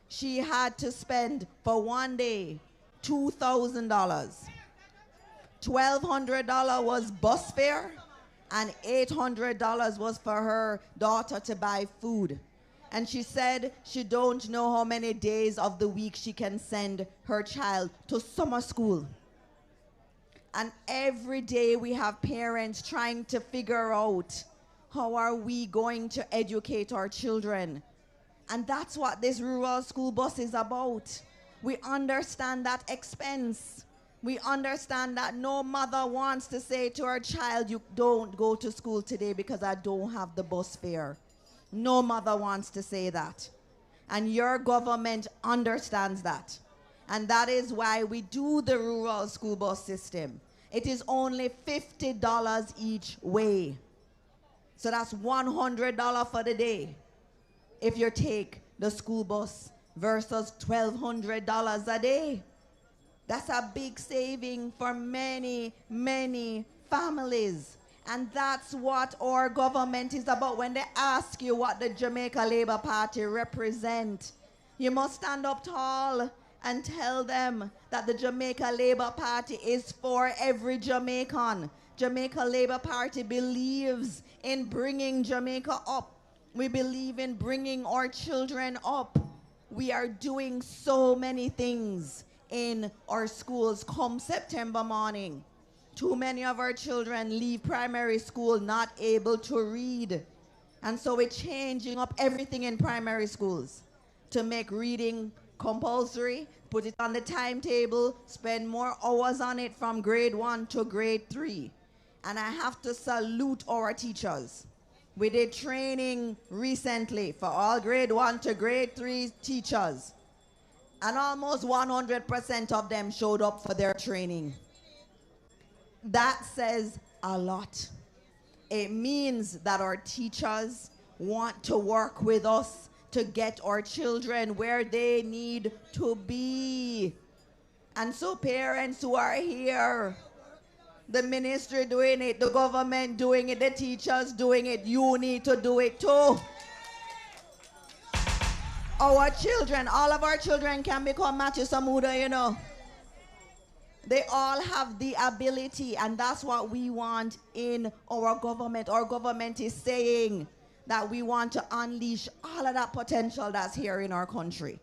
she had to spend for one day $2,000. $1,200 was bus fare, and $800 was for her daughter to buy food. And she said she don't know how many days of the week she can send her child to summer school. And every day we have parents trying to figure out how are we going to educate our children. And that's what this rural school bus is about. We understand that expense. We understand that no mother wants to say to her child, you don't go to school today because I don't have the bus fare. No mother wants to say that. And your government understands that. And that is why we do the rural school bus system. It is only $50 each way. So that's $100 for the day if you take the school bus versus $1,200 a day. That's a big saving for many, many families. And that's what our government is about. When they ask you what the Jamaica Labour Party represent, you must stand up tall and tell them that the Jamaica Labour Party is for every Jamaican. Jamaica Labour Party believes in bringing Jamaica up. We believe in bringing our children up. We are doing so many things in our schools come September morning. Too many of our children leave primary school not able to read. And so we're changing up everything in primary schools to make reading compulsory, put it on the timetable, spend more hours on it from grade 1 to grade 3. And I have to salute our teachers. We did training recently for all grade 1 to grade 3 teachers. And almost 100% of them showed up for their training. That says a lot. It means that our teachers want to work with us to get our children where they need to be. And so parents who are here, the ministry doing it, the government doing it, the teachers doing it, you need to do it too. Our children, all of our children can become Matthew Samuda, you know. They all have the ability, and that's what we want in our government. Our government is saying that we want to unleash all of that potential that's here in our country.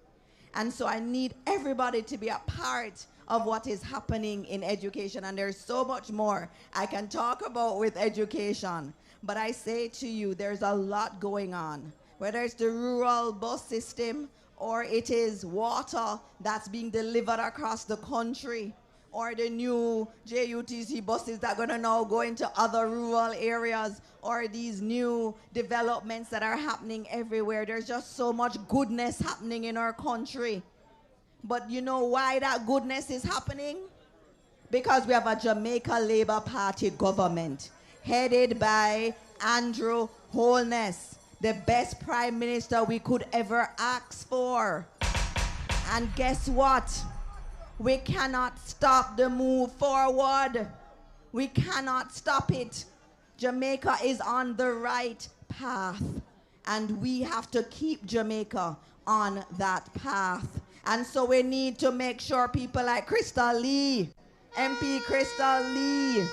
And so I need everybody to be a part of what is happening in education. And there's so much more I can talk about with education. But I say to you, there's a lot going on. Whether it's the rural bus system, or it is water that's being delivered across the country, or the new JUTC buses that are going to now go into other rural areas, or these new developments that are happening everywhere. There's just so much goodness happening in our country. But you know why that goodness is happening? Because we have a Jamaica Labour Party government headed by Andrew Holness, the best prime minister we could ever ask for. And guess what? We cannot stop the move forward. We cannot stop it. Jamaica is on the right path, and we have to keep Jamaica on that path. And so we need to make sure people like Crystal Lee, MP Crystal Lee,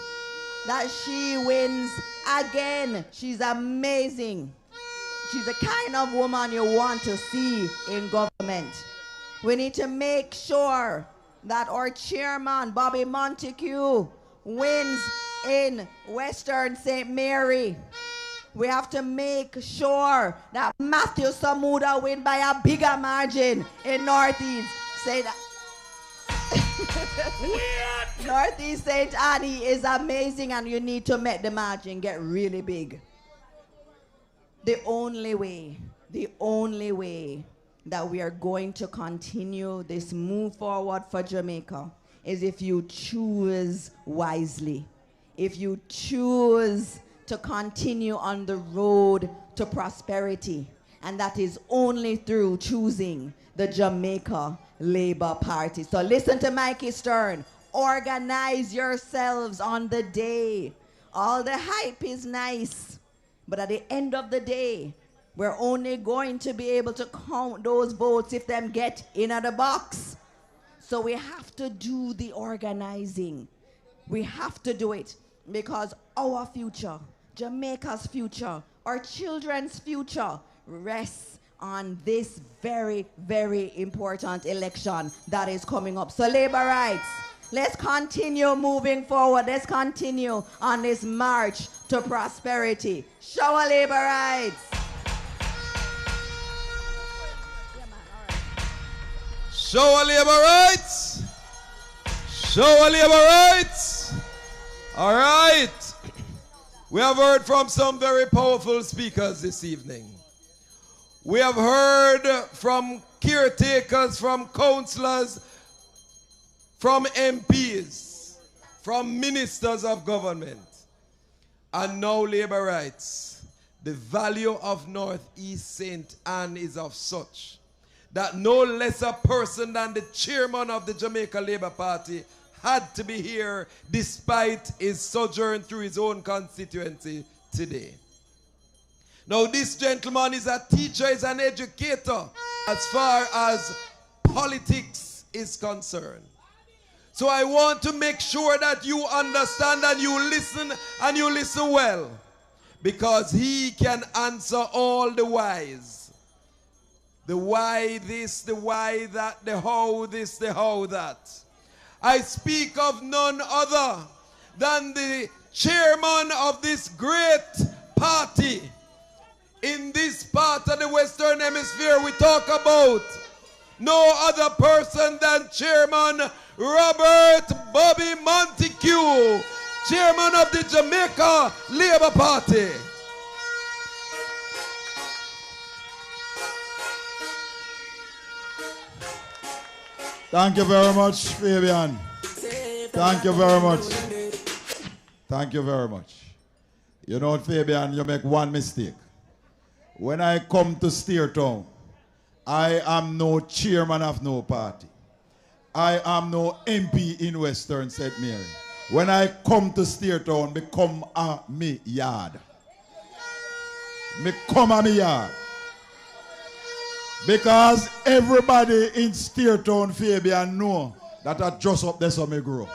that she wins again. She's amazing. She's the kind of woman you want to see in government. We need to make sure that our chairman, Bobby Montague, wins in Western St. Mary. We have to make sure that Matthew Samuda win by a bigger margin in Northeast. Say that. Northeast St.Ann is amazing, and you need to make the margin get really big. The only way that we are going to continue this move forward for Jamaica is if you choose wisely. If you choose to continue on the road to prosperity. And that is only through choosing the Jamaica Labour Party. So listen to Mikey Stern. Organize yourselves on the day. All the hype is nice, but at the end of the day, we're only going to be able to count those votes if them get in the box. So we have to do the organizing. We have to do it because our future, Jamaica's future, our children's future rests on this very, very important election that is coming up. So labor rights, let's continue moving forward. Let's continue on this march to prosperity. Show our labor rights. Show our labor rights. Show our labor rights. All right. We have heard from some very powerful speakers this evening. We have heard from caretakers, from councillors, from MPs, from ministers of government, and now labor rights. The value of Northeast St.Ann is of such that no less a person than the chairman of the Jamaica Labour Party had to be here despite his sojourn through his own constituency today. Now this gentleman is a teacher, is an educator as far as politics is concerned. So I want to make sure that you understand and you listen well, because he can answer all the whys. The why this, the why that, the how this, the how that. I speak of none other than the chairman of this great party. In this part of the Western Hemisphere we talk about no other person than Chairman Robert Bobby Montague, chairman of the Jamaica Labour Party. Thank you very much, Fabian. Thank you very much. Thank you very much. You know, Fabian, you make one mistake. When I come to Steertown, I am no chairman of no party. I am no MP in Western St. Mary. When I come to Steertown, me come a me yard. Me come a me yard. Because everybody in Steertown, Fabian, know that I just up there so me grow.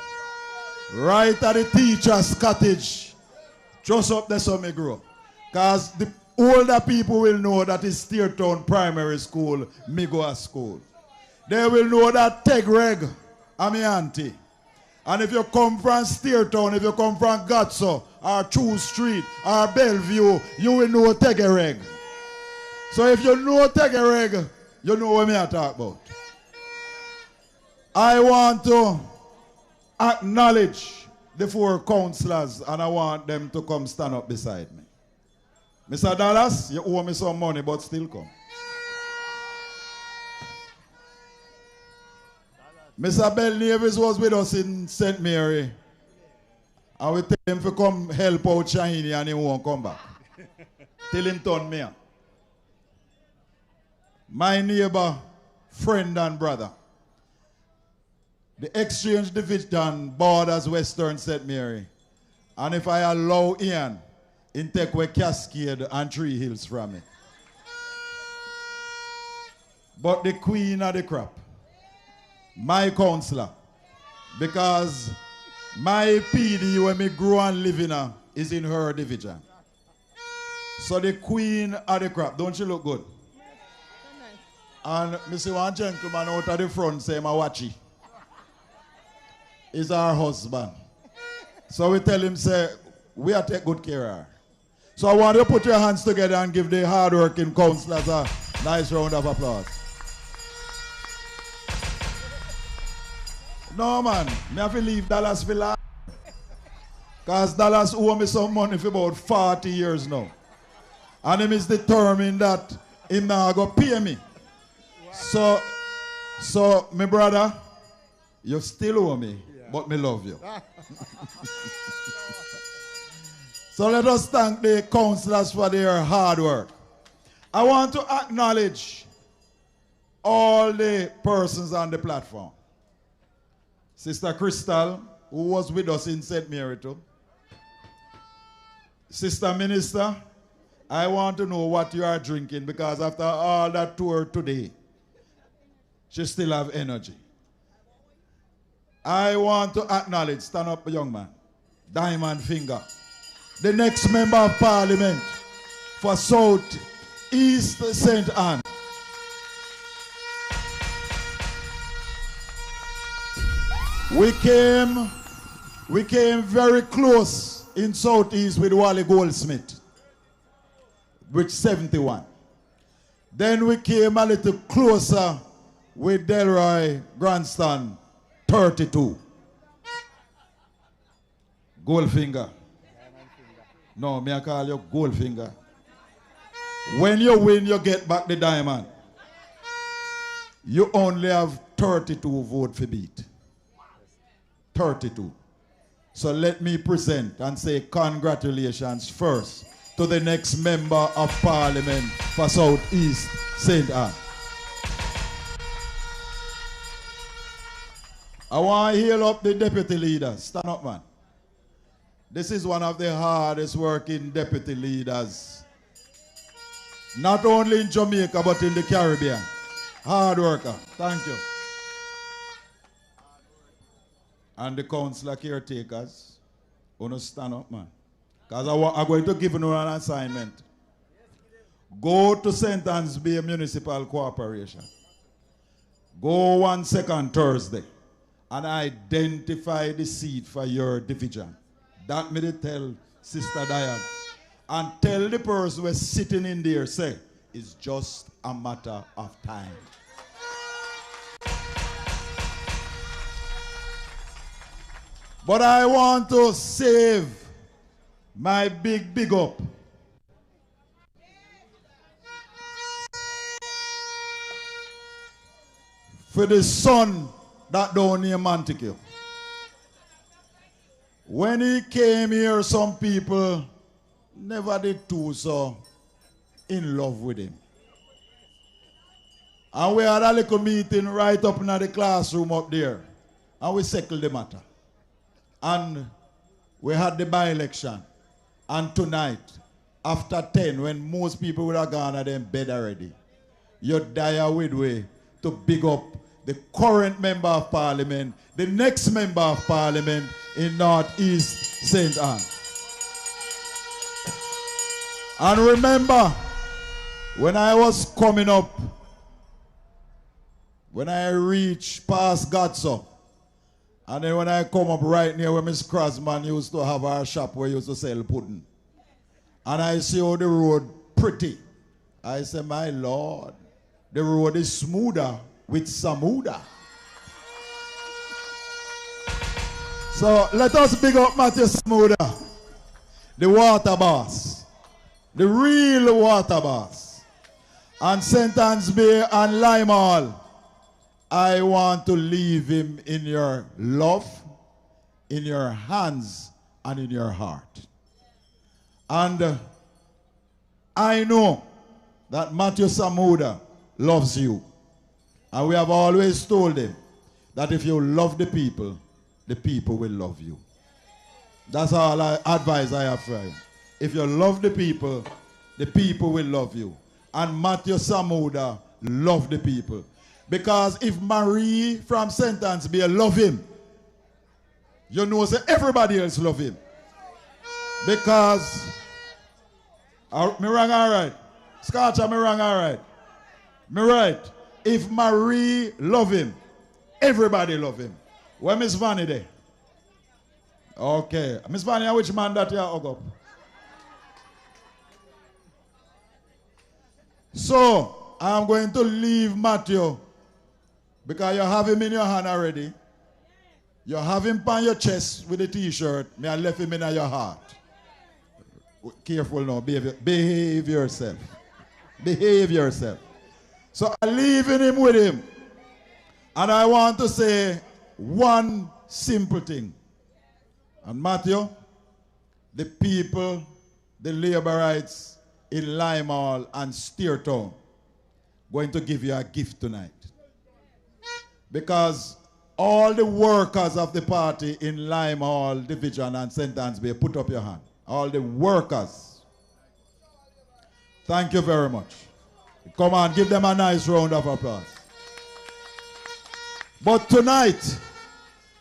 Right at the teacher's cottage, just up there so me grow. Because the older people will know that it's Steertown Primary School, me go to school. They will know that Tegreg I'm my auntie. And if you come from Steertown, if you come from Gatso, or True Street, or Bellevue, you will know Tegereg. So if you know Tegereg, you know what I talk about. I want to acknowledge the 4 councillors, and I want them to come stand up beside me. Mr. Dallas, you owe me some money, but still come. Mr. Bell Davis was with us in St. Mary. And we tell him to come help out Shahini and he won't come back. Till him turn me. My neighbor, friend and brother. The Exchange Division borders Western St. Mary. And if I allow Ian, in take away Cascade and 3 Hills from me. But the queen of the crop, my counselor, because my PD when me grow and live in is in her division. So the queen of the crop, don't she look good? And me see one gentleman out of the front say, "Ma watchy." Is our husband. So we tell him, say, we are take good care of her. So I want you to put your hands together and give the hard-working counselors a nice round of applause. No, man, me have to leave Dallas for life. Because Dallas owe me some money for about 40 years now. And him is determined that him not going to pay me. So, my brother, you still owe me, but me love you. So let us thank the counselors for their hard work. I want to acknowledge all the persons on the platform. Sister Crystal, who was with us in St. Mary too. Sister Minister, I want to know what you are drinking because after all that tour today, she still have energy. I want to acknowledge, stand up young man, Diamond Finger, the next member of parliament for South East St.Ann. We came very close in Southeast with Wally Goldsmith, with 71. Then we came a little closer with Delroy Grandstand, 32. Goldfinger. No, me I call you Goldfinger. When you win, you get back the diamond. You only have 32 votes for beat. 32. So let me present and say congratulations first to the next member of parliament for Southeast St.Ann. I want to hail up the deputy leaders. Stand up, man. This is one of the hardest working deputy leaders. Not only in Jamaica, but in the Caribbean. Hard worker. Thank you. And the councillor caretakers, want to stand up, man. Because I'm going to give you an assignment. Go to St. Ann's Bay Municipal Corporation. Go one second Thursday and identify the seat for your division. That me tell Sister Diane. And tell the person who is sitting in there, say, it's just a matter of time. But I want to save my big up. For the son that don't name Montague. When he came here, some people never did too so in love with him. And we had a little meeting right up in the classroom up there. And we settled the matter. And we had the by-election. And tonight, after 10, when most people would have gone at them bed already, you die with way to big up the current member of parliament, the next member of parliament in Northeast St.Ann. And remember, when I was coming up, when I reached past Gatso, And then when I come up right near where Miss Crosman used to have our shop where he used to sell pudding. And I see how the road pretty. I say, my Lord, the road is smoother with Samuda. So let us big up Matthew Samuda, the water boss, the real water boss. And St.Ann's Bay and Lime Hall, I want to leave him in your love, in your hands, and in your heart. And I know that Matthew Samuda loves you. And we have always told him that if you love the people will love you. That's all advice I have for him. If you love the people will love you. And Matthew Samuda love the people. Because if Marie from St.Ann's Bay love him, you know that everybody else love him. Because, me wrong all right. Scotch, me wrong all right. Me right. If Marie love him, everybody love him. Where Miss Vanny there? Okay. Miss Vanny, which man that you hug up? So, I'm going to leave Matthew because you have him in your hand already. You have him on your chest with a t-shirt. Me I left him in your heart. Careful now. Behave yourself. Behave yourself. So I'm leaving him with him. And I want to say one simple thing. And Matthew, the people, the laborites in Lime Hall and Steertown going to give you a gift tonight. Because all the workers of the party in Lime Hall, Division and St.Ann's Bay, put up your hand. All the workers. Thank you very much. Come on, give them a nice round of applause. But tonight,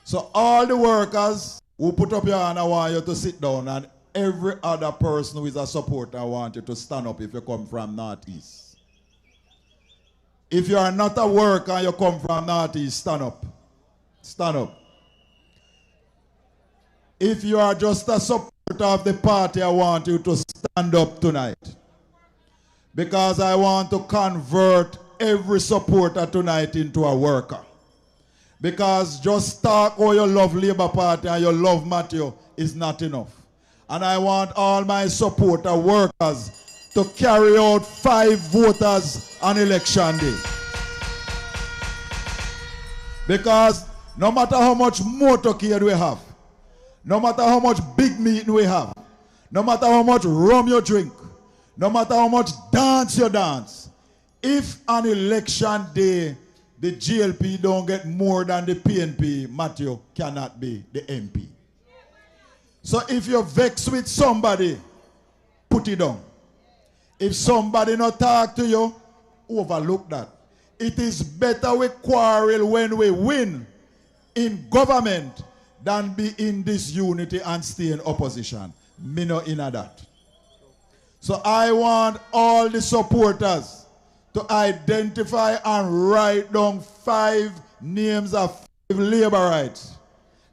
so all the workers who put up your hand, I want you to sit down, and every other person who is a supporter, I want you to stand up if you come from Northeast. If you are not a worker and you come from Northeast, stand up. Stand up. If you are just a supporter of the party, I want you to stand up tonight. Because I want to convert every supporter tonight into a worker. Because just talk how you love Labour Party and you love Matthew is not enough. And I want all my supporter workers to carry out 5 voters on election day. Because no matter how much motorcade we have, no matter how much big meeting we have, no matter how much rum you drink, no matter how much dance you dance, if on election day the GLP don't get more than the PNP, Matthew cannot be the MP. So if you're vexed with somebody, put it down. If somebody not talk to you, overlook that. It is better we quarrel when we win in government than be in this unity and stay in opposition. Me no in that. So I want all the supporters to identify and write down 5 names of 5 laborites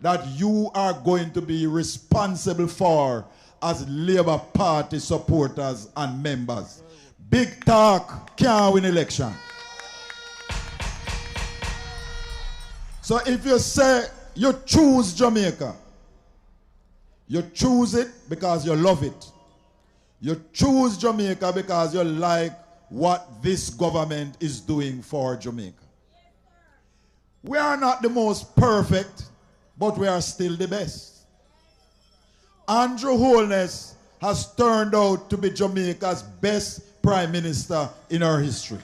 that you are going to be responsible for as Labour Party supporters and members. Big talk can't win election. So if you say you choose Jamaica, you choose it because you love it. You choose Jamaica because you like what this government is doing for Jamaica. We are not the most perfect, but we are still the best. Andrew Holness has turned out to be Jamaica's best prime minister in our history.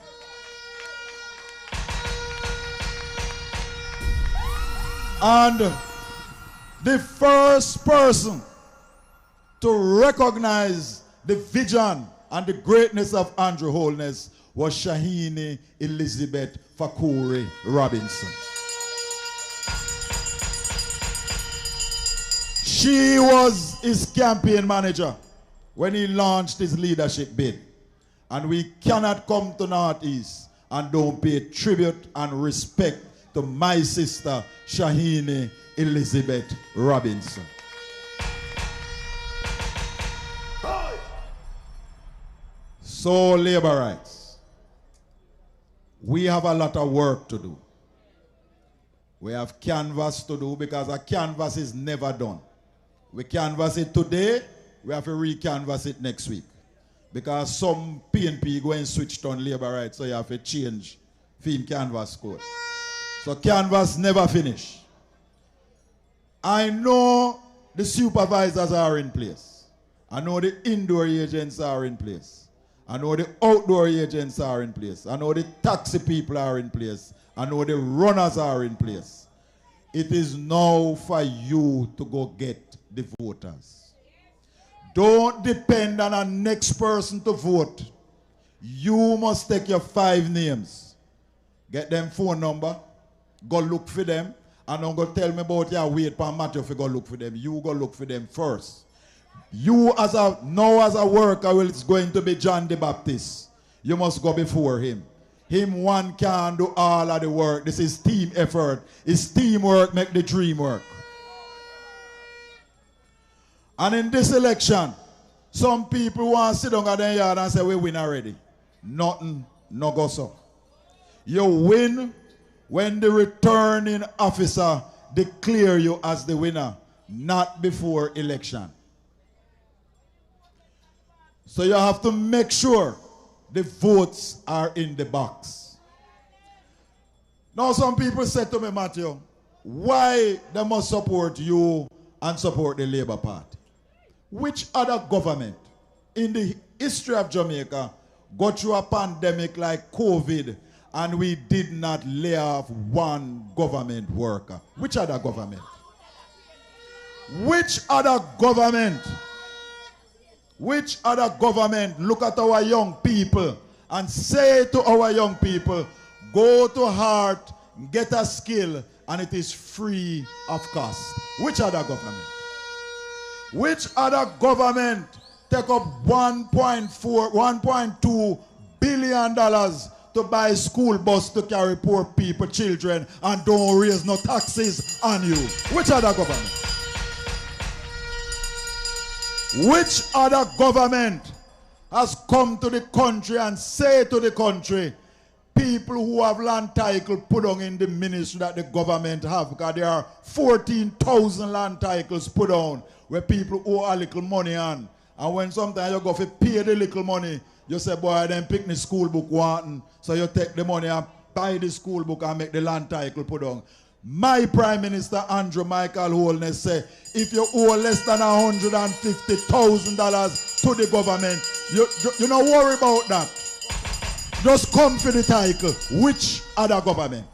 And the first person to recognize the vision and the greatness of Andrew Holness was Shahini Elizabeth Fakuri Robinson. She was his campaign manager when he launched his leadership bid. And we cannot come to Northeast and don't pay tribute and respect to my sister Shahini Elizabeth Robinson. So, labor rights, we have a lot of work to do. We have canvas to do because a canvas is never done. We canvas it today, we have to re-canvas it next week. Because some PNP go and switch on labor rights, so you have to change film canvas code. So canvas never finish. I know the supervisors are in place. I know the indoor agents are in place. I know the outdoor agents are in place. I know the taxi people are in place. I know the runners are in place. It is now for you to go get the voters. Don't depend on a next person to vote. You must take your 5 names. Get them phone number. Go look for them. And don't go tell me about your wait for Matthew if you go look for them. You go look for them first. You as a worker is going to be John the Baptist. You must go before him. Him one can do all of the work. This is team effort. It's teamwork make the dream work. And in this election, some people want to sit down at their yard and say, we win already. Nothing, no go so. You win when the returning officer declare you as the winner, not before election. So you have to make sure the votes are in the box. Now some people say to me, Matthew, why they must support you and support the Labour Party? Which other government in the history of Jamaica got through a pandemic like COVID and we did not lay off one government worker? Which other government? Which other government? Which other government look at our young people and say to our young people, go to heart, get a skill, and it is free of cost? Which other government? Which other government take up $1.2 billion to buy school bus to carry poor people, children, and don't raise no taxes on you? Which other government? Which other government has come to the country and say to the country, people who have land title put on in the ministry that the government have, because there are 14,000 land titles put on where people owe a little money on. And when sometimes you go to pay the little money, you say, boy, then pick the school book wanting. So you take the money and buy the school book and make the land title put on. My Prime Minister Andrew Michael Holness said, if you owe less than $150,000 to the government, you don't worry about that. Just come for the title. Which other government?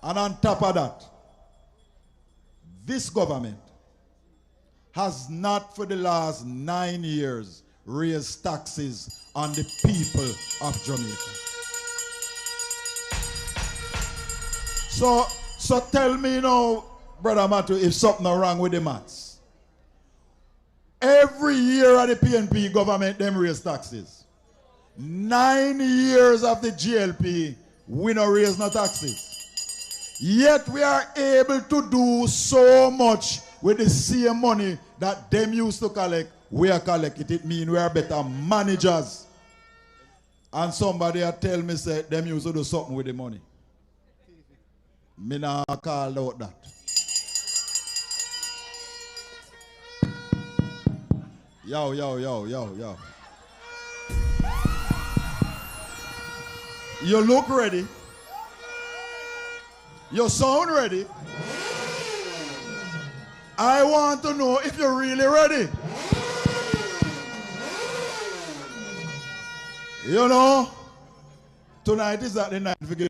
And on top of that, this government has not for the last 9 years raised taxes on the people of Jamaica. So tell me now, Brother Matthew, if something is wrong with the maths. Every year of the PNP government, them raise taxes. 9 years of the GLP, we don't raise no taxes. Yet we are able to do so much with the same money that them used to collect. We are collecting. It means we are better managers. And somebody tell me, say, them used to do something with the money. Me not call out that. Yo. You look ready. You sound ready. I want to know if you're really ready. You know, tonight is not the night for game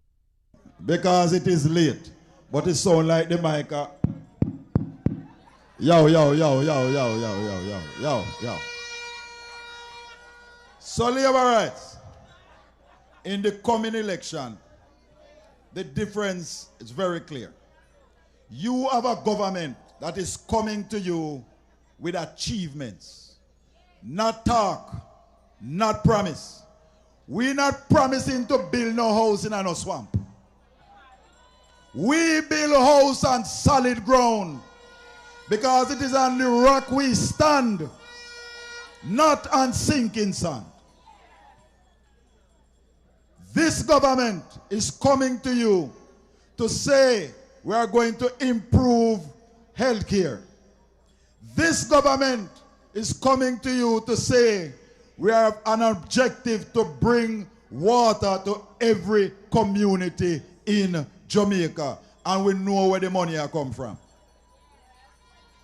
because it is late. But it sounds like the mic. Yo. So, labor rights. In the coming election, the difference is very clear. You have a government that is coming to you with achievements. Not talk, not promise. We're not promising to build no house in no swamp. We build a house on solid ground because it is on the rock we stand, not on sinking sand. This government is coming to you to say we are going to improve healthcare. This government is coming to you to say we have an objective to bring water to every community in Jamaica, and we know where the money has come from.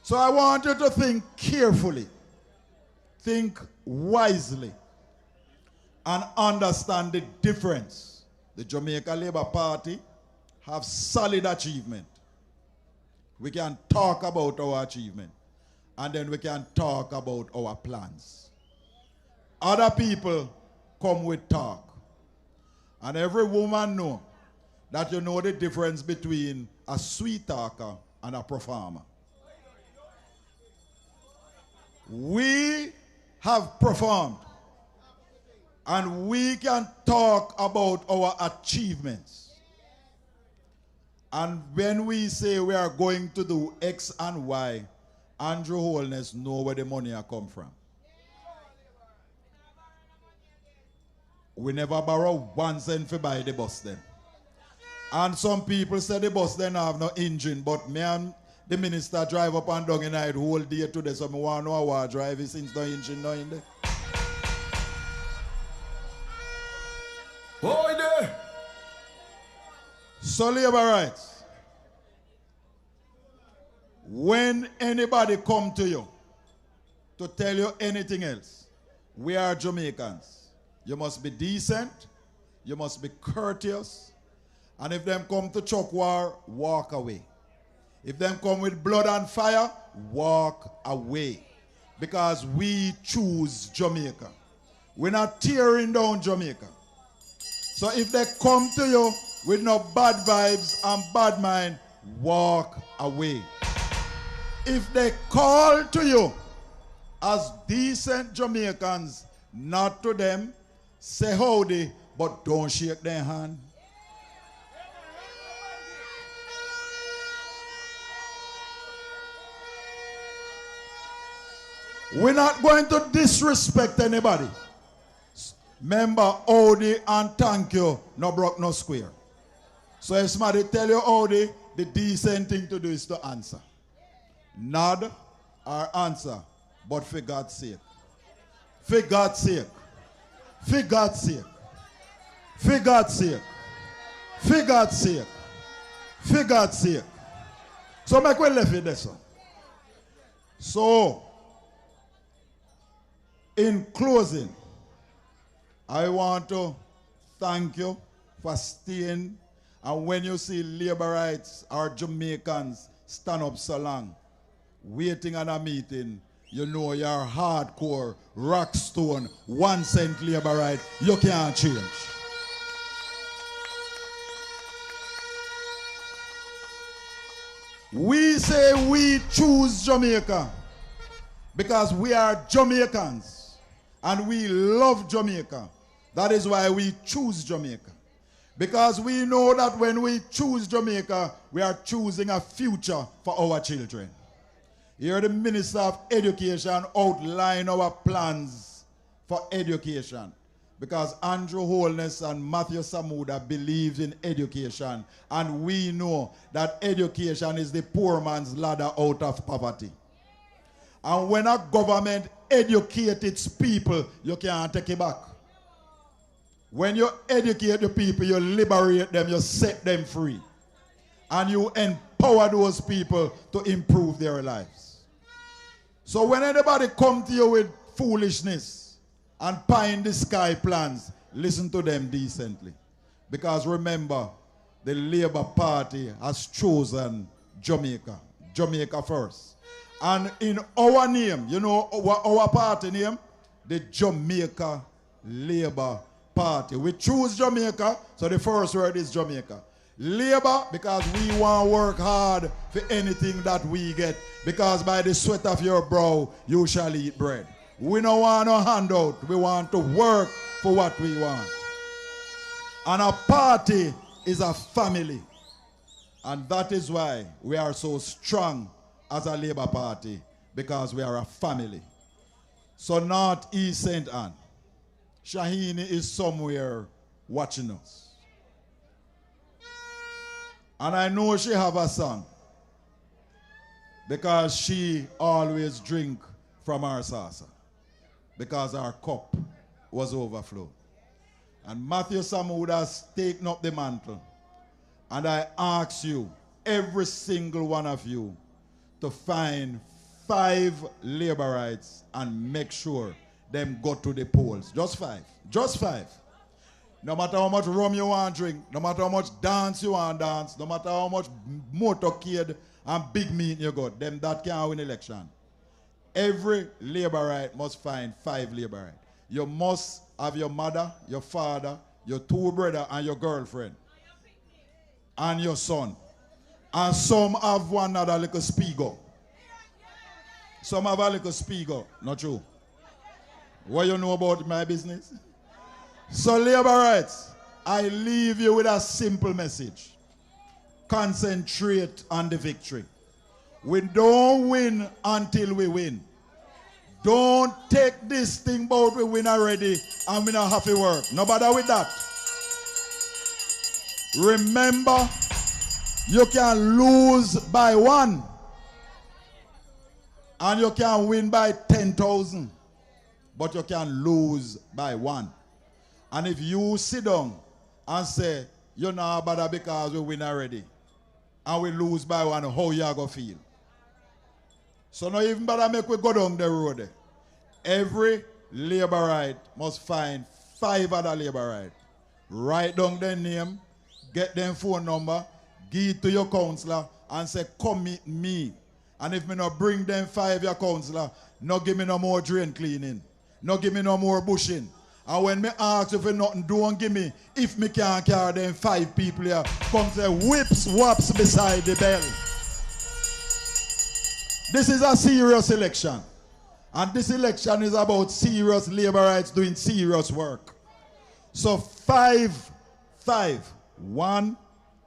So I want you to think carefully, think wisely, and understand the difference. The Jamaica Labour Party have solid achievement. We can talk about our achievement, and then we can talk about our plans. Other people come with talk. And every woman know that you know the difference between a sweet talker and a performer. We have performed, and we can talk about our achievements. And when we say we are going to do X and Y, Andrew Holness know where the money has come from. We never borrow 1 cent to buy the bus then. And some people say the bus then have no engine, but me and the minister drive up and down in the whole day today, so I want to know how I drive it since no engine no in there. Boy there! So labor rights. When anybody come to you to tell you anything else, we are Jamaicans. You must be decent, you must be courteous, and if them come to chuck war, walk away. If them come with blood and fire, walk away. Because we choose Jamaica. We're not tearing down Jamaica. So if they come to you with no bad vibes and bad mind, walk away. If they call to you as decent Jamaicans, not to them, say howdy, but don't shake their hand. We're not going to disrespect anybody. Remember, howdy and thank you, no broke, no square. So if somebody tell you howdy, the decent thing to do is to answer. Nod or answer, but for God's sake. For God's sake. For God's sake. For God's sake. For God's sake. For God's sake. So make we left with this one. So, in closing, I want to thank you for staying. And when you see labor rights or Jamaicans stand up so long, waiting on a meeting, you know you're hardcore, rock stone, 1 cent labor right, you can't change. We say we choose Jamaica because we are Jamaicans and we love Jamaica. That is why we choose Jamaica. Because we know that when we choose Jamaica, we are choosing a future for our children. Here the Minister of Education outline our plans for education. Because Andrew Holness and Matthew Samuda believe in education. And we know that education is the poor man's ladder out of poverty. And when a government educates its people, you can't take it back. When you educate the people, you liberate them, you set them free. And you empower those people to improve their lives. So when anybody comes to you with foolishness and pie in the sky plans, listen to them decently. Because remember, the Labour Party has chosen Jamaica. Jamaica first. And in our name, you know our party name? The Jamaica Labour Party. We choose Jamaica, so the first word is Jamaica. Labor, because we want to work hard for anything that we get. Because by the sweat of your brow, you shall eat bread. We don't want no handout. We want to work for what we want. And a party is a family. And that is why we are so strong as a Labour Party, because we are a family. So North East St.Ann, Shahini is somewhere watching us. And I know she have a song, because she always drink from our saucer, because our cup was overflow. And Matthew Samuda has taken up the mantle. And I ask you, every single one of you, to find 5 Labourites and make sure them go to the polls. Just 5. Just 5. No matter how much rum you want to drink, no matter how much dance you want to dance, no matter how much motorcade and big meeting you got, them that can't win election. Every Labourite must find 5 Labourites. You must have your mother, your father, your 2 brothers, and your girlfriend. And your son. And some have one other little speaker. Some have a little speaker. Not true. What you know about my business? So Labourites, I leave you with a simple message. Concentrate on the victory. We don't win until we win. Don't take this thing about we win already and we not have to work. No bother with that. Remember, you can lose by 1 and you can win by 10,000, but you can lose by 1. And if you sit down and say, you're not bother because we win already and we lose by 1, how you are going to feel? So not even bother make we go down the road. Every Labourite must find 5 other Labourites. Write down their name, get their phone number, give it to your counselor and say, come meet me. And if me not bring them 5 your counselor, no give me no more drain cleaning. No give me no more bushing. And when me ask if you nothing, don't give me. If me can't carry them 5 people here, come say whips, whops beside the bell. This is a serious election. And this election is about serious Labourites doing serious work. So 5. 1,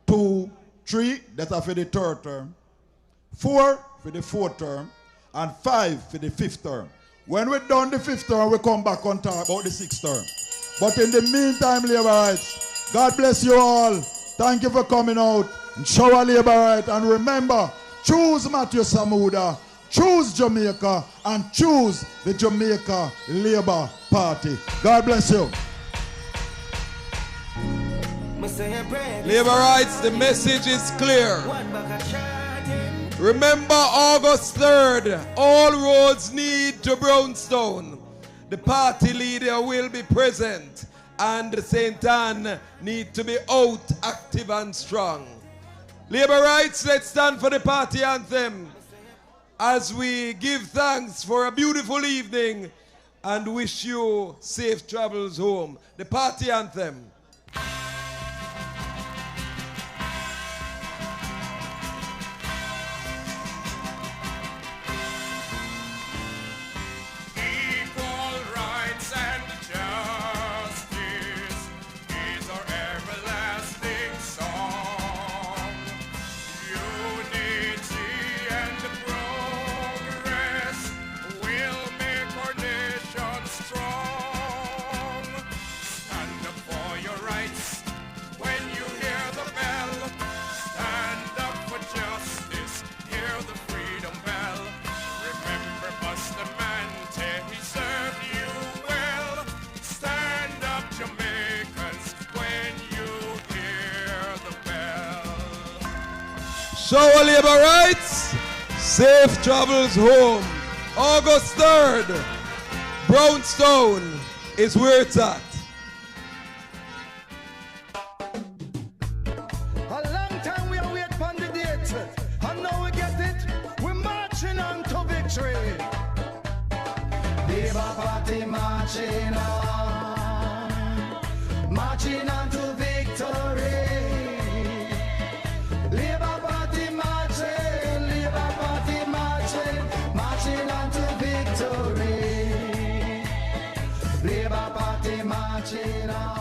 2, 3, that's for the 3rd term. 4 for the 4th term. And 5 for the 5th term. When we're done the 5th term, we come back and talk about the 6th term. But in the meantime, Labourites, God bless you all. Thank you for coming out. And show a Labourite. And remember, choose Matthew Samuda, choose Jamaica, and choose the Jamaica Labour Party. God bless you. Labourites, the message is clear. Remember August 3rd, all roads lead to Brownstone. The party leader will be present and St.Ann need to be out, active and strong. Labourites, let's stand for the party anthem as we give thanks for a beautiful evening and wish you safe travels home. The party anthem. Show Labourites, safe travels home. August 3rd, Brownstone is where it's at. A long time we are waiting for the date, and now we get it. We're marching on to victory. Labour Party marching on to victory. Labour Party marching on to victory. Labour Party marching on.